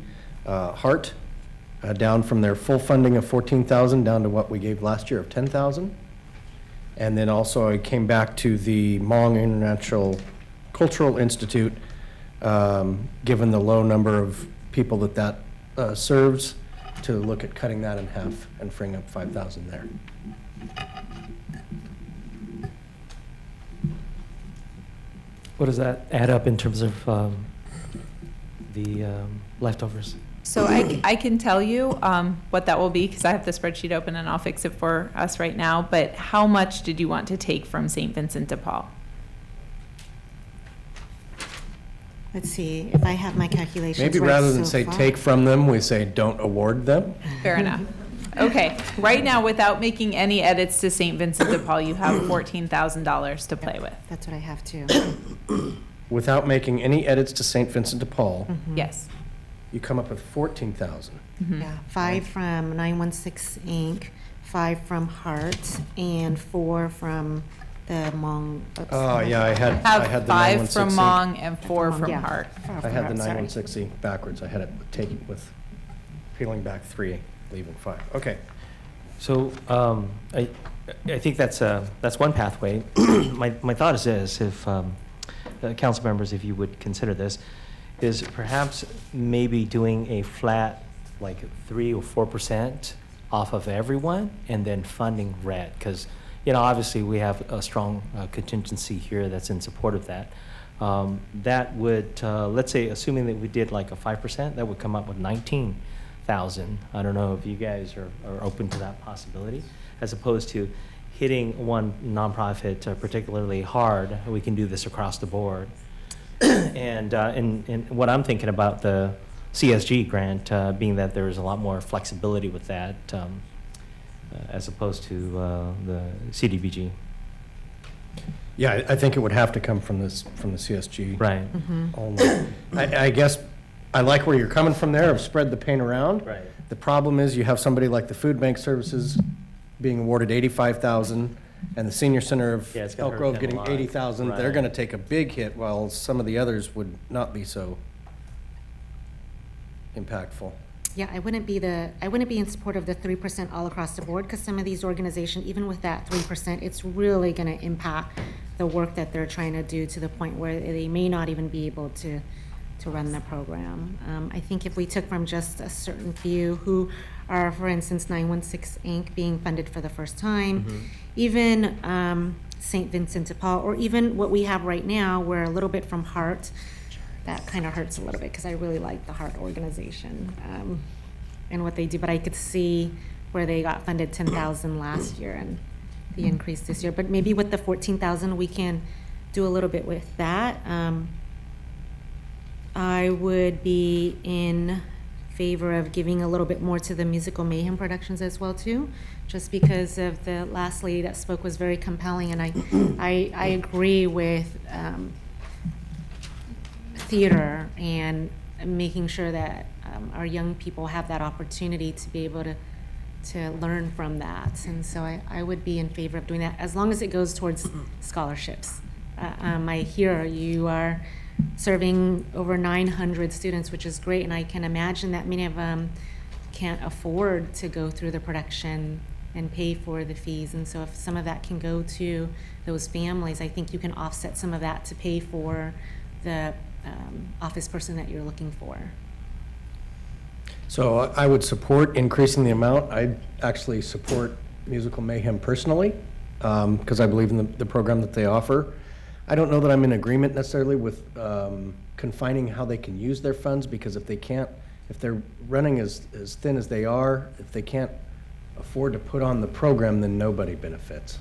Heart down from their full funding of 14,000 down to what we gave last year of 10,000. And then also I came back to the Hmong International Cultural Institute, given the low number of people that serves, to look at cutting that in half and freeing up 5,000 there. What does that add up in terms of the leftovers? So I can tell you what that will be because I have the spreadsheet open and I'll fix it for us right now. But how much did you want to take from St. Vincent de Paul? Let's see, if I have my calculations Maybe right rather than so say far. take from them, we say don't award them. Fair enough. Okay, right now, without making any edits to St. Vincent de Paul, you have $14,000 to play with. That's what I have too. Without making any edits to St. Vincent de Paul, Yes. you come up with 14,000. Yeah, 5 from 916 Inc., 5 from Heart, and 4 from the Hmong. Oh, yeah, I had the 5 from 916. Hmong and 4 from yeah. Heart. I had the 916 backwards. I had it taken with peeling back 3, leaving 5. Okay. So I think that's one pathway. My thought is this, if council members, if you would consider this, is perhaps maybe doing a flat like 3 or 4% off of everyone and then funding red, because obviously we have a strong contingency here that's in support of that. That would, let's say, assuming that we did like a 5%, that would come up with 19,000. I don't know if you guys are open to that possibility, as opposed to hitting one nonprofit particularly hard. We can do this across the board. And what I'm thinking about the CSG grant being that there is a lot more flexibility with that as opposed to the CDBG. Yeah, I think it would have to come from this, from the CSG. Right. Only. I guess, I like where you're coming from there, of spread the pain around. Right. The problem is you have somebody like the Food Bank Services being awarded $85,000, and the Senior Center of Yeah, it's gonna Elk hurt Grove them a getting lot. $80,000. They're Right. gonna take a big hit, while some of the others would not be so impactful. Yeah, I wouldn't be in support of the 3% all across the board, because some of these organizations, even with that 3%, it's really gonna impact the work that they're trying to do, to the point where they may not even be able to run the program. I think if we took from just a certain few who are, for instance, 916 Inc. being funded for the first time, even St. Vincent de Paul, or even what we have right now, where a little bit from Heart, that kind of hurts a little bit, because I really like the Heart organization and what they do, but I could see where they got funded 10,000 last year and the increase this year. But maybe with the 14,000, we can do a little bit with that. I would be in favor of giving a little bit more to the Musical Mayhem Productions as well too, just because of the last lady that spoke was very compelling, and I agree with theater and making sure that our young people have that opportunity to be able to learn from that. And so I would be in favor of doing that, as long as it goes towards scholarships. I hear you are serving over 900 students, which is great, and I can imagine that many of them can't afford to go through the production and pay for the fees. And so if some of that can go to those families, I think you can offset some of that to pay for the office person that you're looking for. So I would support increasing the amount. I actually support Musical Mayhem personally, because I believe in the program that they offer. I don't know that I'm in agreement necessarily with confining how they can use their funds, because if they're running as thin as they are, if they can't afford to put on the program, then nobody benefits.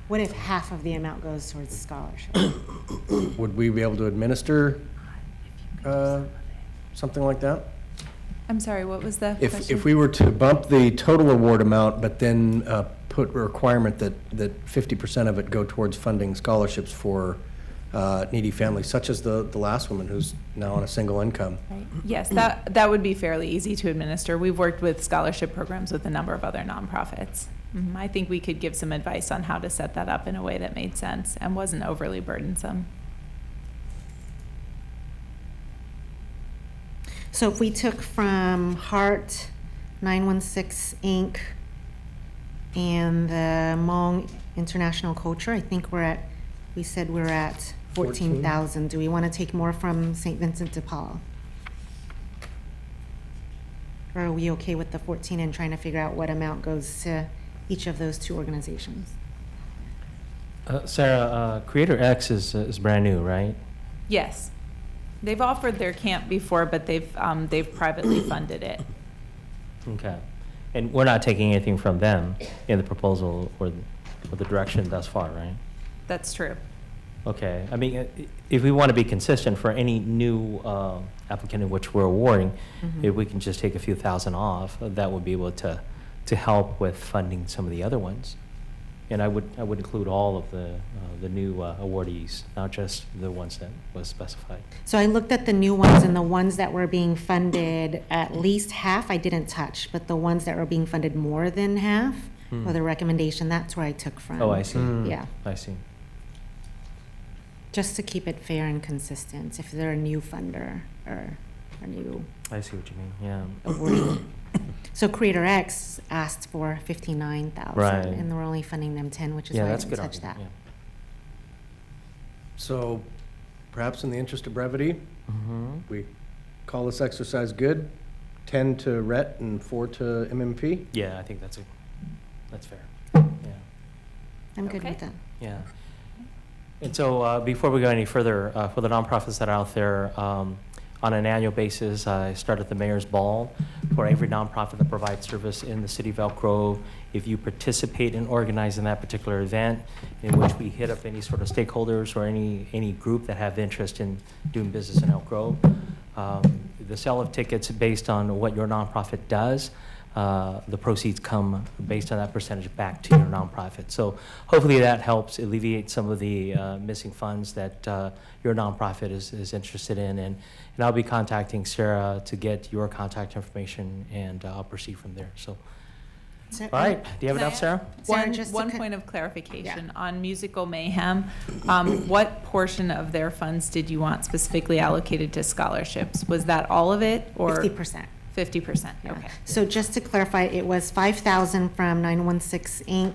What if half of the amount goes towards scholarship? Would we be able to administer something like that? I'm sorry, what was the question? If we were to bump the total award amount, but then put a requirement that 50% of it go towards funding scholarships for needy families, such as the last woman who's now on a single income. Right. Yes, that would be fairly easy to administer. We've worked with scholarship programs with a number of other nonprofits. I think we could give some advice on how to set that up in a way that made sense and wasn't overly burdensome. So if we took from Heart, 916 Inc., and the Hmong International Culture, I think we said we're at 14,000. Do we want to take more from St. Vincent de Paul? Or are we okay with the 14 and trying to figure out what amount goes to each of those two organizations? Sarah, Creator X is brand new, right? Yes. They've offered their camp before, but they've privately funded it. Okay. And we're not taking anything from them in the proposal or the direction thus far, right? That's true. Okay. I mean, if we want to be consistent for any new applicant in which we're awarding, if we can just take a few thousand off, that would be able to help with funding some of the other ones. And I would include all of the new awardees, not just the ones that was specified. So I looked at the new ones, and the ones that were being funded at least half I didn't touch, but the ones that were being funded more than half, or the recommendation, that's where I took from. Oh, I see. Yeah. I see. Just to keep it fair and consistent, if they're a new funder or a new I see what you mean, yeah. awardee. So Creator X asked for 59,000, Right. and we're only funding them 10, which is Yeah, why I that's a didn't good touch that. argument, So perhaps in the interest of brevity, we call this exercise good, 10 to RET and 4 to MMP? Yeah, I think that's fair. Yeah. I'm good Okay. with that. Yeah. And so before we go any further, for the nonprofits that are out there, on an annual basis, I start at the Mayor's Ball for every nonprofit that provides service in the city of Elk Grove. If you participate in organizing that particular event, in which we hit up any sort of stakeholders or any group that have interest in doing business in Elk Grove, the sale of tickets based on what your nonprofit does, the proceeds come based on that percentage back to your nonprofit. So hopefully that helps alleviate some of the missing funds that your nonprofit is interested in. And I'll be contacting Sarah to get your contact information, and I'll proceed from there. So, all right. Do you have enough, Sarah? One point of clarification on Musical Mayhem. What portion of their funds did you want specifically allocated to scholarships? Was that all of it, or 50%? 50%. Okay. So just to clarify, it was 5,000 from 916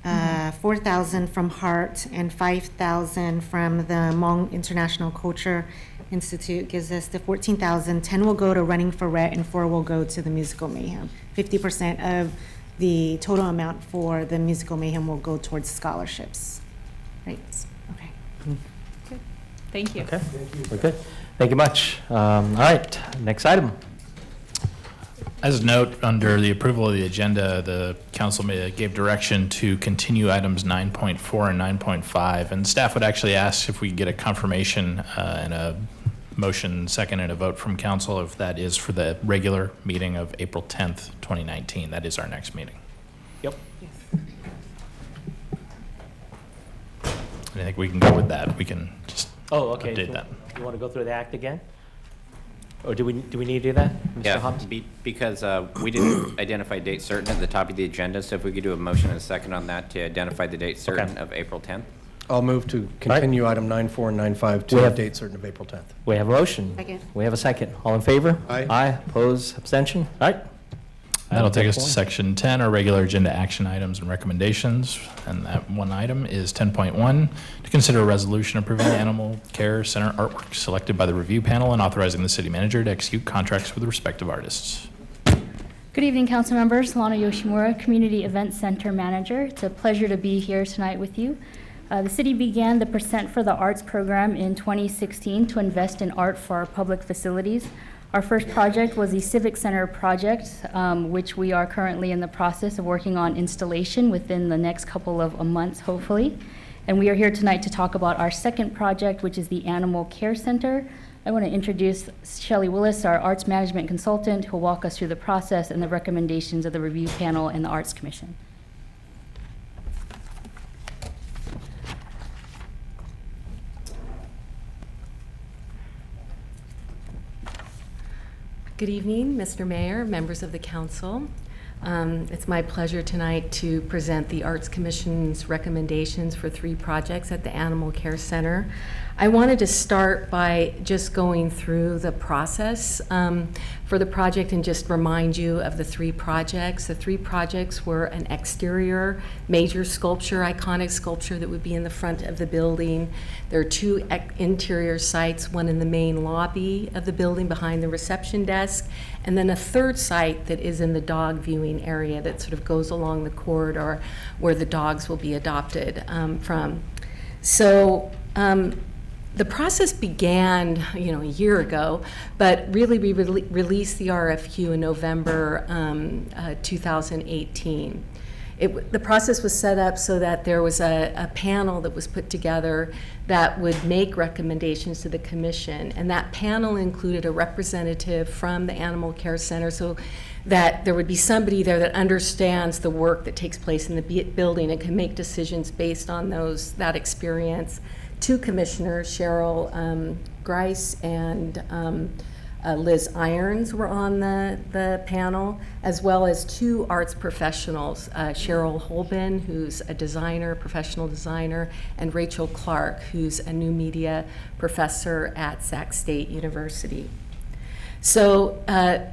Inc., 4,000 from Heart, and 5,000 from the Hmong International Culture Institute. Gives us the 14,000. 10 will go to Running for Rhett, and 4 will go to the Musical Mayhem. 50% of the total amount for the Musical Mayhem will go towards scholarships. Right. Okay. Good. Thank you. Okay. We're good. Thank you much. All right. Next item. As a note, under the approval of the agenda, the council gave direction to continue items 9.4 and 9.5, and staff would actually ask if we could get a confirmation and a motion second and a vote from council if that is for the regular meeting of April 10th, 2019. That is our next meeting. Yep. I think we can go with that. We can just update that. You want to go through the act again? Or do we need to do that, Mr. Yeah, Hobbs? because we didn't identify date certain at the top of the agenda, so if we could do a motion and a second on that to identify the date certain of April 10th. I'll move to continue item 9.4 and 9.5 to the date certain of April 10th. We have a motion. Second. We have a second. All in favor? Aye. Aye. Oppose? Abstention? All right. That'll take us to section 10, our regular agenda action items and recommendations. And that one item is 10.1, to consider a resolution approving the Animal Care Center artwork selected by the review panel and authorizing the city manager to execute contracts with the respective artists. Good evening, council members. Lana Yoshimura, Community Events Center Manager. It's a pleasure to be here tonight with you. The city began the Percent for the Arts program in 2016 to invest in art for our public facilities. Our first project was the Civic Center project, which we are currently in the process of working on installation within the next couple of months, hopefully. And we are here tonight to talk about our second project, which is the Animal Care Center. I want to introduce Shelley Willis, our arts management consultant, who will walk us through the process and the recommendations of the review panel and the Arts Commission. Good evening, Mr. Mayor, members of the council. It's my pleasure tonight to present the Arts Commission's recommendations for 3 projects at the Animal Care Center. I wanted to start by just going through the process for the project and just remind you of the 3 projects. The 3 projects were an exterior major sculpture, iconic sculpture that would be in the front of the building. There are 2 interior sites, one in the main lobby of the building behind the reception desk, and then a 3rd site that is in the dog viewing area that sort of goes along the corridor where the dogs will be adopted from. So the process began, a year ago, but really we released the RFQ in November 2018. The process was set up so that there was a panel that was put together that would make recommendations to the commission, and that panel included a representative from the Animal Care Center, so that there would be somebody there that understands the work that takes place in the building and can make decisions based on that experience. 2 commissioners, Cheryl Grice and Liz Irons, were on the panel, as well as 2 arts professionals, Cheryl Holben, who's a designer, professional designer, and Rachel Clark, who's a new media professor at Sac State University. So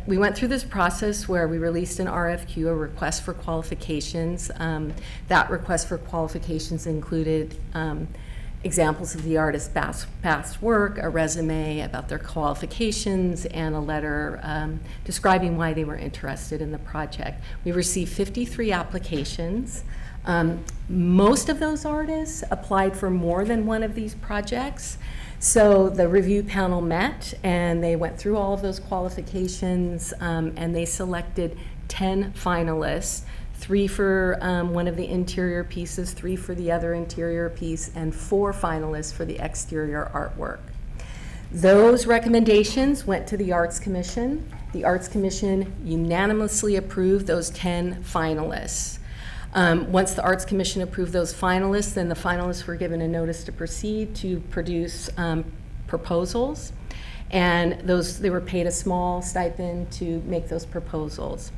we went through this process where we released an RFQ, a request for qualifications. That request for qualifications included examples of the artist's past work, a resume about their qualifications, and a letter describing why they were interested in the project. We received 53 applications. Most of those artists applied for more than one of these projects. So the review panel met and they went through all of those qualifications and they selected 10 finalists. 3 for one of the interior pieces, 3 for the other interior piece, and 4 finalists for the exterior artwork. Those recommendations went to the Arts Commission. The Arts Commission unanimously approved those 10 finalists. Once the Arts Commission approved those finalists, then the finalists were given a notice to proceed to produce proposals, and they were paid a small stipend to make those proposals.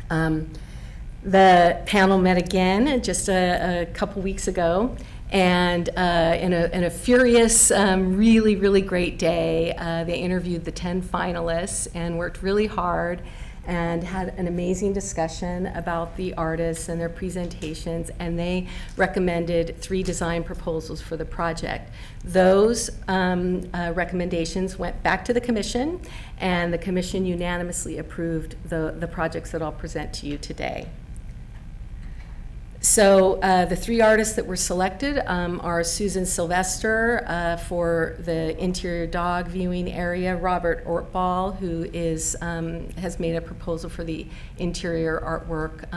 The panel met again just a couple weeks ago, and in a furious, really, really great day, they interviewed the 10 finalists and worked really hard and had an amazing discussion about the artists and their presentations, and they recommended 3 design proposals for the project. Those recommendations went back to the commission, and the commission unanimously approved the projects that I'll present to you today. So the 3 artists that were selected are Susan Sylvester for the interior dog viewing area, Robert Ortball, who has made a proposal for the interior artwork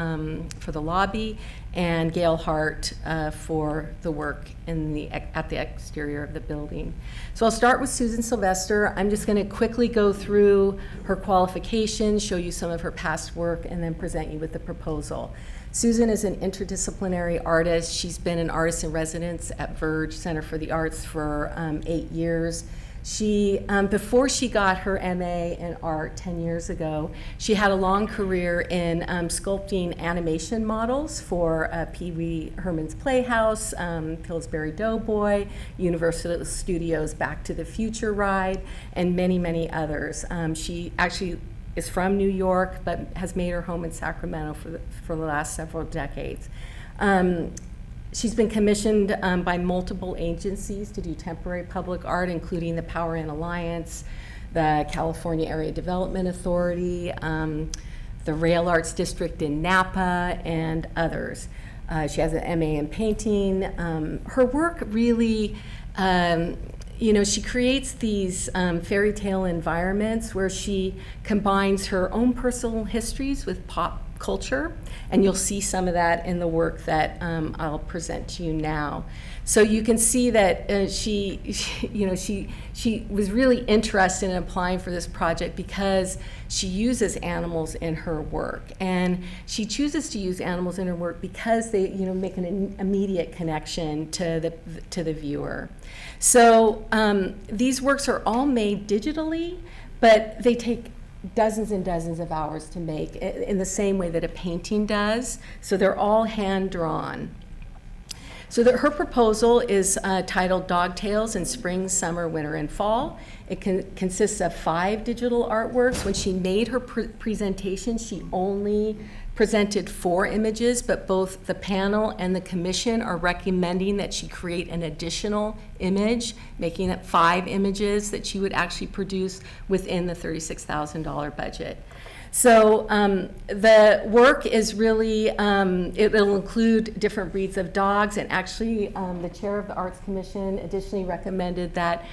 for the lobby, and Gail Hart for the work at the exterior of the building. So I'll start with Susan Sylvester. I'm just going to quickly go through her qualifications, show you some of her past work, and then present you with the proposal. Susan is an interdisciplinary artist. She's been an artist in residence at Verge Center for the Arts for 8 years. She, before she got her MA in art 10 years ago, she had a long career in sculpting animation models for Pee Wee Herman's Playhouse, Pillsbury Doughboy, Universal Studios' Back to the Future ride, and many, many others. She actually is from New York, but has made her home in Sacramento for the last several decades. She's been commissioned by multiple agencies to do temporary public art, including the Power In Alliance, the California Area Development Authority, the Rail Arts District in Napa, and others. She has an MA in painting. Her work really, she creates these fairy tale environments where she combines her own personal histories with pop culture, and you'll see some of that in the work that I'll present to you now. So you can see that she was really interested in applying for this project because she uses animals in her work, and she chooses to use animals in her work because they make an immediate connection to the viewer. So these works are all made digitally, but they take dozens and dozens of hours to make in the same way that a painting does. So they're all hand drawn. So her proposal is titled Dog Tales in Spring, Summer, Winter, and Fall. It consists of 5 digital artworks. When she made her presentation, she only presented 4 images, but both the panel and the commission are recommending that she create an additional image, making it 5 images that she would actually produce within the $36,000 budget. So the work is really, it'll include different breeds of dogs, and actually the chair of the Arts Commission additionally recommended that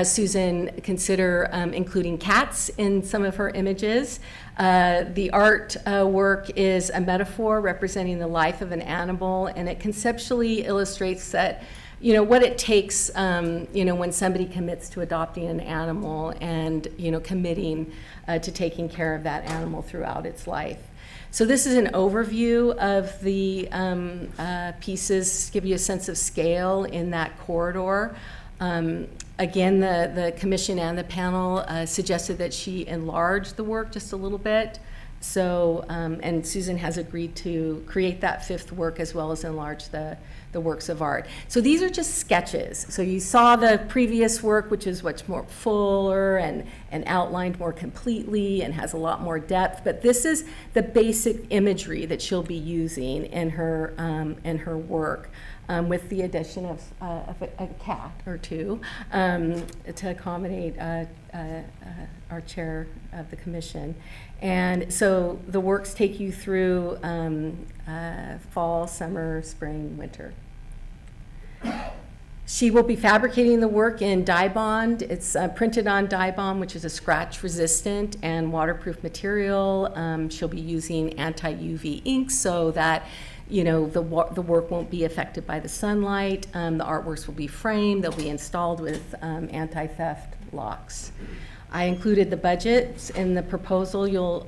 Susan consider including cats in some of her images. The art work is a metaphor representing the life of an animal, and it conceptually illustrates that what it takes, when somebody commits to adopting an animal and, committing to taking care of that animal throughout its life. So this is an overview of the pieces, give you a sense of scale in that corridor. Again, the commission and the panel suggested that she enlarge the work just a little bit. So, and Susan has agreed to create that 5th work as well as enlarge the works of art. So these are just sketches. So you saw the previous work, which is much more fuller and outlined more completely and has a lot more depth. But this is the basic imagery that she'll be using in her work. With the addition of a cat or 2 to accommodate our chair of the commission. And so the works take you through fall, summer, spring, winter. She will be fabricating the work in dye bond. It's printed on dye bond, which is a scratch resistant and waterproof material. She'll be using anti-UV ink so that the work won't be affected by the sunlight. The artworks will be framed. They'll be installed with anti-theft locks. I included the budgets in the proposal. You'll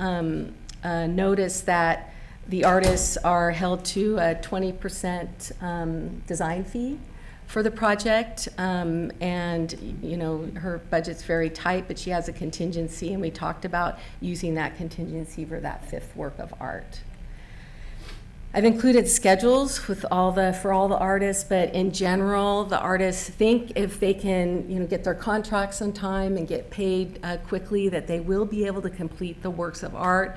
notice that the artists are held to a 20% design fee for the project, and you know, her budget's very tight, but she has a contingency, and we talked about using that contingency for that fifth work of art. I've included schedules with for all the artists, but in general, the artists think if they can, get their contracts on time and get paid quickly, that they will be able to complete the works of art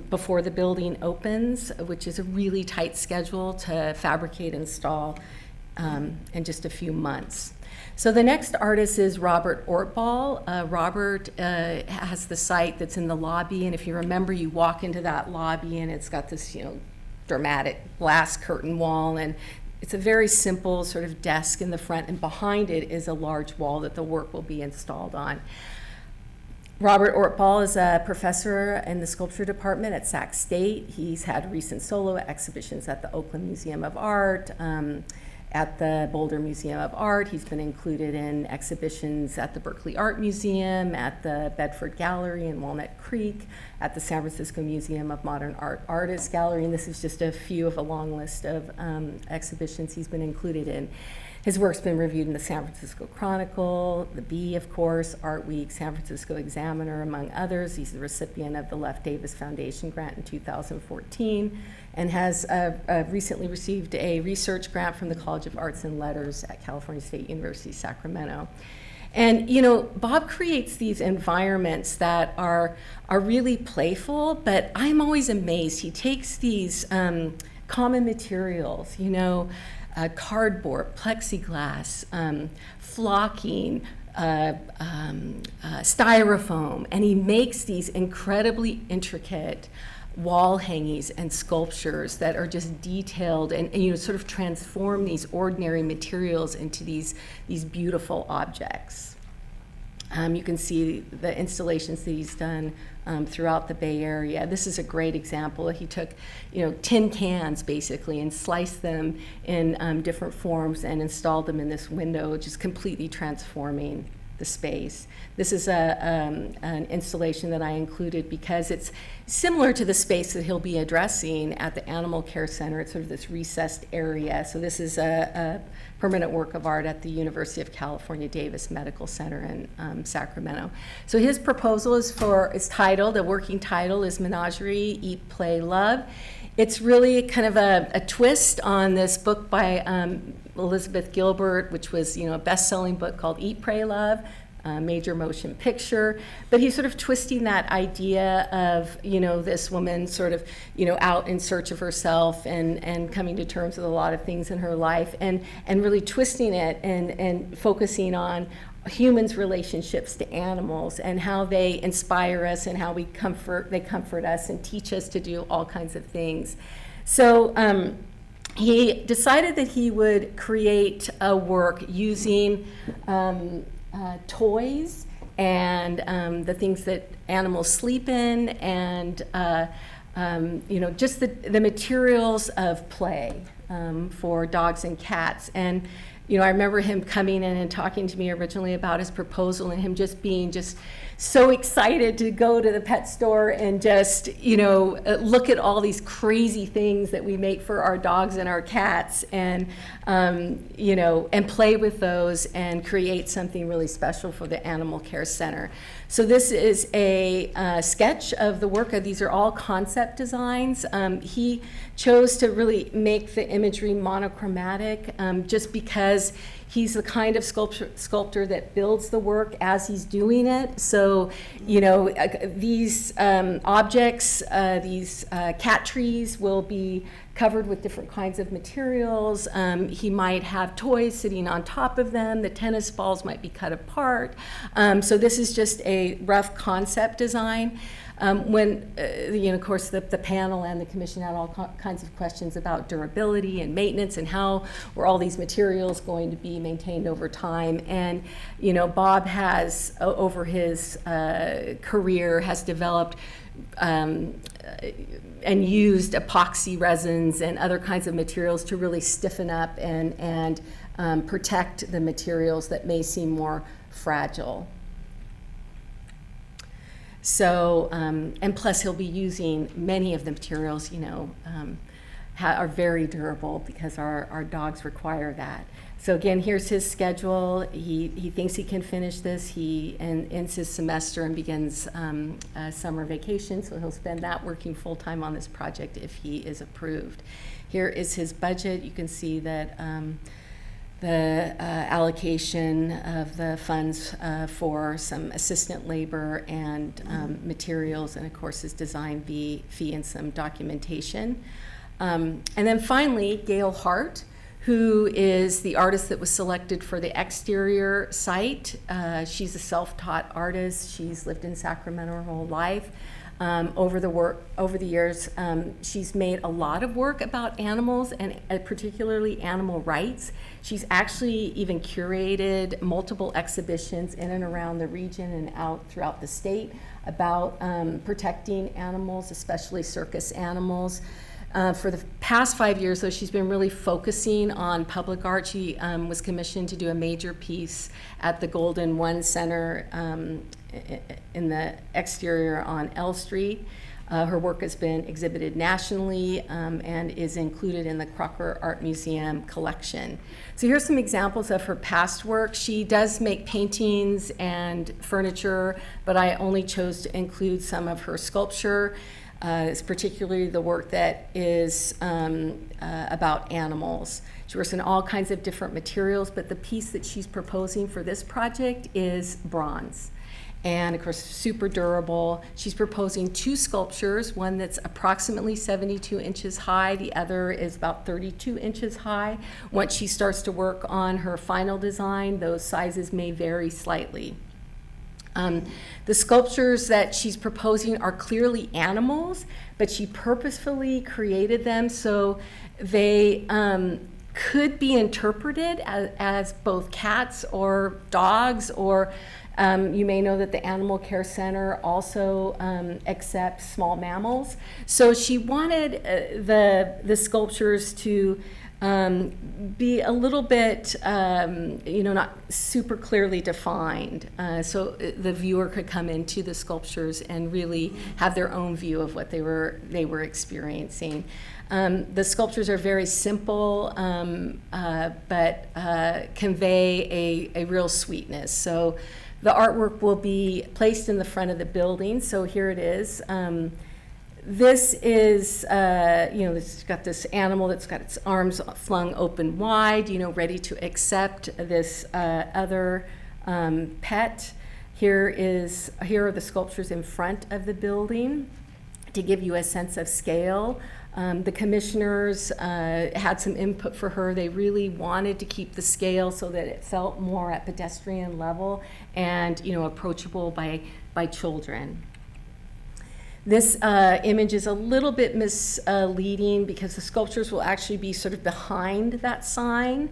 before the building opens, which is a really tight schedule to fabricate and install in just a few months. So the next artist is Robert Ortball. Robert has the site that's in the lobby, and if you remember, you walk into that lobby and it's got this, dramatic glass curtain wall, and it's a very simple sort of desk in the front, and behind it is a large wall that the work will be installed on. Robert Ortball is a professor in the sculpture department at Sac State. He's had recent solo exhibitions at the Oakland Museum of Art, at the Boulder Museum of Art. He's been included in exhibitions at the Berkeley Art Museum, at the Bedford Gallery in Walnut Creek, at the San Francisco Museum of Modern Art Artists Gallery, and this is just a few of a long list of exhibitions he's been included in. His work's been reviewed in the San Francisco Chronicle, the Bee, of course, Art Week, San Francisco Examiner, among others. He's the recipient of the Left Davis Foundation grant in 2014 and has recently received a research grant from the College of Arts and Letters at California State University, Sacramento. And Bob creates these environments that are really playful, but I'm always amazed. He takes these common materials, cardboard, plexiglass, flocking, styrofoam, and he makes these incredibly intricate wall hangings and sculptures that are just detailed and sort of transform these ordinary materials into these beautiful objects. You can see the installations that he's done throughout the Bay Area. This is a great example. He took, tin cans basically and sliced them in different forms and installed them in this window, just completely transforming the space. This is an installation that I included because it's similar to the space that he'll be addressing at the Animal Care Center. It's sort of this recessed area. So this is a permanent work of art at the University of California Davis Medical Center in Sacramento. So his proposal is titled, the working title is Menagerie, Eat, Play, Love. It's really kind of a twist on this book by Elizabeth Gilbert, which was a best-selling book called Eat, Pray, Love, major motion picture. But he's sort of twisting that idea of this woman sort of out in search of herself and coming to terms with a lot of things in her life, and really twisting it and focusing on humans' relationships to animals and how they inspire us and how they comfort us and teach us to do all kinds of things. So he decided that he would create a work using toys and the things that animals sleep in, and just the materials of play for dogs and cats. And I remember him coming in and talking to me originally about his proposal, and him just being so excited to go to the pet store and just look at all these crazy things that we make for our dogs and our cats, and and play with those and create something really special for the Animal Care Center. So this is a sketch of the work. These are all concept designs. He chose to really make the imagery monochromatic just because he's the kind of sculptor that builds the work as he's doing it. So, these objects, these cat trees will be covered with different kinds of materials. He might have toys sitting on top of them. The tennis balls might be cut apart. So this is just a rough concept design. Of course, the panel and the commission had all kinds of questions about durability and maintenance and how were all these materials going to be maintained over time. And, Bob has, over his career, has developed and used epoxy resins and other kinds of materials to really stiffen up and protect the materials that may seem more fragile. So, and plus he'll be using many of the materials, are very durable because our dogs require that. So again, here's his schedule. He thinks he can finish this. He ends his semester and begins summer vacation, so he'll spend that working full-time on this project if he is approved. Here is his budget. You can see that the allocation of the funds for some assistant labor and materials, and of course his design fee and some documentation. And then finally, Gail Hart, who is the artist that was selected for the exterior site. She's a self-taught artist. She's lived in Sacramento her whole life. Over the years, she's made a lot of work about animals and particularly animal rights. She's actually even curated multiple exhibitions in and around the region and out throughout the state about protecting animals, especially circus animals. For the past 5 years, though, she's been really focusing on public art. She was commissioned to do a major piece at the Golden One Center in the exterior on L Street. Her work has been exhibited nationally and is included in the Crocker Art Museum collection. So here's some examples of her past work. She does make paintings and furniture, but I only chose to include some of her sculpture. It's particularly the work that is about animals. She works in all kinds of different materials, but the piece that she's proposing for this project is bronze. And of course, super durable. She's proposing 2 sculptures, one that's approximately 72 inches high, the other is about 32 inches high. Once she starts to work on her final design, those sizes may vary slightly. The sculptures that she's proposing are clearly animals, but she purposefully created them so they could be interpreted as both cats or dogs, or you may know that the Animal Care Center also accepts small mammals. So she wanted the sculptures to be a little bit, not super clearly defined, so the viewer could come into the sculptures and really have their own view of what they were experiencing. The sculptures are very simple, but convey a real sweetness. So the artwork will be placed in the front of the building. So here it is. This is, it's got this animal that's got its arms flung open wide, ready to accept this other pet. Here are the sculptures in front of the building to give you a sense of scale. The commissioners had some input for her. They really wanted to keep the scale so that it felt more at pedestrian level and, approachable by children. This image is a little bit misleading because the sculptures will actually be sort of behind that sign.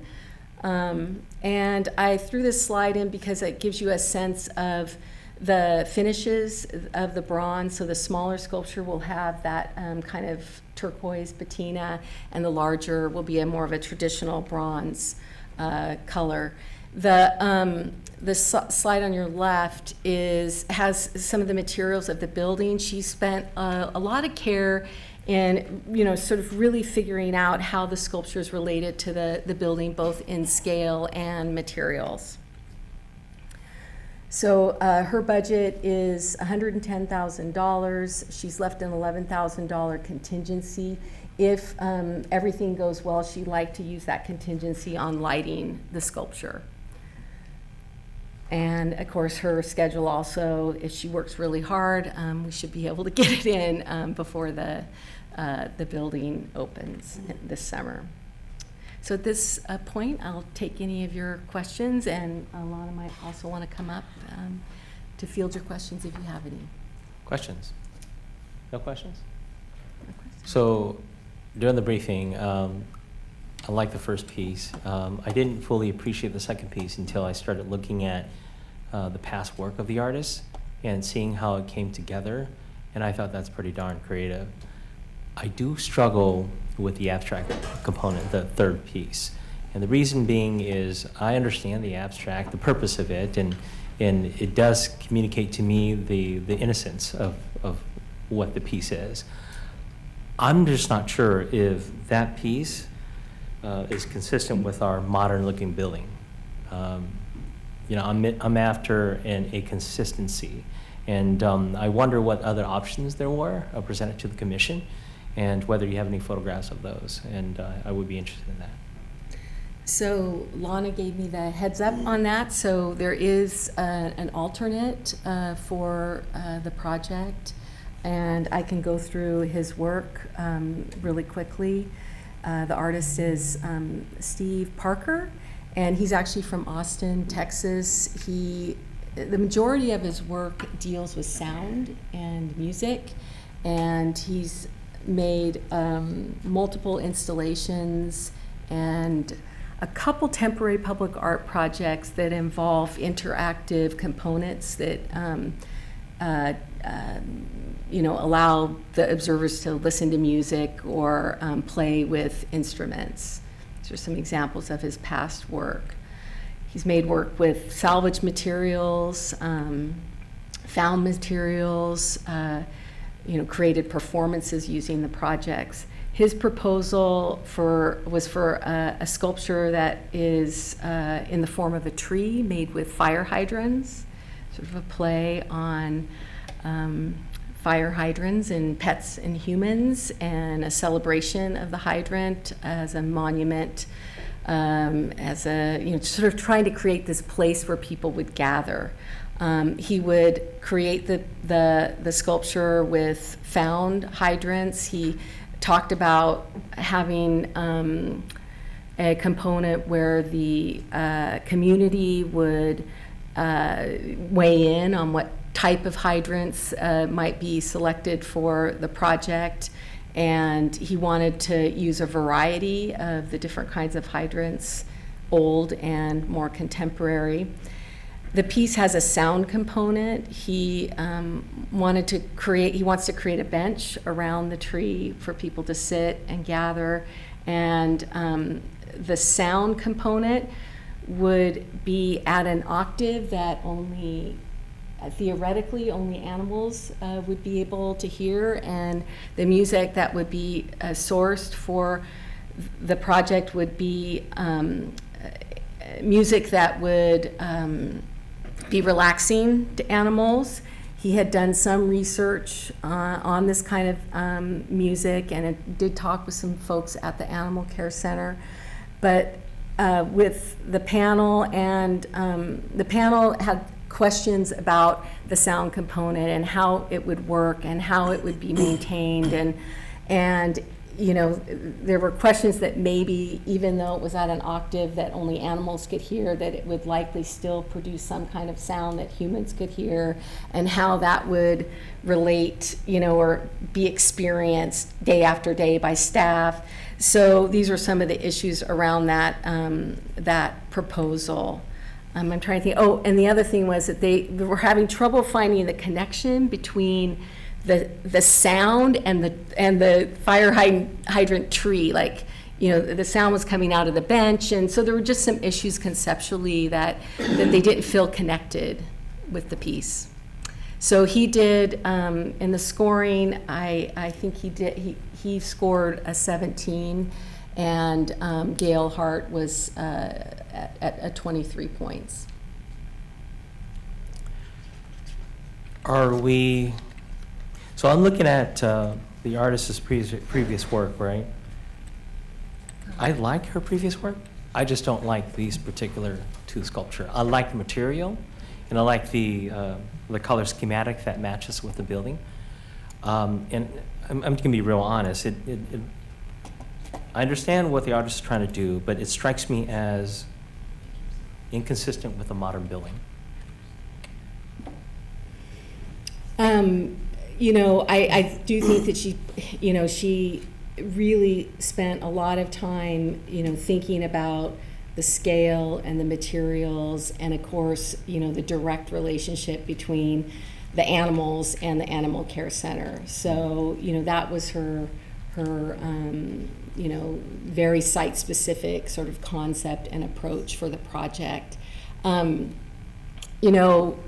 And I threw this slide in because it gives you a sense of the finishes of the bronze. So the smaller sculpture will have that kind of turquoise patina, and the larger will be more of a traditional bronze color. The slide on your left has some of the materials of the building. She spent a lot of care in, sort of really figuring out how the sculptures related to the building, both in scale and materials. So her budget is $110,000. She's left an $11,000 contingency. If everything goes well, she'd like to use that contingency on lighting the sculpture. And of course, her schedule also, if she works really hard, we should be able to get it in before the building opens this summer. So at this point, I'll take any of your questions, and Alana might also want to come up to field your questions if you have any. Questions? No questions? So during the briefing, I like the first piece. I didn't fully appreciate the second piece until I started looking at the past work of the artist and seeing how it came together, and I thought that's pretty darn creative. I do struggle with the abstract component, the third piece, And the reason being is I understand the abstract, the purpose of it, and it does communicate to me the innocence of what the piece is. I'm just not sure if that piece is consistent with our modern-looking building. You know, I'm after a consistency, and I wonder what other options there were presented to the commission, and whether you have any photographs of those, and I would be interested in that. So Lana gave me the heads up on that. So there is an alternate for the project, and I can go through his work really quickly. The artist is Steve Parker, and he's actually from Austin, Texas. The majority of his work deals with sound and music, and he's made multiple installations and a couple temporary public art projects that involve interactive components that you know, allow the observers to listen to music or play with instruments. These are some examples of his past work. He's made work with salvage materials, found materials, you know, created performances using the projects. His proposal was for a sculpture that is in the form of a tree made with fire hydrants, sort of a play on fire hydrants and pets and humans, and a celebration of the hydrant as a monument, as a, you know, sort of trying to create this place where people would gather. He would create the sculpture with found hydrants. He talked about having a component where the community would weigh in on what type of hydrants might be selected for the project, and he wanted to use a variety of the different kinds of hydrants, old and more contemporary. The piece has a sound component. He wants to create a bench around the tree for people to sit and gather, and the sound component would be at an octave that theoretically only animals would be able to hear, and the music that would be sourced for the project would be music that would be relaxing to animals. He had done some research on this kind of music, and it did talk with some folks at the Animal Care Center. But with the panel, and the panel had questions about the sound component and how it would work and how it would be maintained, and you know, there were questions that maybe, even though it was at an octave that only animals could hear, that it would likely still produce some kind of sound that humans could hear, and how that would relate, you know, or be experienced day after day by staff. So these are some of the issues around that that proposal. I'm trying to think. Oh, and the other thing was that they were having trouble finding the connection between the sound and the fire hydrant tree. Like, you know, the sound was coming out of the bench, and so there were just some issues conceptually that they didn't feel connected with the piece. So he did in the scoring. I think he scored a 17, and Gail Hart was at 23 points. So I'm looking at the artist's previous work, right? I like her previous work. I just don't like these particular two sculptures. I like the material, and I like the color schematic that matches with the building. And I'm going to be real honest. I understand what the artist is trying to do, but it strikes me as inconsistent with a modern building. You know, I do think that she really spent a lot of time, you know, thinking about the scale and the materials, and of course, you know, the direct relationship between the animals and the Animal Care Center. So, you know, that was her her, you know, very site-specific sort of concept and approach for the project. You know,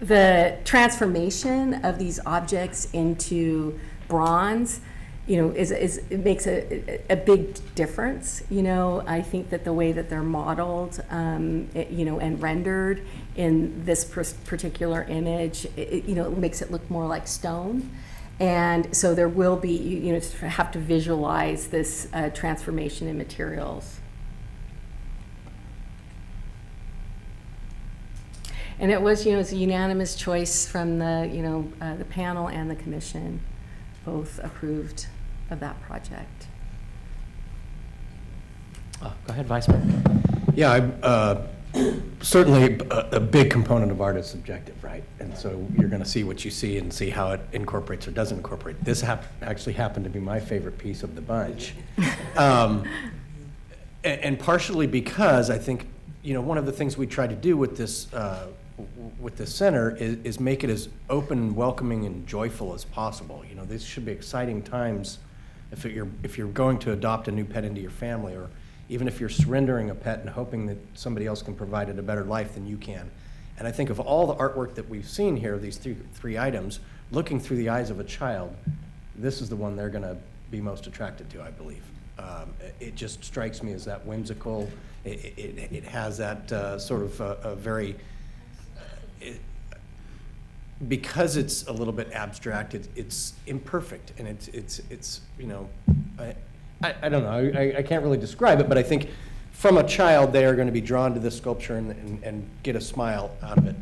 the transformation of these objects into bronze, you know, it makes a big difference. You know, I think that the way that they're modeled, you know, and rendered in this particular image, you know, it makes it look more like stone. And so there will be, you know, have to visualize this transformation in materials. And it was, you know, it's a unanimous choice from the, you know, the panel and the commission, both approved of that project. Go ahead, Vice Mayor. Yeah, certainly a big component of art is subjective, right? And so you're going to see what you see and see how it incorporates or doesn't incorporate. This actually happened to be my favorite piece of the bunch. And partially because I think, you know, one of the things we try to do with this center is make it as open, welcoming, and joyful as possible. You know, these should be exciting times if you're going to adopt a new pet into your family, or even if you're surrendering a pet and hoping that somebody else can provide it a better life than you can. And I think of all the artwork that we've seen here, these three items, looking through the eyes of a child, this is the one they're going to be most attracted to, I believe. It just strikes me as that whimsical. It has that sort of a very, because it's a little bit abstract, it's imperfect, and it's you know, I don't know, I can't really describe it, but I think from a child they are going to be drawn to this sculpture and get a smile out of it.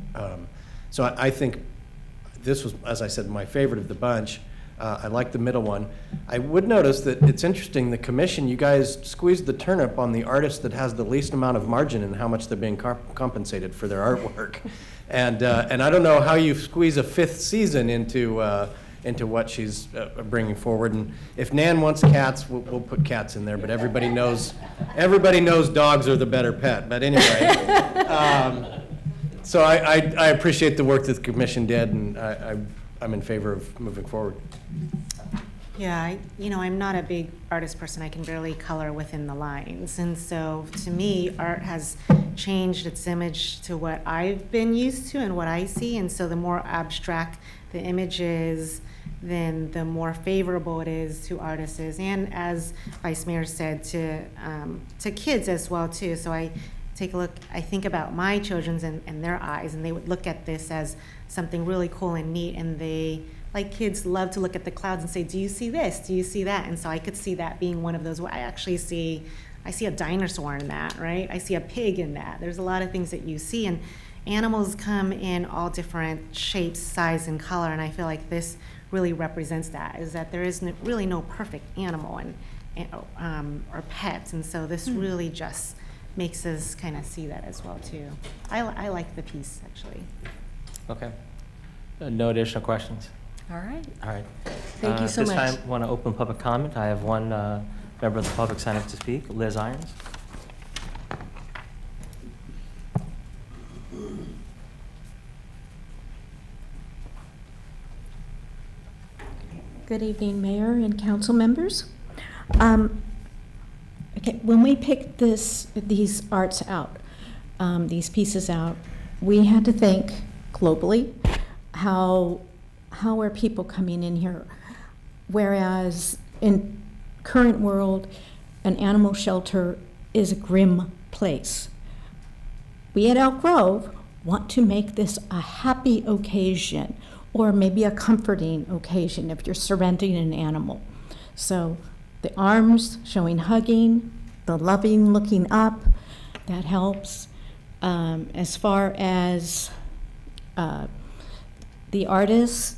So I think this was, as I said, my favorite of the bunch. I like the middle one. I would notice that it's interesting, the commission, you guys squeezed the turnip on the artist that has the least amount of margin in how much they're being compensated for their artwork. And I don't know how you squeeze a fifth season into what she's bringing forward. And if Nan wants cats, we'll put cats in there, but everybody knows dogs are the better pet. But anyway, so I appreciate the work that the commission did, and I'm in favor of moving forward. Yeah, you know, I'm not a big artist person. I can barely color within the lines. And so to me, art has changed its image to what I've been used to and what I see. And so the more abstract the image is, then the more favorable it is to artists. And as Vice Mayor said, to kids as well, too. So I take a look, I think about my children's and their eyes, and they would look at this as something really cool and neat, and they, like kids, love to look at the clouds and say, do you see this? Do you see that? And so I could see that being one of those where I actually see a dinosaur in that, right? I see a pig in that. There's a lot of things that you see, and animals come in all different shapes, size, and color, and I feel like this really represents that, is that there is really no perfect animal or pets, and so this really just makes us kind of see that as well, too. I like the piece, actually. Okay. No additional questions? All right. All right. Thank you so much. This time, I want to open public comment. I have one member of the public sign up to speak, Liz Irons. Good evening, Mayor and council members. Okay, when we picked these arts out, these pieces out, we had to think globally, how are people coming in here? Whereas in current world, an animal shelter is a grim place. We at Elk Grove want to make this a happy occasion, or maybe a comforting occasion if you're surrendering an animal. So the arms showing hugging, the loving looking up, that helps. As far as the artists,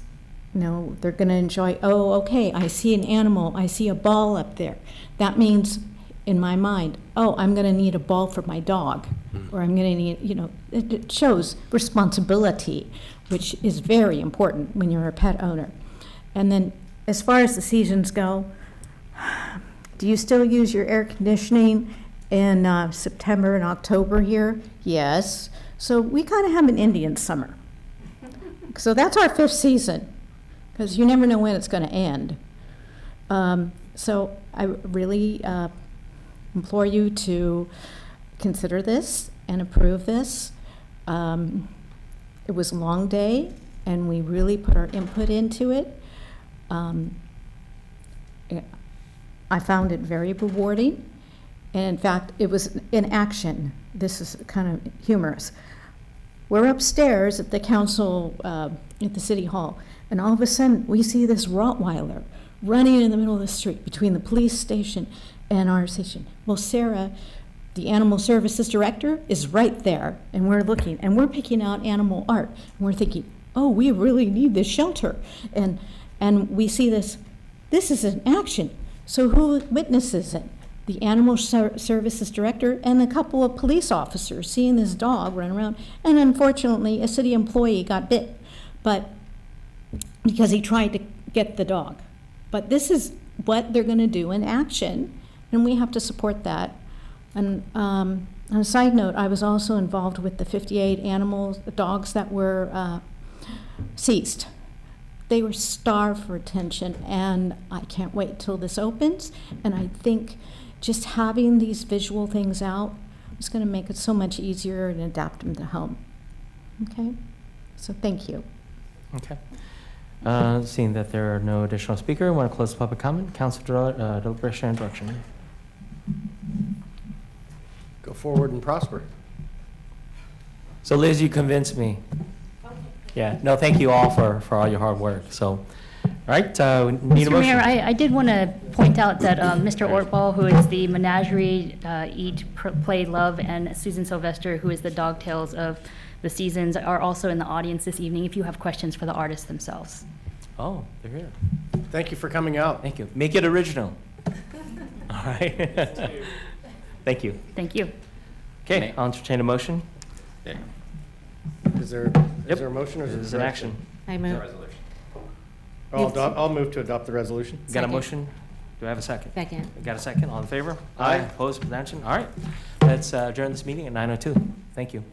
you know, they're gonna enjoy, oh, okay, I see an animal, I see a ball up there. That means, in my mind, oh, I'm gonna need a ball for my dog, or I'm gonna need, you know, it shows responsibility, which is very important when you're a pet owner. And then, as far as the seasons go, do you still use your air conditioning in September and October here? Yes. So we kind of have an Indian summer. So that's our fifth season, because you never know when it's going to end. So I really implore you to consider this and approve this. It was a long day, and we really put our input into it. I found it very rewarding, and in fact, it was in action. This is kind of humorous. We're upstairs at the council, at the city hall, and all of a sudden, we see this Rottweiler running in the middle of the street between the police station and our station. Well, Sarah, the animal services director, is right there, and we're looking, and we're picking out animal art, and we're thinking, oh, we really need this shelter. And we see this is an action. So who witnesses it? The animal services director and a couple of police officers seeing this dog run around, and unfortunately, a city employee got bit, but because he tried to get the dog. But this is what they're going to do in action, and we have to support that. And on a side note, I was also involved with the 58 dogs that were seized. They were starved for attention, and I can't wait till this opens. And I think just having these visual things out is going to make it so much easier and adapt them to home. Okay? So thank you. Okay. Seeing that there are no additional speakers, I want to close the public comment. Council deliberation and direction. Go forward and prosper. So Liz, you convinced me. Yeah, no, thank you all for all your hard work. So, all right, we need a Mr. motion. Mayor, I did want to point out that Mr. Ortball, who is the Menagerie, Eat, Play, Love, and Susan Sylvester, who is the Dog Tales of the Seasons, are also in the audience this evening if you have questions for the artists themselves. Oh, they're here. Thank you for coming out. Thank you. Make it original. All right. Thank you. Thank you. Okay, I'll entertain a motion. Is there a motion or is it This is an action. I move. I'll move to adopt the resolution. Got a motion? Do I have a second? Second. Got a second? All in favor? Aye. Opposed? Abstention? All right. Let's adjourn this meeting at 9:02. Thank you.